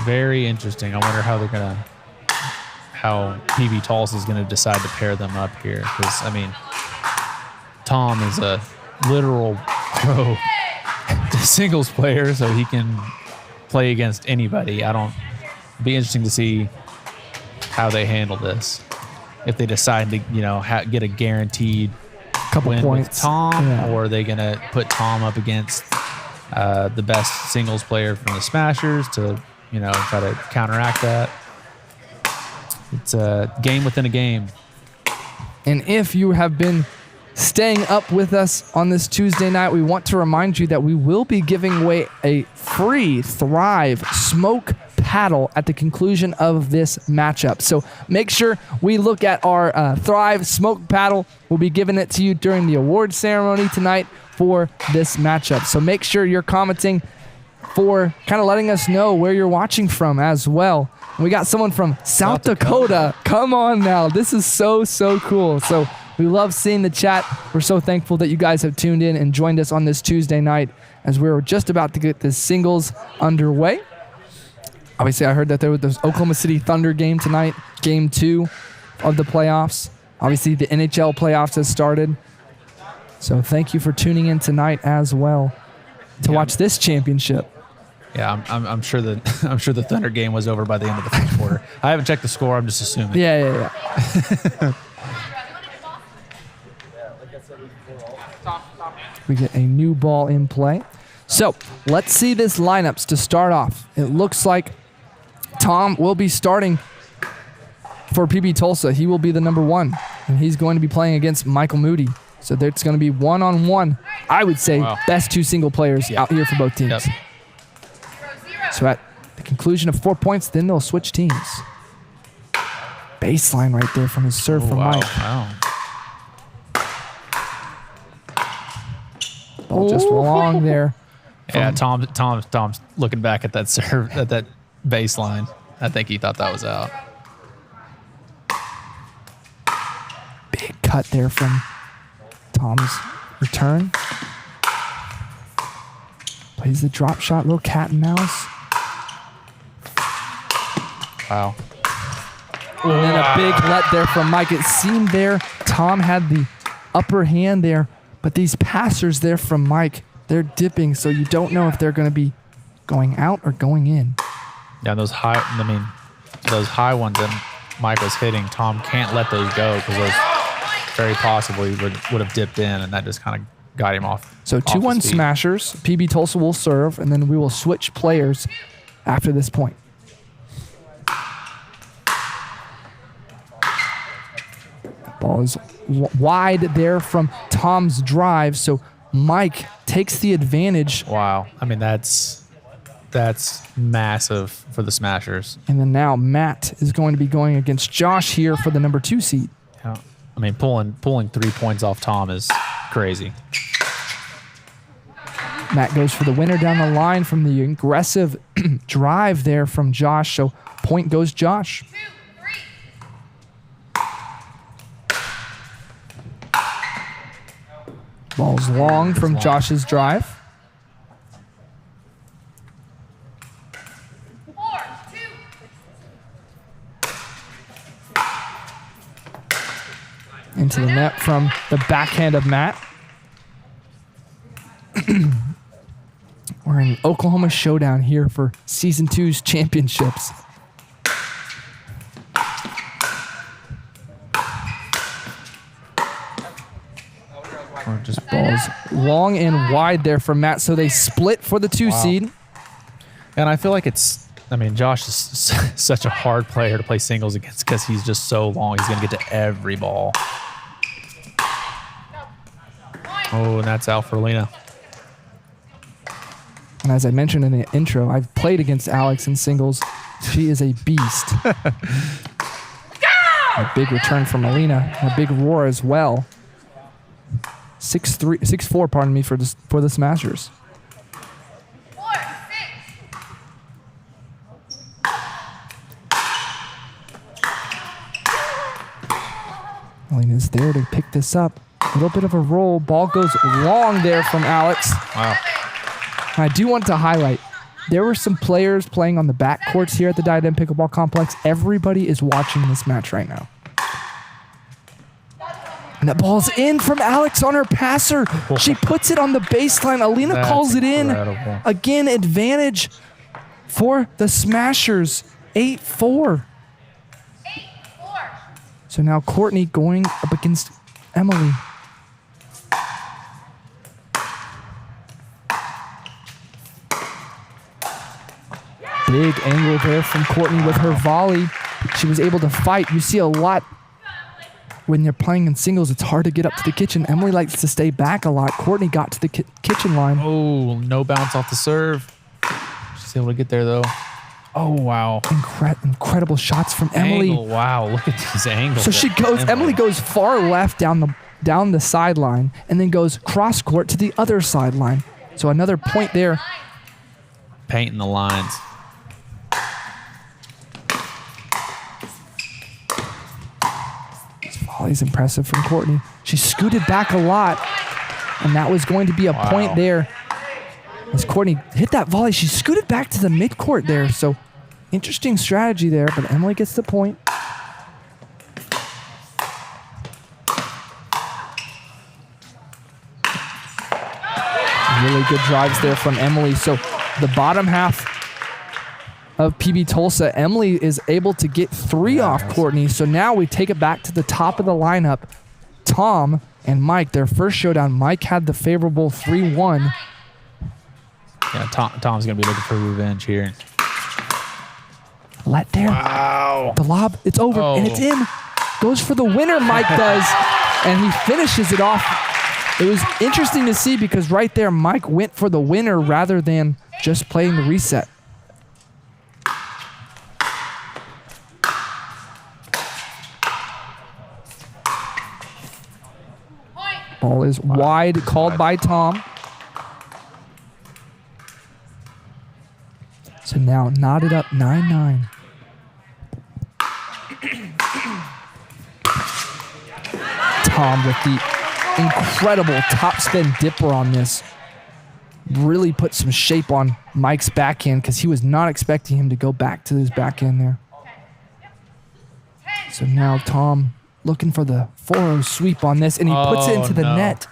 very interesting. I wonder how PB Tulsa is going to decide to pair them up here, because I mean, Tom is a literal pro singles player, so he can play against anybody. It'd be interesting to see how they handle this. If they decide to, get a guaranteed couple win points with Tom, or are they going to put Tom up against the best singles player from the Smashers to, try to counteract that? It's a game within a game. And if you have been staying up with us on this Tuesday night, we want to remind you that we will be giving away a free Thrive Smoke paddle at the conclusion of this matchup. So make sure we look at our Thrive Smoke paddle. We'll be giving it to you during the award ceremony tonight for this matchup. So make sure you're commenting for kind of letting us know where you're watching from as well. We got someone from South Dakota. Come on now. This is so cool. So we love seeing the chat. We're so thankful that you guys have tuned in and joined us on this Tuesday night as we were just about to get the singles underway. Obviously, I heard that there was this Oklahoma City Thunder game tonight, game 2 of the playoffs. Obviously, the NHL playoffs has started. So thank you for tuning in tonight as well to watch this championship. Yeah, I'm sure that I'm sure the Thunder game was over by the end of the first quarter. I haven't checked the score. I'm just assuming. Yeah. We get a new ball in play. So let's see this lineups to start off. It looks like Tom will be starting for PB Tulsa. He will be the number 1, and he's going to be playing against Michael Moody. So it's going to be one-on-one. I would say best 2 single players out here for both teams. Yep. So at the conclusion of 4 points, then they'll switch teams. Baseline right there from his serve from Mike. Wow. Ball just long there. Yeah, Tom's looking back at that serve, at that baseline. I think he thought that was out. Big cut there from Tom's return. Plays the drop shot, little cat and mouse. Wow. And then a big let there from Mike. It seemed there Tom had the upper hand there, but these passers there from Mike, they're dipping, so you don't know if they're going to be going out or going in. Yeah, those high ones that Mike was hitting, Tom can't let those go because those very possibly would have dipped in, and that just kind of got him off. So 2-1 Smashers. PB Tulsa will serve, and then we will switch players after this point. Ball is wide there from Tom's drive, so Mike takes the advantage. Wow. I mean, that's massive for the Smashers. And then now Matt is going to be going against Josh here for the number 2 seed. Yeah. I mean, pulling 3 points off Tom is crazy. Matt goes for the winner down the line from the aggressive drive there from Josh, so point goes Josh. Ball's long from Josh's drive. 4, 2. Into the net from the backhand of Matt. We're in Oklahoma Showdown here for Season 2's championships. Just balls long and wide there from Matt, so they split for the 2 seed. And I feel like Josh is such a hard player to play singles against because he's just so long. He's going to get to every ball. Oh, and that's out for Lena. And as I mentioned in the intro, I've played against Alex in singles. She is a beast. A big return from Alina. A big roar as well. 6'4", pardon me, for the Smashers. 4, 6. Alina's there to pick this up. A little bit of a roll. Ball goes long there from Alex. Wow. And I do want to highlight, there were some players playing on the back courts here at the Diadem Pickleball Complex. Everybody is watching this match right now. And that ball's in from Alex on her passer. She puts it on the baseline. Alina calls it in. Again, advantage for the Smashers. 8-4. So now Courtney going up against Emily. Big angle there from Courtney with her volley. She was able to fight. You see a lot when you're playing in singles, it's hard to get up to the kitchen. Emily likes to stay back a lot. Courtney got to the kitchen line. Oh, no bounce off the serve. She's able to get there, though. Oh, wow. Incredible shots from Emily. Angle. Wow, look at these angles. So she goes, Emily goes far left down the sideline and then goes cross court to the other sideline. So another point there. Painting the lines. This volley's impressive from Courtney. She scooted back a lot, and that was going to be a point there. As Courtney hit that volley, she scooted back to the midcourt there. So interesting strategy there, but Emily gets the point. Really good drives there from Emily. So the bottom half of PB Tulsa, Emily is able to get 3 off Courtney. So now we take it back to the top of the lineup. Tom and Mike, their first showdown. Mike had the favorable 3-1. Yeah, Tom's going to be looking for revenge here. Let there. Wow. The lob, it's over, and it's in. Goes for the winner, Mike does, and he finishes it off. It was interesting to see because right there, Mike went for the winner rather than just playing the reset. Ball is wide, called by Tom. So now knotted up 9-9. Tom with the incredible topspin dipper on this. Really put some shape on Mike's backhand because he was not expecting him to go back to his backhand there. So now Tom looking for the 4-0 sweep on this, and he puts it into the net.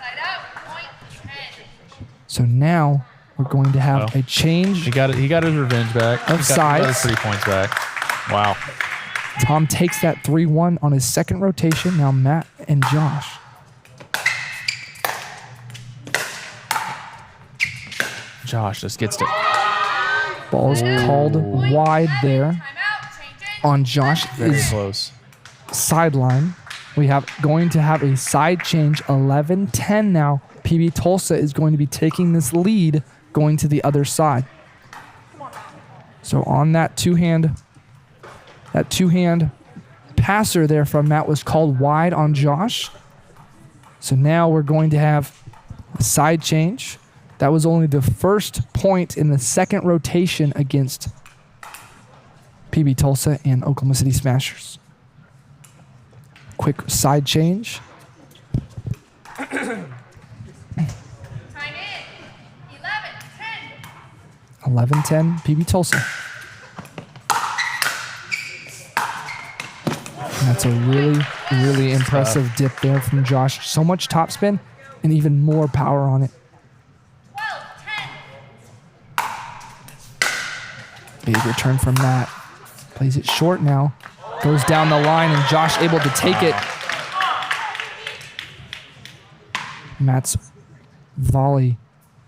So now we're going to have a change. He got his revenge back. Of sides. He got his 3 points back. Wow. Tom takes that 3-1 on his second rotation. Now Matt and Josh. Josh just gets to. Ball is called wide there on Josh. Very close. Sideline. We have going to have a side change. 11-10 now. PB Tulsa is going to be taking this lead, going to the other side. So on that two-hand passer there from Matt was called wide on Josh. So now we're going to have a side change. That was only the first point in the second rotation against PB Tulsa and Oklahoma City Smashers. Quick side change. 11-10, PB Tulsa. And that's a really, really impressive dip there from Josh. So much topspin and even more power on it. Big return from Matt. Plays it short now. Goes down the line, and Josh able to take it. Matt's volley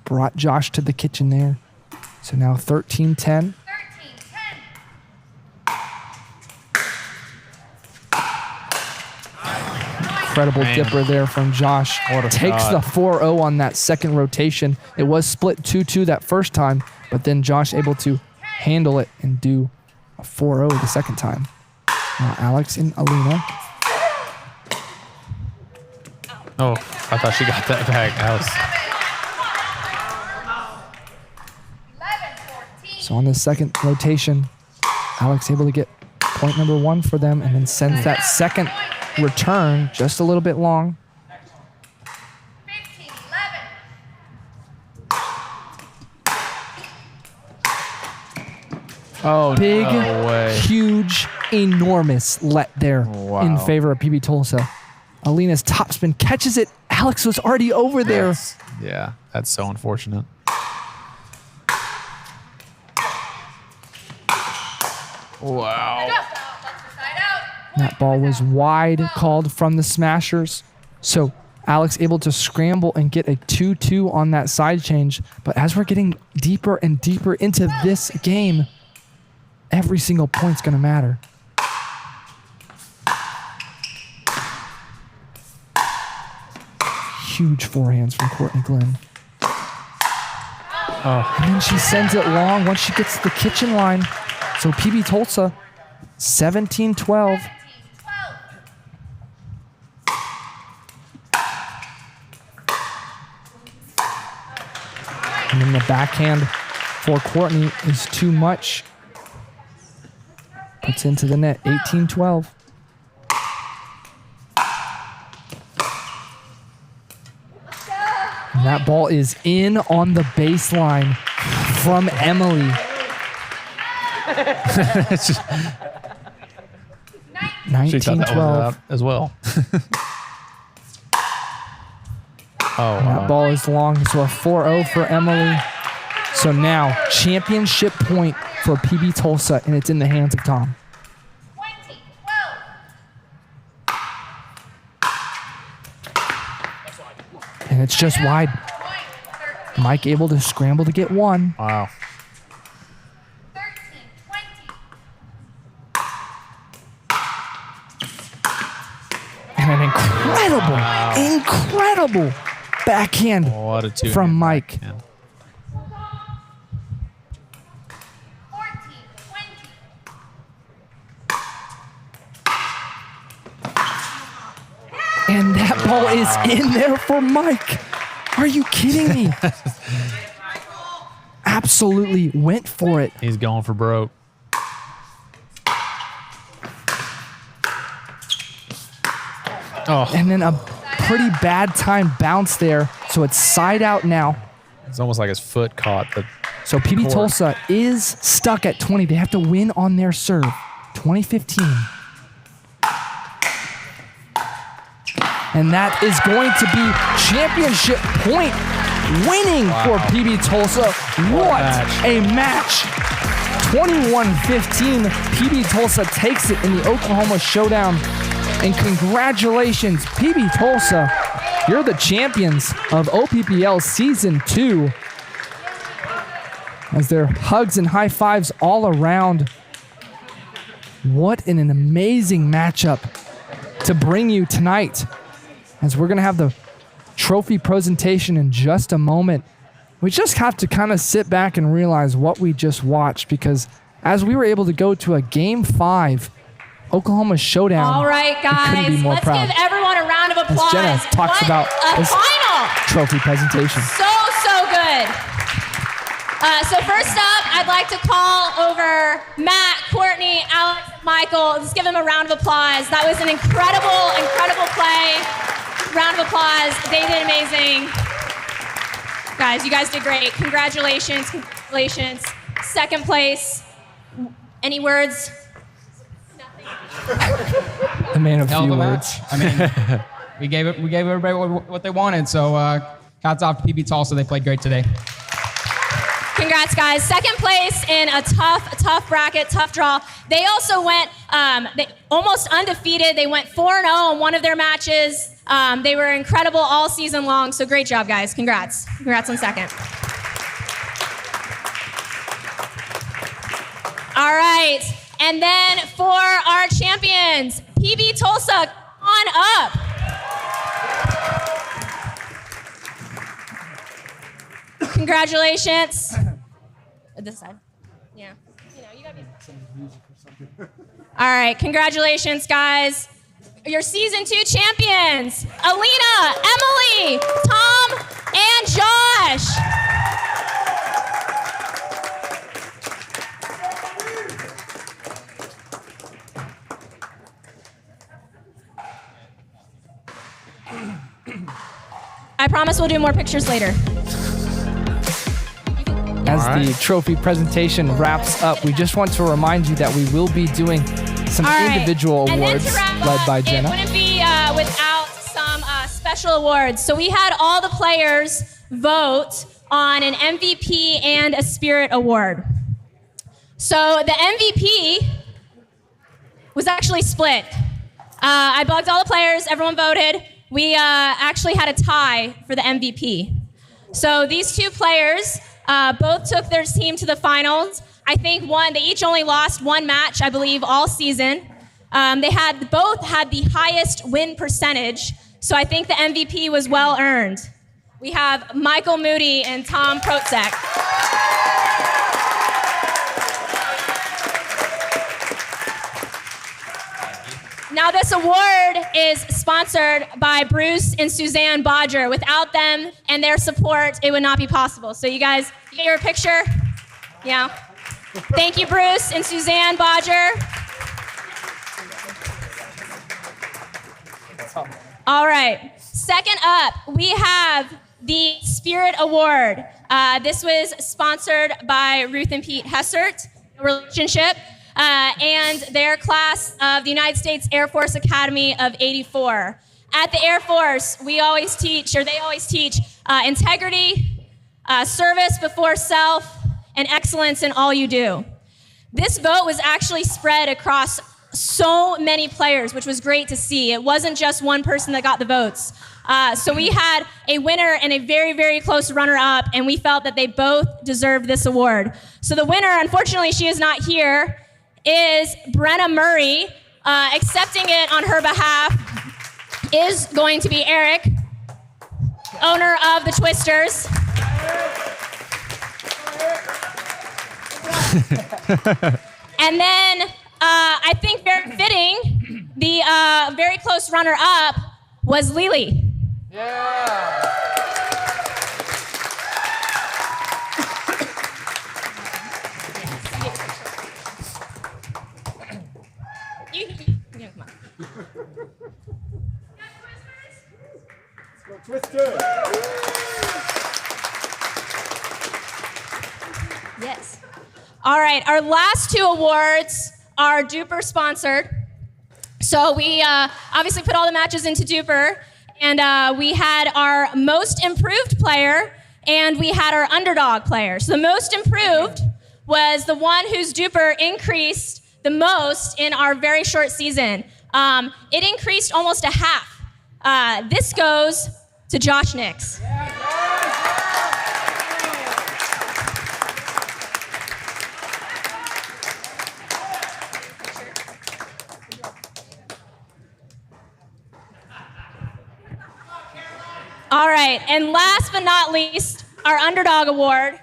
brought Josh to the kitchen there. So now 13-10. Incredible dipper there from Josh. Takes the 4-0 on that second rotation. It was split 2-2 that first time, but then Josh able to handle it and do a 4-0 the second time. Now Alex and Alina. Oh, I thought she got that back. So on the second rotation, Alex able to get point number 1 for them and then sends that second return just a little bit long. Oh, big, no way. Huge, enormous let there in favor of PB Tulsa. Alina's topspin catches it. Alex was already over there. Yeah, that's so unfortunate. Wow. That ball was wide, called from the Smashers. So Alex able to scramble and get a 2-2 on that side change. But as we're getting deeper and deeper into this game, every single point's going to matter. Huge forehands from Courtney Glenn. And then she sends it long once she gets to the kitchen line. So PB Tulsa, 17-12. And then the backhand for Courtney is too much. Puts into the net, 18-12. And that ball is in on the baseline from Emily. She thought that was 19-12. out as well. Oh, And that ball is long, so a 4-0 for Emily. So now, championship point for PB Tulsa, and it's in the hands of Tom. And it's just wide. Mike able to scramble to get one. Wow. And an incredible backhand What a two-hand from Mike. backhand. And that ball is in there for Mike. Are you kidding me? Absolutely went for it. He's going for broke. Oh. And then a pretty bad time bounce there. So it's side out now. It's almost like his foot caught the. So PB court. Tulsa is stuck at 20. They have to win on their serve. 2015. And that is going to be championship point winning for PB Tulsa. What a match. 21-15. PB Tulsa takes it in the Oklahoma Showdown. And congratulations, PB Tulsa. You're the champions of OPPL Season 2. As there are hugs and high fives all around. What an amazing matchup to bring you tonight. As we're going to have the trophy presentation in just a moment. We just have to kind of sit back and realize what we just watched, because as we were able to go to a Game 5 Oklahoma Showdown, All right, we couldn't be guys, more let's proud. give everyone a round of As applause. Jenna talks What about a this final. trophy presentation. So good. So first up, I'd like to call over Matt, Courtney, Alex, Michael. Let's give them a round of applause. That was an incredible play. Round of applause. They did amazing. Guys, you guys did great. Congratulations. Second place. Any words? The man of Hell few of a words. match. I mean, we gave everybody what they wanted. So hats off to PB Tulsa. They played great today. Congrats, guys. Second place in a tough bracket, tough draw. They also went almost undefeated. They went 4-0 in one of their matches. They were incredible all season long. So great job, guys. Congrats. Congrats on second. All right. And then for our champions, PB Tulsa, on up. Congratulations. This side. Yeah. You know, you gotta be. All right. Congratulations, guys. Your season 2 champions, Alina, Emily, Tom, and Josh. I promise we'll do more pictures later. As the trophy presentation wraps up, we just want to remind you that we will be doing some All right. individual And then awards to wrap led up, by Jenna. It wouldn't be without some special awards. So we had all the players vote on an MVP and a Spirit Award. So the MVP was actually split. I bugged all the players, everyone voted. We actually had a tie for the MVP. So these two players both took their team to the finals. I think they each only lost one match, I believe, all season. They both had the highest win percentage, so I think the MVP was well earned. We have Michael Moody and Tom Protzek. Now this award is sponsored by Bruce and Suzanne Bodger. Without them and their support, it would not be possible. So you guys, you get your picture? Yeah. Thank you, Bruce and Suzanne Bodger. All right. Second up, we have the Spirit Award. This was sponsored by Ruth and Pete Hessert, relationship, and their class of the United States Air Force Academy of '84. At the Air Force, they always teach integrity, service before self, and excellence in all you do. This vote was actually spread across so many players, which was great to see. It wasn't just one person that got the votes. So we had a winner and a very, very close runner-up, and we felt that they both deserved this award. So the winner, unfortunately, she is not here, is Brenna Murray. Accepting it on her behalf is going to be Eric, owner of the Twisters. And then I think very fitting, the very close runner-up was Lily. Yeah. Come on. Twister. Yes. All right, our last two awards are Duper sponsored. So we obviously put all the matches into Duper, and we had our most improved player, and we had our underdog player. So the most improved was the one whose Duper increased the most in our very short season. It increased almost a half. This goes to Josh Nix. All right, and last but not least, our underdog award.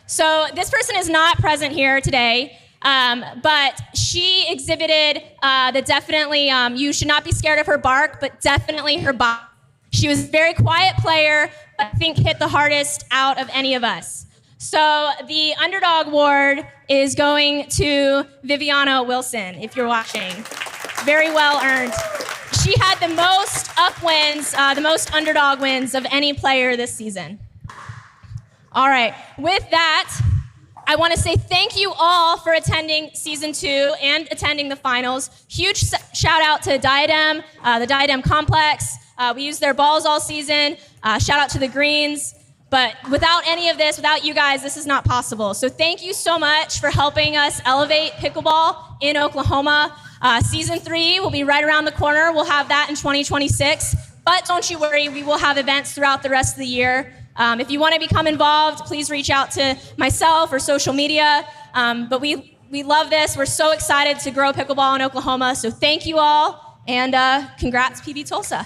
So this person is not present here today, but she exhibited the definitely, you should not be scared of her bark, but definitely her bite. She was a very quiet player, but I think hit the hardest out of any of us. So the underdog award is going to Viviana Wilson, if you're watching. Very well earned. She had the most up-wins, the most underdog wins of any player this season. All right, with that, I want to say thank you all for attending season 2 and attending the finals. Huge shout out to Diadem, the Diadem Complex. We used their balls all season. Shout out to the Greens. But without any of this, without you guys, this is not possible. So thank you so much for helping us elevate pickleball in Oklahoma. Season 3 will be right around the corner. We'll have that in 2026. But don't you worry, we will have events throughout the rest of the year. If you want to become involved, please reach out to myself or social media. But we love this. We're so excited to grow pickleball in Oklahoma. So thank you all, and congrats, PB Tulsa.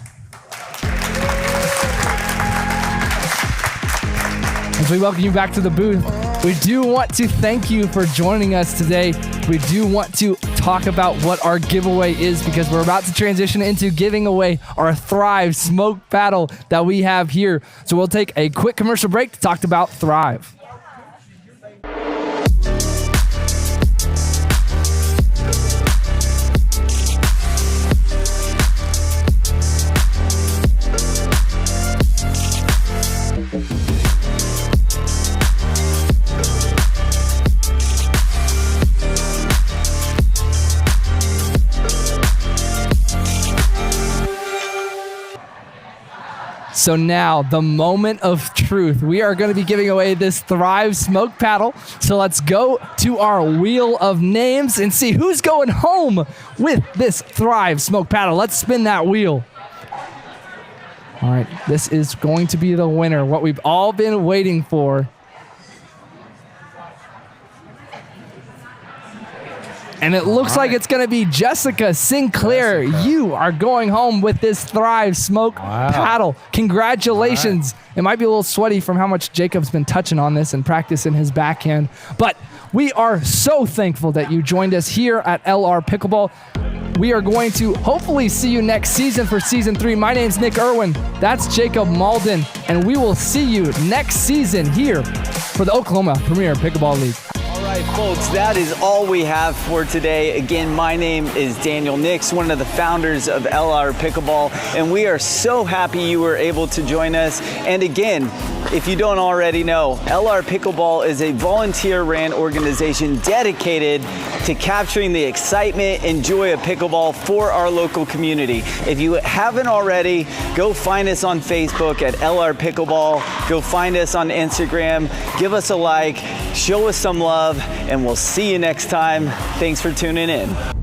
As we welcome you back to the booth, we do want to thank you for joining us today. We do want to talk about what our giveaway is, because we're about to transition into giving away our Thrive smoke paddle that we have here. So we'll take a quick commercial break to talk about Thrive. So now, the moment of truth. We are going to be giving away this Thrive smoke paddle. So let's go to our wheel of names and see who's going home with this Thrive smoke paddle. Let's spin that wheel. All right, this is going to be the winner, what we've all been waiting for. And it looks like it's going to be Jessica Sinclair. You are going home with this Thrive smoke paddle. Congratulations. It might be a little sweaty from how much Jacob's been touching on this and practicing his backhand. But we are so thankful that you joined us here at Elare Pickleball. we are going to hopefully see you next season for season 3. My name's Nick Irwin. That's Jacob Malden. And we will see you next season here for the Oklahoma Premier Pickleball League. All right, folks, that is all we have for today. Again, my name is Daniel Nix, one of the founders of Elare Pickleball, and we are so happy you were able to join us. And again, if you don't already know, Elare Pickleball is a volunteer-ran organization dedicated to capturing the excitement and joy of pickleball for our local community. If you haven't already, go find us on Facebook at Elare Pickleball. Go find us on Instagram. Give us a like, show us some love, and we'll see you next time. Thanks for tuning in.